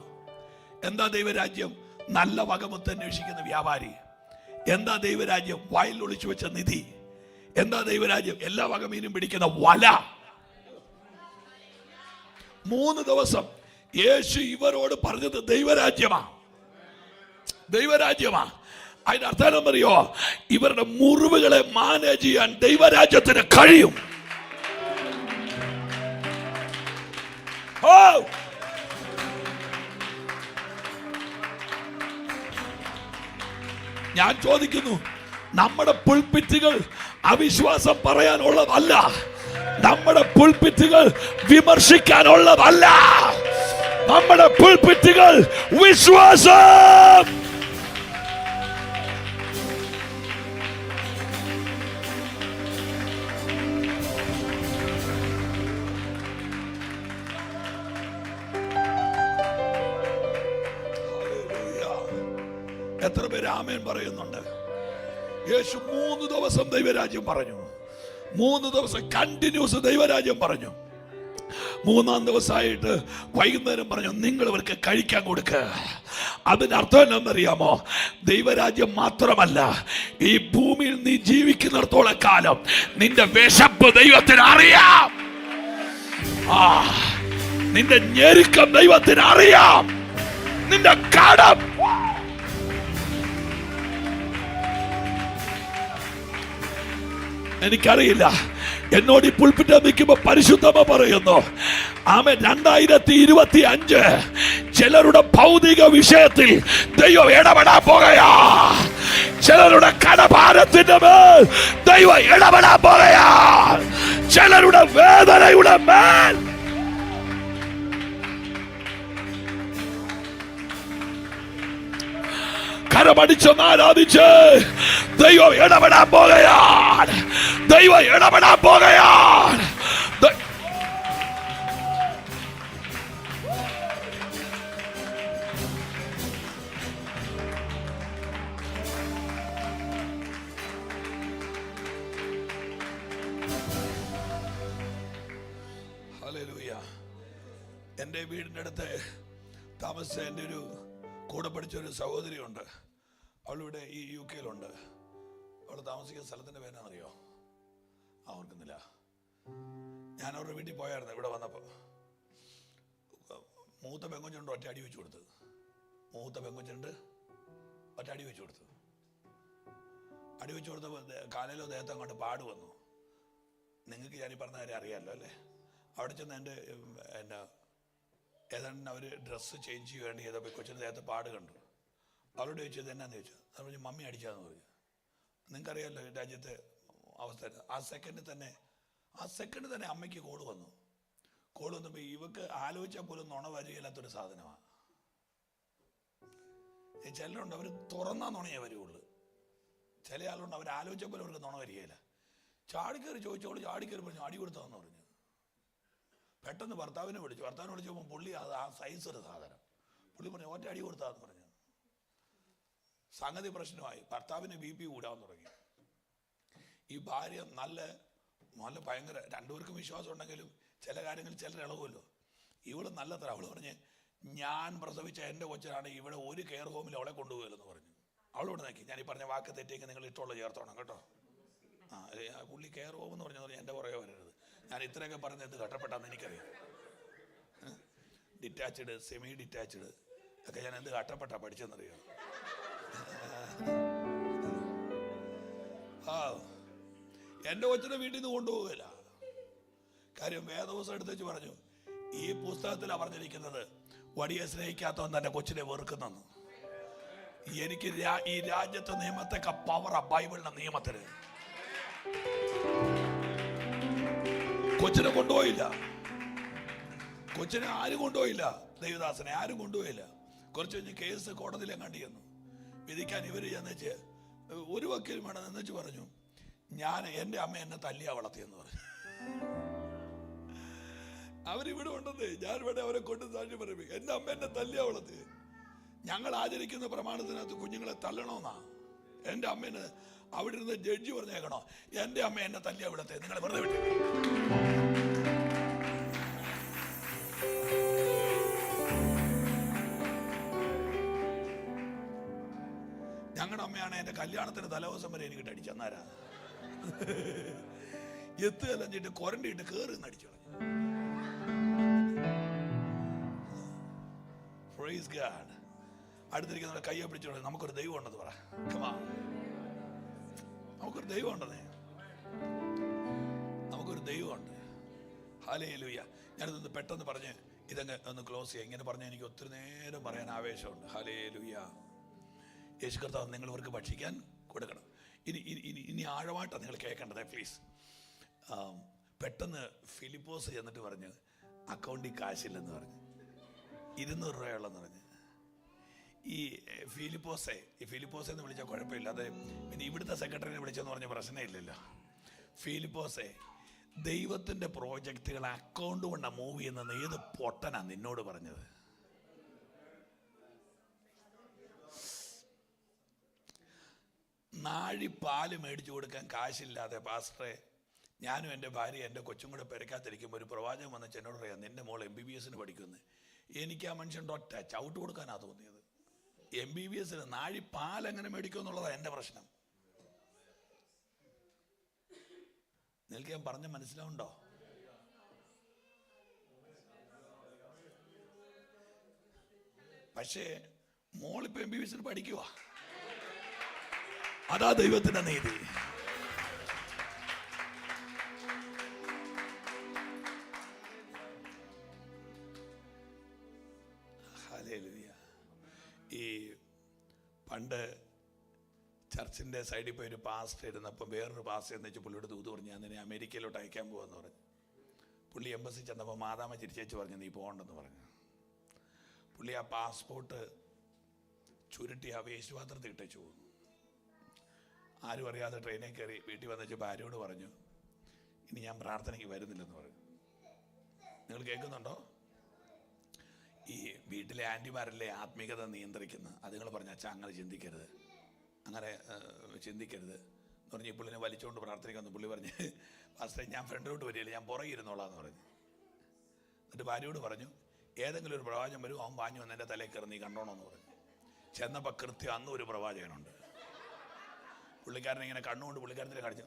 എന്താ ദൈവരാജ്യം? നല്ല വകമുത്ത് അന്വേഷിക്കുന്ന വ്യാപാരി. എന്താ ദൈവരാജ്യം? വയലിൽ ഒളിച്ചു വെച്ച നിധി. എന്താ ദൈവരാജ്യം? എല്ലാ വകമീനും പിടിക്കുന്ന വല. 3 ദിവസം യേശു ഇവരോട് പറഞ്ഞത് ദൈവരാജ്യമാ, ദൈവരാജ്യമാ. അതിന്റെ അർത്ഥം അറിയോ? ഇവരുടെ മുറിവുകളെ മാനേജ് ചെയ്യാൻ ദൈവരാജ്യത്തിന് കഴിയും. ഞാൻ ചോദിക്കുന്നു, നമ്മുടെ പുൽപ്പിറ്റുകൾ അവിശ്വാസം പറയാനുള്ളതല്ല, നമ്മുടെ പുൽപ്പിറ്റുകൾ വിമർശിക്കാനുള്ളതല്ല, നമ്മുടെ പുൽപ്പിറ്റുകൾ വിശ്വാസം. എത്ര പേര് ആമേൻ പറയുന്നുണ്ട്? യേശു 3 ദിവസം ദൈവരാജ്യം പറഞ്ഞു. 3 ദിവസം കണ്ടിന്യൂസ് ദൈവരാജ്യം പറഞ്ഞു. 3-ാം ദിവസമായിട്ട് വൈകുന്നേരം പറഞ്ഞു നിങ്ങൾ ഇവർക്ക് കഴിക്കാൻ കൊടുക്കുക. അതിനർത്ഥം എന്നറിയാമോ? ദൈവരാജ്യം മാത്രമല്ല, ഈ ഭൂമിയിൽ നീ ജീവിക്കുന്നിടത്തോളം കാലം നിന്റെ വിശപ്പ് ദൈവത്തിന് അറിയാം, നിന്റെ ഞെരുക്കം ദൈവത്തിന് അറിയാം, നിന്റെ കടം. എനിക്കറിയില്ല, എന്നോട് ഈ പുൽപ്പിറ്റ് നിൽക്കുമ്പോ പരിശുദ്ധമ പറയുന്നു, ആമേൻ, 2025 ചിലരുടെ ഭൗതിക വിഷയത്തിൽ ദൈവം ഇടപെടാൻ പോകുകയാ. ചിലരുടെ കടഭാരത്തിന്റെ മേൽ ദൈവം ഇടപെടാൻ പോകുകയാ. ചിലരുടെ വേദനയുടെ മേൽ കരമടിച്ചൊന്ന് ആരാധിച്ച് ദൈവം ഇടപെടാൻ പോകുകയാണ്. ദൈവം ഇടപെടാൻ പോകുകയാണ്. ഹല്ലേലൂയ. എൻ്റെ വീടിൻ്റെ അടുത്ത് താമസിച്ച എൻ്റെ ഒരു കൂടെ പഠിച്ച ഒരു സഹോദരിയുണ്ട്. അവളിവിടെ ഈ UK-യിലുണ്ട്. അവൾ താമസിക്കുന്ന സ്ഥലത്തിൻ്റെ പേരാണെന്നറിയോ? ഓർക്കുന്നില്ല. ഞാൻ അവരുടെ വീട്ടിൽ പോയായിരുന്നു. ഇവിടെ വന്നപ്പോൾ മൂത്ത പെങ്കൊച്ചുണ്ട്, ഒറ്റ അടി വെച്ച് കൊടുത്ത്. മൂത്ത പെങ്കൊച്ചുണ്ട്, ഒറ്റ അടി വെച്ച് കൊടുത്തു. അടി വെച്ച് കൊടുത്തപ്പോൾ കാലയിലോ ദേഹത്തം കൊണ്ട് പാട് വന്നു. നിങ്ങൾക്ക് ഞാനീ പറഞ്ഞ കാര്യം അറിയാമല്ലോ അല്ലേ? അവിടെ ചെന്ന് എൻ്റെ ഏതാണ്ട് അവർ ഡ്രസ്സ് ചേഞ്ച് ചെയ്യാൻ വേണ്ടി ചെയ്തപ്പോൾ കൊച്ചിൻ്റെ ദേഹത്ത് പാട് കണ്ടു. അവരോട് ചോദിച്ചത് എന്നാന്ന് ചോദിച്ചു. അത് പറഞ്ഞു മമ്മി അടിച്ചാന്ന് പറഞ്ഞു. നിങ്ങൾക്കറിയാമല്ലോ രാജ്യത്തെ അവസ്ഥ. ആ സെക്കൻഡ് തന്നെ അമ്മയ്ക്ക് കോള് വന്നപ്പോൾ ഇവക്ക് ആലോചിച്ചാൽ പോലും നുണ വരികയില്ലാത്തൊരു സാധനമാണ്. ചിലരുണ്ട് അവർ തുറന്നാ നുണയേ വരുള്ളൂ. ചില ആളുണ്ട് അവർ ആലോചിച്ചാൽ പോലും അവർക്ക് നുണ വരികയില്ല. ചാടിക്കയറി ചോദിച്ചോളൂ, ചാടിക്കയറി പറഞ്ഞു അടി കൊടുത്താന്ന് പറഞ്ഞു. പെട്ടെന്ന് ഭർത്താവിനെ വിളിച്ചപ്പോൾ പുള്ളി അത് ആ സൈസ് ഒരു സാധനം. പുള്ളി പറഞ്ഞു ഒറ്റ അടി കൊടുത്താന്ന് പറഞ്ഞു. സംഗതി പ്രശ്നമായി. ഭർത്താവിന് BP കൂടാൻ തുടങ്ങി. ഈ ഭാര്യ നല്ല ഭയങ്കര, രണ്ടുപേർക്കും വിശ്വാസം ഉണ്ടെങ്കിലും ചില കാര്യങ്ങൾ ചിലർ ഇളകുമല്ലോ. ഇവള് നല്ലത്ര. അവള് പറഞ്ഞ് ഞാൻ പ്രസവിച്ച എൻ്റെ കൊച്ചിനാണ് ഇവിടെ ഒരു കെയർ ഹോമിൽ അവളെ കൊണ്ടുപോകലെന്ന് പറഞ്ഞു. അവളോട് നോക്കി ഞാൻ ഈ പറഞ്ഞ വാക്ക് തെറ്റിയെങ്കിൽ നിങ്ങൾ ഇഷ്ടമുള്ള ചേർത്തോണം കേട്ടോ. പുള്ളി കെയർ ഹോം എന്ന് പറഞ്ഞാൽ എൻ്റെ പുറകെ വരരുത്. ഞാൻ ഇത്രയൊക്കെ പറഞ്ഞത് കഷ്ടപ്പെട്ടാന്ന് എനിക്കറിയാം. ഡിറ്റാച്ച്ഡ്, സെമി ഡിറ്റാച്ച്ഡ് ഒക്കെ ഞാൻ എന്ത് കഷ്ടപ്പെട്ടാ പഠിച്ചെന്നറിയോ? എൻ്റെ കൊച്ചിനെ വീട്ടിൽ നിന്ന് കൊണ്ടുപോകില്ല. കാര്യം വേദവസം എടുത്ത് വെച്ച് പറഞ്ഞു, ഈ പുസ്തകത്തിലാണ് പറഞ്ഞിരിക്കുന്നത് വടിയെ സ്നേഹിക്കാത്തവൻ തന്റെ കൊച്ചിനെ വെറുക്കുന്നെന്ന്. എനിക്ക് ഈ രാജ്യത്തെ നിയമത്തെക്കാ പവറാ ബൈബിളിന്റെ നിയമത്തിന്. കൊച്ചിനെ കൊണ്ടുപോയില്ല. കൊച്ചിനെ ആരും കൊണ്ടുപോയില്ല. ദേവദാസനെ ആരും കൊണ്ടുപോയില്ല. കുറച്ച് കഴിഞ്ഞ് കേസ് കോടതിയിലെ കണ്ടു ചെന്നു. വിധിക്കാൻ ഇവര് ചെന്നുവെച്ച് ഒരു വക്കീൽ വേണം എന്നുവെച്ച് പറഞ്ഞു എൻ്റെ അമ്മ എന്നെ തല്ലിയാ വളർത്തിയെന്ന് പറഞ്ഞു. അവരിവിടെ ഉണ്ടെന്ന് ഞാൻ ഇവിടെ അവരെ കൊണ്ട് സാക്ഷി പറയും. എൻ്റെ അമ്മ എന്നെ തല്ലിയാ വളർത്തി. ഞങ്ങൾ ആചരിക്കുന്ന പ്രമാണത്തിനകത്ത് കുഞ്ഞുങ്ങളെ തല്ലണമെന്നാ. എൻ്റെ അമ്മേനെ അവിടെ ഇരുന്ന് ജഡ്ജി പറഞ്ഞേക്കണോ എൻ്റെ അമ്മ എന്നെ തല്ലിയാ വിടത്തെ, നിങ്ങൾ വെറുതെ വിട്ടു. ഞങ്ങളുടെ അമ്മയാണ് എൻ്റെ കല്യാണത്തിന് തലേദിവസം വരെ എനിക്കിട്ട് അടിച്ചെന്നാരാ എത്തുകയല്ലഞ്ഞിട്ട് കൊരണ്ടിട്ട് കയറി അടിച്ചു. അടുത്തിരിക്കുന്ന കയ്യെ പിടിച്ചോളൂ. നമുക്കൊരു ദൈവം ഉണ്ടെന്ന് പറ. നമുക്കൊരു ദൈവം ഉണ്ടെന്നേ. നമുക്കൊരു ദൈവമുണ്ട്. ഹല്ലേലൂയ. ഞാനിതൊന്ന് പെട്ടെന്ന് പറഞ്ഞ് ഇതങ്ങ് ഒന്ന് ക്ലോസ് ചെയ്യാം. ഇങ്ങനെ പറഞ്ഞാൽ എനിക്ക് ഒത്തിരി നേരം പറയാൻ ആവേശമുണ്ട്. ഹല്ലേലൂയ. യേശു കർത്താവ് നിങ്ങൾ ഇവർക്ക് ഭക്ഷിക്കാൻ കൊടുക്കണം. ഇനി ആഴമായിട്ടാണ് നിങ്ങൾ കേൾക്കേണ്ടത് പ്ലീസ്. പെട്ടെന്ന് ഫിലിപ്പോസ് ചെന്നിട്ട് പറഞ്ഞ് അക്കൗണ്ടിൽ കാശില്ലെന്ന് പറഞ്ഞു. 200 രൂപയുള്ളെന്ന് പറഞ്ഞു. ഈ ഫിലിപ്പോസെ എന്ന് വിളിച്ചാൽ കുഴപ്പമില്ല. അത് പിന്നെ ഇവിടുത്തെ സെക്രട്ടറിനെ വിളിച്ചെന്ന് പറഞ്ഞ പ്രശ്നമില്ലല്ലോ. ഫിലിപ്പോസെ, ദൈവത്തിൻ്റെ പ്രോജക്റ്റുകൾ അക്കൗണ്ട് കൊണ്ടാണ് മൂവ് ചെയ്യുന്നത്. ഏത് പൊട്ടനാ നിന്നോട് പറഞ്ഞത്? നാഴിപ്പാല് മേടിച്ചു കൊടുക്കാൻ കാശില്ലാതെ പാസ്റ്ററെ, ഞാനും എൻ്റെ ഭാര്യ എൻ്റെ കൊച്ചും കൂടെ പെരക്കാത്തിരിക്കുമ്പോൾ ഒരു പ്രവാചകൻ വന്ന് എന്നോട് പറയാം നിൻ്റെ മോൾ MBBS പഠിക്കുന്നു. എനിക്ക് ആ മനുഷ്യൻ്റെ ഒറ്റ ചവിട്ട് കൊടുക്കാനാ തോന്നിയത്. MBBS നാഴിപ്പാൽ എങ്ങനെ മേടിക്കുമെന്നുള്ളതാണ് എൻ്റെ പ്രശ്നം. നിങ്ങൾക്ക് ഞാൻ പറഞ്ഞ മനസ്സിലാവുണ്ടോ? പക്ഷേ മോളിപ്പോ MBBS പഠിക്കുക. അതാ ദൈവത്തിന്റെ നീതി. ഹല്ലേലൂയ. ഈ പണ്ട് ചർച്ചിൻ്റെ സൈഡിൽ പോയി ഒരു പാസ്റ്റർ ഇരുന്നപ്പോൾ വേറൊരു പാസ്റ്റർ എന്ന് വെച്ചാൽ പുള്ളിയുടെ ദൂത് പറഞ്ഞു ഞാൻ നിന്നെ അമേരിക്കയിലോട്ട് അയക്കാൻ പോകാമെന്ന് പറഞ്ഞു. പുള്ളി എംബസി ചെന്നപ്പോൾ മാതാമ ചിരിച്ചേച്ച് പറഞ്ഞു നീ പോകണ്ടെന്ന് പറഞ്ഞു. പുള്ളി ആ പാസ്പോർട്ട് ചുരുട്ടി ആ വേസ്റ്റ് പാത്രത്തിൽ ഇട്ടേച്ചു പോകുന്നു. ആരും അറിയാതെ ട്രെയിനിൽ കയറി വീട്ടിൽ വന്നേച്ച് ഭാര്യയോട് പറഞ്ഞു ഇനി ഞാൻ പ്രാർത്ഥനയ്ക്ക് വരുന്നില്ലെന്ന് പറഞ്ഞു. നിങ്ങൾ കേൾക്കുന്നുണ്ടോ? ഈ വീട്ടിലെ ആൻറ്റിമാരല്ലേ ആത്മീയത നിയന്ത്രിക്കുന്ന. അത് നിങ്ങൾ പറഞ്ഞ അച്ഛാ അങ്ങനെ ചിന്തിക്കരുത്, അങ്ങനെ ചിന്തിക്കരുത് എന്ന് പറഞ്ഞ് പുള്ളിനെ വലിച്ചുകൊണ്ട് പ്രാർത്ഥനയ്ക്ക് പുള്ളി പറഞ്ഞ് പാസ്റ്ററെ ഞാൻ ഫ്രണ്ടിലോട്ട് വരികയില്ല, ഞാൻ പുറകെ ഇരുന്നോളാന്ന് പറഞ്ഞു. എന്നിട്ട് ഭാര്യയോട് പറഞ്ഞു ഏതെങ്കിലും ഒരു പ്രവാചകൻ വരും, അവൻ പാഞ്ഞു വന്ന് എൻ്റെ തലയിൽ കയറി നീ കണ്ടോണമെന്ന് പറഞ്ഞു. ചെന്നപ്പോൾ കൃത്യം അന്നും ഒരു പ്രവാചകനുണ്ട്. പുള്ളിക്കാരൻ ഇങ്ങനെ കണ്ണുകൊണ്ട് പുള്ളിക്കാരനെ കാണിച്ചു.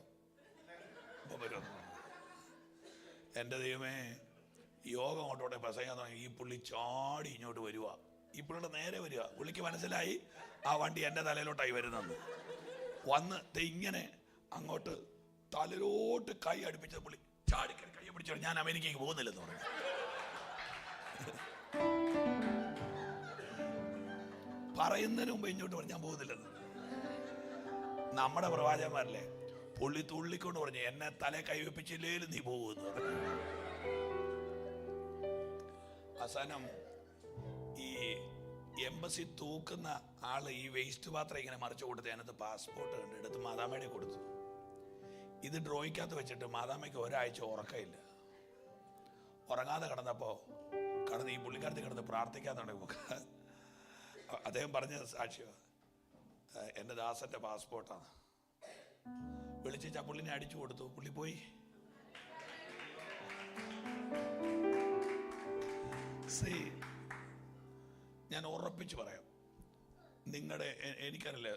എൻ്റെ ദൈവമേ, യോഗം അങ്ങോട്ടോടെ പ്രസംഗം തുടങ്ങി. ഈ പുള്ളി ചാടി ഇങ്ങോട്ട് വരിക. ഈ പുള്ളിയുടെ നേരെ വരിക. പുള്ളിക്ക് മനസ്സിലായി ആ വണ്ടി എൻ്റെ തലയിലോട്ടായി വരുന്നെന്ന്. വന്ന് ഇങ്ങനെ അങ്ങോട്ട് തലയിലോട്ട് കൈ അടുപ്പിച്ച പുള്ളി ചാടിക്കറി കൈ പിടിച്ചോ, ഞാൻ അമേരിക്കയ്ക്ക് പോകുന്നില്ലെന്ന് പറഞ്ഞു. പറയുന്നതിന് മുമ്പ് ഇങ്ങോട്ട് പറഞ്ഞു ഞാൻ പോകുന്നില്ലെന്ന്. നമ്മുടെ പ്രവാചകന്മാരല്ലേ, പുള്ളി തുള്ളിക്കൊണ്ട് പറഞ്ഞു എന്നെ തല കൈവപ്പിച്ചില്ലേലും നീ പോകുമെന്ന് പറഞ്ഞു. അവസാനം ഈ എംബസി തൂക്കുന്ന ആള് ഈ വേസ്റ്റ് പാത്രം ഇങ്ങനെ മറിച്ചു കൊടുത്ത് അതിനകത്ത് പാസ്പോർട്ട് കണ്ട് എടുത്ത് മാതാമയുടെ കൊടുത്തു. ഇത് ഡ്രോയിക്കകത്ത് വെച്ചിട്ട് മാതാമയ്ക്ക് ഒരാഴ്ച ഉറക്കമില്ല. ഉറങ്ങാതെ കിടന്നപ്പോ ഈ പുള്ളിക്കാരത്തി കിടന്ന് പ്രാർത്ഥിക്കാൻ തുടങ്ങി. അദ്ദേഹം പറഞ്ഞ സാക്ഷ്യം, എൻ്റെ ദാസന്റെ പാസ്പോർട്ടാണ്. വിളിച്ച പുള്ളിനെ അടിച്ചു കൊടുത്തു. പുള്ളി പോയി. ഞാൻ ഉറപ്പിച്ച് പറയാം, നിങ്ങളുടെ എനിക്കറിയില്ല,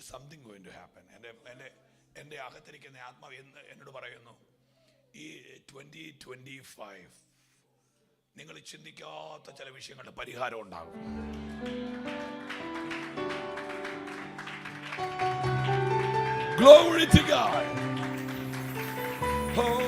സംതിങ് ഗോയിങ് ടു ഹാപ്പൻ. എൻ്റെ അകത്തിരിക്കുന്ന ആത്മാവ് എന്നോട് പറയുന്നു, ഈ 2025 നിങ്ങൾ ചിന്തിക്കാത്ത ചില വിഷയങ്ങളുടെ പരിഹാരം ഉണ്ടാകും. Glory to God. Oh.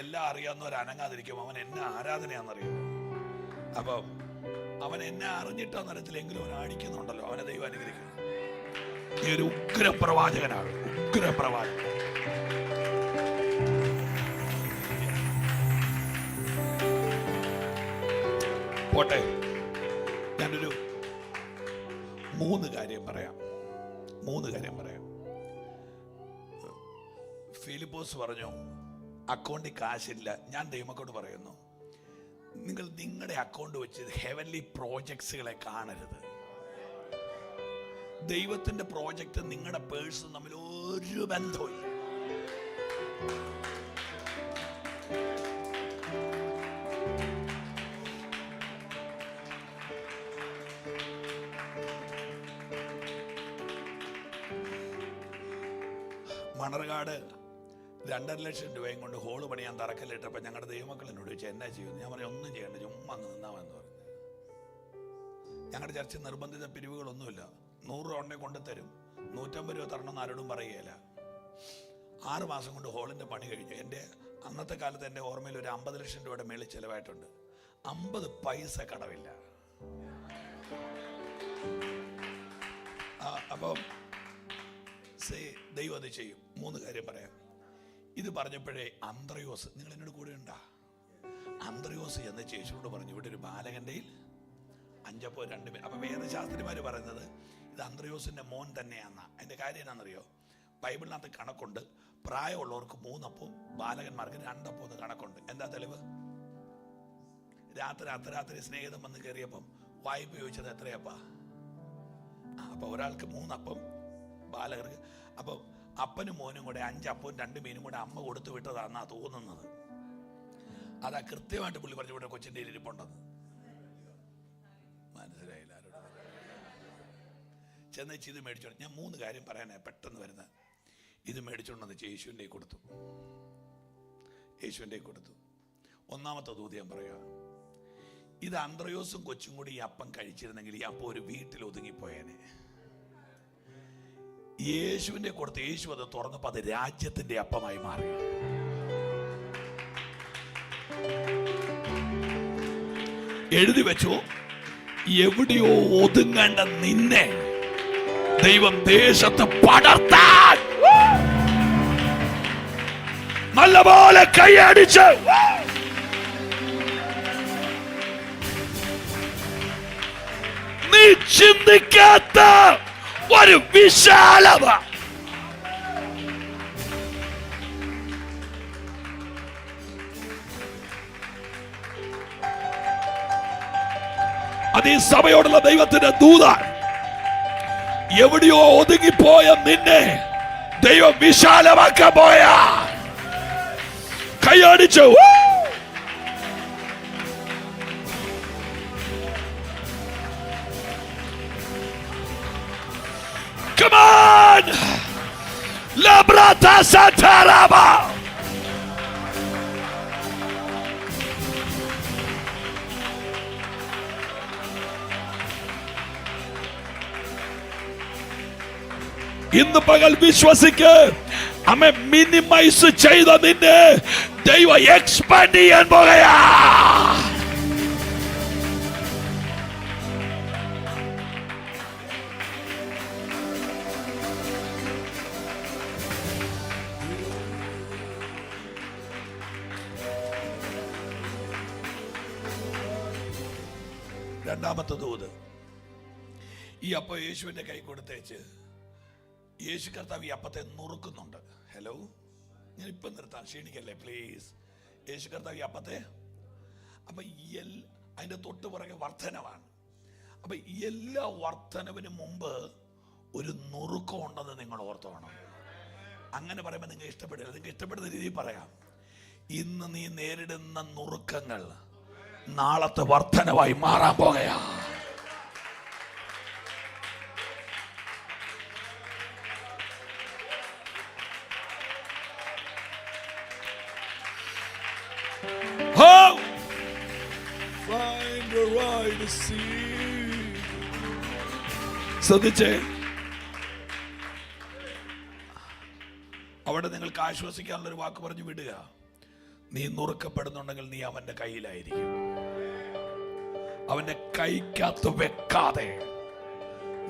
എല്ലാം അറിയാവുന്നവർ അനങ്ങാതിരിക്കും. അവൻ എന്നെ ആരാധനയാണെന്നറിയോ? അപ്പൊ അവൻ എന്നെ അറിഞ്ഞിട്ടോ തരത്തിലെങ്കിലും അവൻ അടിക്കുന്നുണ്ടല്ലോ. അവനെ ദൈവം അനുഗ്രഹിക്കണം. ഈ ഒരു ഉഗ്രപ്രവാചകനാണ്, ഉഗ്രപ്രവാചകൻ. പോട്ടെ, ഞാനൊരു മൂന്ന് കാര്യം പറയാം. ഫിലിപ്പോസ് പറഞ്ഞു അക്കൗണ്ടിൽ കാശില്ല. ഞാൻ ദൈവമക്കളോട് പറയുന്നു, നിങ്ങൾ നിങ്ങളുടെ അക്കൗണ്ട് വെച്ച് ഹെവൻലി പ്രോജക്ട്സുകളെ കാണരുത്. ദൈവത്തിന്റെ പ്രോജക്റ്റ് നിങ്ങളുടെ പേഴ്സും തമ്മിൽ ഒരു ബന്ധവും. മണർകാട് 2.5 ലക്ഷം രൂപയും കൊണ്ട് ഹോള് പണിയാൻ തറക്കല്ലിട്ടപ്പോൾ ഞങ്ങളുടെ ദൈവമക്കൾ എന്നോട് ചോദിച്ചാൽ എന്നാ ചെയ്യുന്നു? ഞാൻ പറഞ്ഞു ഒന്നും ചെയ്യണ്ട, ചുമ്മാ അങ്ങ് നിന്നാമെന്ന് പറഞ്ഞു. ഞങ്ങളുടെ ചർച്ച നിർബന്ധിത പിരിവുകളൊന്നുമില്ല. 100 രൂപ ഉണ്ടെങ്കിൽ കൊണ്ടുതരും. 150 രൂപ തരണമെന്ന് ആരോടും പറയുകയില്ല. 6 മാസം കൊണ്ട് ഹോളിൻ്റെ പണി കഴിഞ്ഞു. എൻ്റെ അന്നത്തെ കാലത്ത് എൻ്റെ ഓർമ്മയിൽ ഒരു 50 ലക്ഷം രൂപയുടെ മേളിൽ ചിലവായിട്ടുണ്ട്. 50 പൈസ കടവില്ല. അപ്പം ദൈവം അത് ചെയ്യും. 3 കാര്യം പറയാം. ഇത് പറഞ്ഞപ്പോഴേ അന്ത്രയോസ്, നിങ്ങൾ എന്നോട് കൂടെ ഉണ്ടാ? അന്ത്രയോസ് എന്ന് ചേച്ചിയോട് പറഞ്ഞു, ഇവിടെ ഒരു ബാലകൻ്റെ 5 അപ്പോൾ 2 മീൻ. അപ്പൊ വേദശാസ്ത്രിമാര് പറയുന്നത് ഇത് അന്ത്രയോസിന്റെ മോൻ തന്നെയാന്ന. അതിന്റെ കാര്യം എന്നാണെന്നറിയോ? ബൈബിളിനകത്ത് കണക്കുണ്ട്. പ്രായമുള്ളവർക്ക് 3 അപ്പവും ബാലകന്മാർക്ക് 2 അപ്പം എന്ന് കണക്കുണ്ട്. എന്താ തെളിവ്? അർദ്ധരാത്രി സ്നേഹിതം വന്ന് കയറിയപ്പം വായ്പ ചോദിച്ചത് എത്രയപ്പാ? അപ്പൊ ഒരാൾക്ക് 3 അപ്പം, ബാലകർക്ക്. അപ്പൊ അപ്പനും മോനും കൂടെ 5 അപ്പവും 2 മീനും കൂടെ അമ്മ കൊടുത്തു വിട്ടതാണെന്നാ തോന്നുന്നത്. അതാ കൃത്യമായിട്ട് പുള്ളി പറഞ്ഞു ഇവിടെ കൊച്ചിൻ്റെ ഇരിപ്പുണ്ടെന്ന്. മനസ്സിലായില്ല? ആരോട് ചെന്നേച്ച് ഇത് മേടിച്ചോണ്ട്, ഞാൻ 3 കാര്യം പറയാനേ പെട്ടെന്ന് വരുന്നത്. ഇത് മേടിച്ചോണ്ടെന്ന് യേശുവിൻ്റെ കൊടുത്തു. ഒന്നാമത്തെ ദൂത് ഞാൻ പറയാ, ഇത് അന്ത്രയോസും കൊച്ചും കൂടി ഈ അപ്പം കഴിച്ചിരുന്നെങ്കിൽ ഈ അപ്പം ഒരു വീട്ടിൽ ഒതുങ്ങിപ്പോയേനെ. യേശുവിന്റെ കൊടുത്ത് യേശു അത് തുറന്നപ്പോൾ അത് രാജ്യത്തിന്റെ അപ്പമായി മാറി. എഴുതി വെച്ചു, എവിടെയോ ഒതുങ്ങേണ്ട നിന്നെ ദൈവം ദേശത്ത് പടർത്താൻ നല്ലപോലെ കൈയടിച്ച് നീ ചിന്തിക്കാത്ത ഒരു വിശാലത. അത് ഈ സഭയോടുള്ള ദൈവത്തിന്റെ ദൂതാണ്. എവിടെയോ ഒതുങ്ങിപ്പോയ നിന്നെ ദൈവം വിശാലമാക്കാൻ പോയ കൈയടിച്ചു. Come on! La brata sataraba. ഇന്ന് പകൽ വിശ്വസിക്ക്, അമ്മ മിനിമൈസ് ചെയ്ത നിന്നെ ദൈവം എക്സ്പാൻഡ് ചെയ്യാൻ പോകയാ. രണ്ടാമത്തെ ദൂത്, ഈ അപ്പം യേശുവിന്റെ കൈ കൊടുത്തേച്ച് യേശു കർത്താവ് ഈ അപ്പത്തെ നുറുക്കുന്നുണ്ട്. ഹലോ, ഞാൻ ഇപ്പം നിർത്താൻ, ക്ഷീണിക്കല്ലേ പ്ലീസ്. യേശു കർത്താവ് ഈ അപ്പത്തെ, അപ്പൊ അതിന്റെ തൊട്ട് പുറകെ വർധനവാണ്. അപ്പൊ എല്ലാ വർധനവിന് മുമ്പ് ഒരു നുറുക്കം ഉണ്ടെന്ന് നിങ്ങൾ ഓർത്തോണം. അങ്ങനെ പറയുമ്പോൾ നിങ്ങൾ ഇഷ്ടപ്പെടില്ല. നിങ്ങൾക്ക് ഇഷ്ടപ്പെടുന്ന രീതിയിൽ പറയാം. ഇന്ന് നീ നേരിടുന്ന നുറുക്കങ്ങൾ നാളത്തെ വർധനവായി മാറാൻ പോകയാ. ശ്രദ്ധിച്ചേ, അവിടെ നിങ്ങൾക്ക് ആശ്വസിക്കാനുള്ള ഒരു വാക്ക് പറഞ്ഞു വിടുക. നീ നുറുക്കപ്പെടുന്നുണ്ടെങ്കിൽ നീ അവന്റെ കയ്യിലായിരിക്കും. അവന്റെ കൈക്കകത്ത് വെക്കാതെ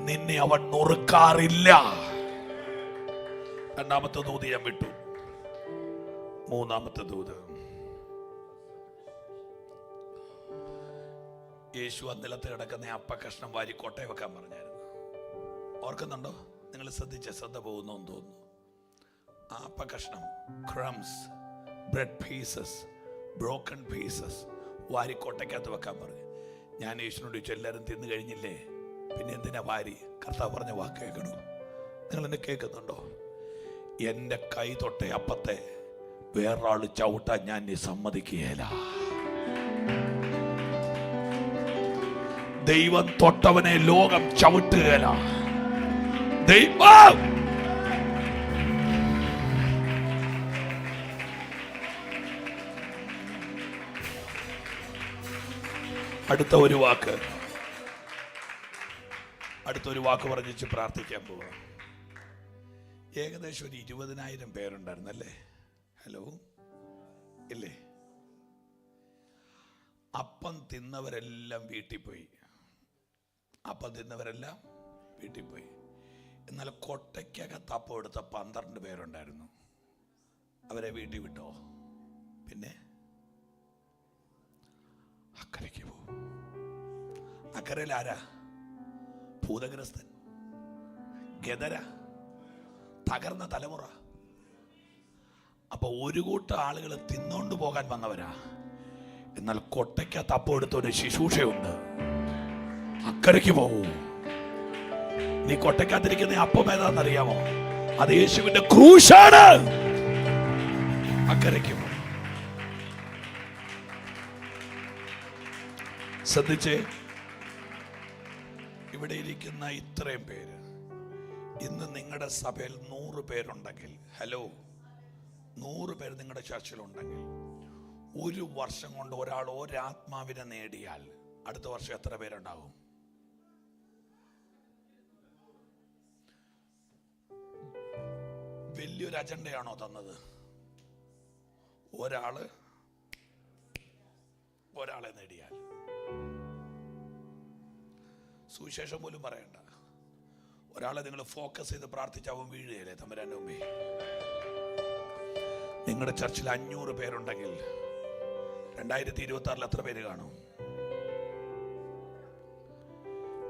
നിന്നെ അവൻ നുറുക്കാറില്ല. രണ്ടാമത്തെ ദൂത് ഞാൻ വിട്ടു. മൂന്നാമത്തെ ദൂത്, യേശു നിലത്ത് കിടക്കുന്ന അപ്പ കഷ്ണം വാരി കൊട്ടയെ വെക്കാൻ പറഞ്ഞായിരുന്നു. ഓർക്കുന്നുണ്ടോ? നിങ്ങൾ ശ്രദ്ധ പോകുന്നു എന്ന് തോന്നുന്നു. ആ അപ്പ കഷ്ണം, crumbs, bread pieces, broken pieces വാരി കൊട്ടയ്ക്കകത്ത് വെക്കാൻ പറഞ്ഞു. ഞാൻ യേശുവിനോട് ചോദിച്ചു, എല്ലാവരും തിന്നു കഴിഞ്ഞില്ലേ, പിന്നെ എന്തിനാ വാരി? കർത്താവ് പറഞ്ഞ വാക്ക് കേൾക്കണോ? നിങ്ങൾ എന്നെ കേൾക്കുന്നുണ്ടോ? എൻ്റെ കൈ തൊട്ട അപ്പത്തെ വേറൊരാൾ ചവിട്ടാൻ ഞാൻ നീ സമ്മതിക്കുകയില്ല. ദൈവം തൊട്ടവനെ ലോകം ചവിട്ടുകയില്ല. ദൈവം അടുത്തൊരു വാക്ക് പറഞ്ഞിച്ച് പ്രാർത്ഥിക്കാൻ പോവാ. ഏകദേശം ഒരു 20,000 പേരുണ്ടായിരുന്നല്ലേ? ഹലോ, ഇല്ലേ? അപ്പം തിന്നവരെല്ലാം വീട്ടിൽ പോയി. എന്നാൽ കൊട്ടയ്ക്കകത്ത് അപ്പം എടുത്ത 12 പേരുണ്ടായിരുന്നു. അവരെ വീട്ടിൽ വിട്ടോ? പിന്നെ അക്കരയ്ക്ക് പോകും. അക്കരയിൽ ആരാ? ഭൂതഗ്രസ്തൻ, ഗദര, തകർന്ന തലമുറ. അപ്പൊ ഒരു കൂട്ടം ആളുകൾ തിന്നോണ്ട് പോകാൻ വന്നവരാ. എന്നാൽ കൊട്ടയ്ക്കകത്ത് അപ്പം എടുത്തൊരു ശുശ്രൂഷയുണ്ട്. അക്കരയ്ക്ക് പോകൂ. നീ കൊട്ടയ്ക്കകത്തിരിക്കുന്ന അപ്പം ഏതാണെന്നറിയാമോ? അത് യേശുവിന്റെ ക്രൂശാണ്. അക്കരയ്ക്ക് പോ. ശ്രദ്ധിച്ചേ, ഇവിടെ ഇരിക്കുന്ന ഇത്രയും പേര്, ഇന്ന് നിങ്ങളുടെ സഭയിൽ 100 പേരുണ്ടെങ്കിൽ, ഹലോ, 100 പേര് നിങ്ങളുടെ ചർച്ചിലുണ്ടെങ്കിൽ, ഒരു വർഷം കൊണ്ട് ഒരാൾ ഒരാത്മാവിനെ നേടിയാൽ അടുത്ത വർഷം എത്ര പേരുണ്ടാകും? വലിയൊരു അജണ്ടയാണോ തന്നത്? ഒരാളെ നേടിയാൽ സുവിശേഷം പോലും പറയണ്ട. ഒരാളെ നിങ്ങൾ ഫോക്കസ് ചെയ്ത് പ്രാർത്ഥിച്ചാവും വീഴുകയല്ലേ തമ്പുരാന്റെ മുമ്പേ. നിങ്ങളുടെ ചർച്ചിൽ 500 പേരുണ്ടെങ്കിൽ 2026 എത്ര പേര് കാണും?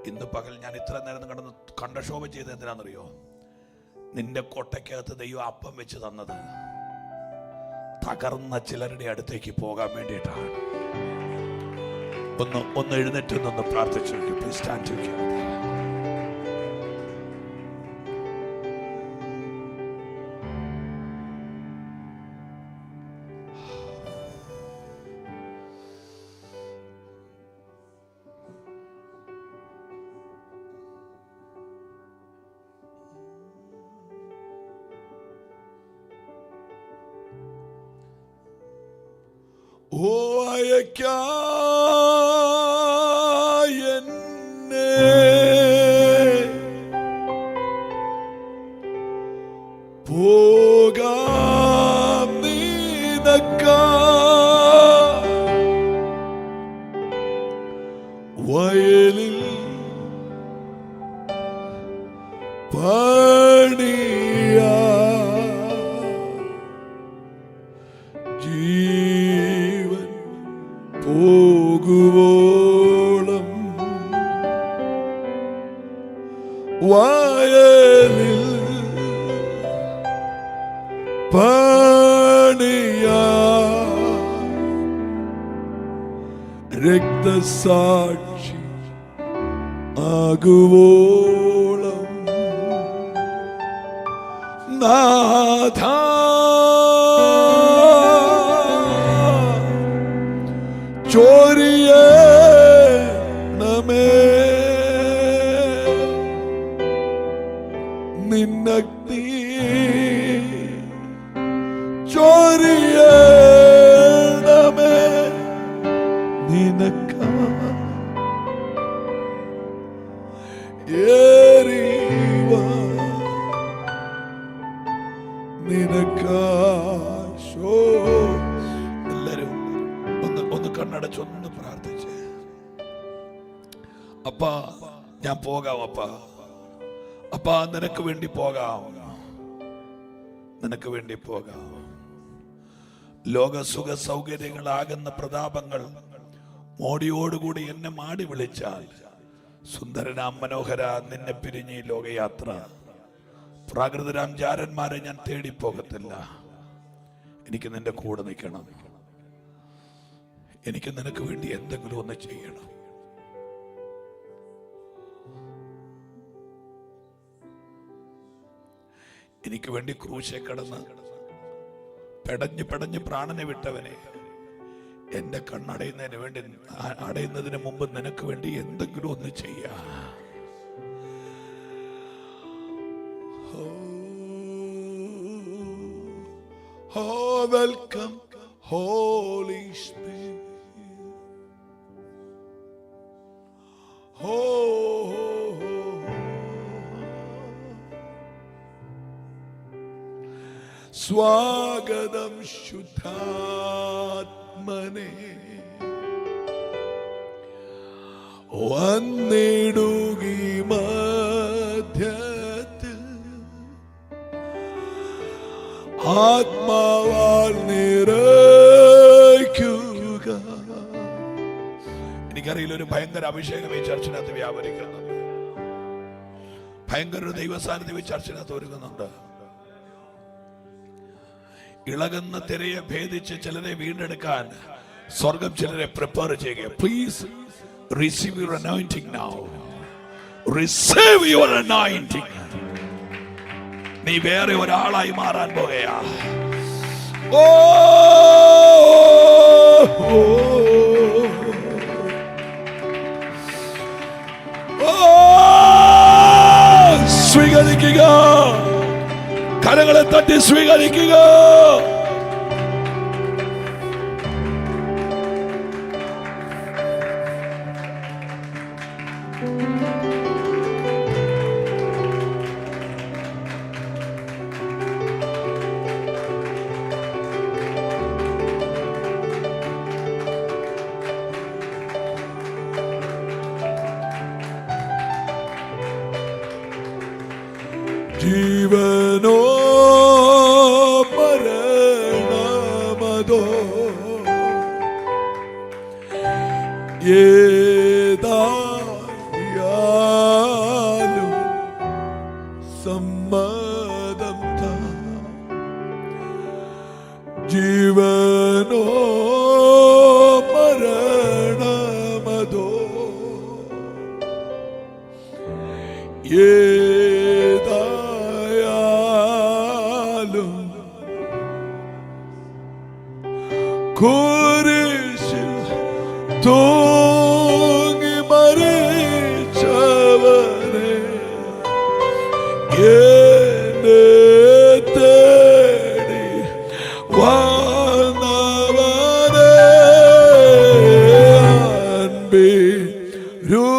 ഇന്ന് പകൽ ഞാൻ ഇത്ര നേരം കടന്ന് കണ്ടക്ഷോഭം ചെയ്ത് എന്തിനാണെന്നറിയോ? നിന്റെ കൊട്ടയ്ക്കകത്ത് ദൈവം അപ്പം വെച്ച് തന്നത് തകർന്ന ചിലരുടെ അടുത്തേക്ക് പോകാൻ വേണ്ടിയിട്ടാണ്. ഒന്ന് എഴുന്നേറ്റ് നിന്ന് പ്രാർത്ഥിച്ചു. Please stand to. ഓ അയക്കായെന്നെ പോകാം നിനക്കാ വയലിൽ പണിയാ പോകുവോളം വയലിൽ പണിയാ രക്തസാക്ഷി ആകുവോളം നാഥാ ചൊരിയണമേ നിന്നഗ്നി ചൊരിയണമേ നിനക്കാ ഏറിവ നിനക്കാ. എല്ലാരും ഒന്ന് കണ്ണടച്ചൊന്ന് പ്രാർത്ഥിച്ച്. അപ്പാ ഞാൻ പോകാം, അപ്പാ നിനക്ക് വേണ്ടി പോകാം, നിനക്ക് വേണ്ടി പോകാം. ലോക സുഖ സൗകര്യങ്ങളാകുന്ന പ്രതാപങ്ങൾ മോടിയോടുകൂടി എന്നെ മാടി വിളിച്ചാൽ, സുന്ദരനാം മനോഹര നിന്നെ പിരിഞ്ഞ് ലോകയാത്ര, പ്രാകൃതരാം ജാരന്മാരെ ഞാൻ തേടിപ്പോകത്തില്ല. എനിക്ക് നിന്റെ കൂടെ നിൽക്കണം, എനിക്ക് നിനക്ക് വേണ്ടി എന്തെങ്കിലും ഒന്ന് ചെയ്യണം. എനിക്ക് വേണ്ടി ക്രൂശെ കടന്ന് പെടഞ്ഞ് പ്രാണനെ വിട്ടവനെ, എന്റെ കണ്ണടയുന്നതിന് വേണ്ടി അടയുന്നതിന് മുമ്പ് നിനക്ക് വേണ്ടി എന്തെങ്കിലും ഒന്ന് ചെയ്യാം. Oh, welcome, Holy Spirit. സ്വാഗതം ശുദ്ധാത്മനെ വന്നിടുകി മധ്യത്തിൽ, ആത്മാവാൽ നിറയ്ക്കുക. എനിക്കറിയില്ല, ഒരു ഭയങ്കര അഭിഷേകം ഈ ചർച്ചിനകത്ത് വ്യാപരിക്കുന്നു. ഭയങ്കര ഒരു ദൈവസാന്നിധ്യം ഈ ചർച്ചിനകത്ത് ഒരുങ്ങുന്നുണ്ട്. ഇളകുന്ന തിരയെ ഭേദിച്ച് ചിലരെ വീണ്ടെടുക്കാൻ സ്വർഗം ചിലരെ പ്രിപ്പയർ ചെയ്യുക. Please receive your anointing now. Receive your anointing. നീ വേറെ ഒരാളായി മാറാൻ പോകുകയാ. ഓ സ്വീകരിക്കുക. കരങ്ങളെ തട്ടി സ്വീകരിക്കുക. ജീവനോ മരണമതോ ഏതായാലും സമ്മതം താ. ജീവനോ മരണമതോ കുരിശിൽ തൂങ്ങി മരിച്ചവനെ എന്നെ തേടി വന്നവനെ അൻപിൻ രൂപിയേ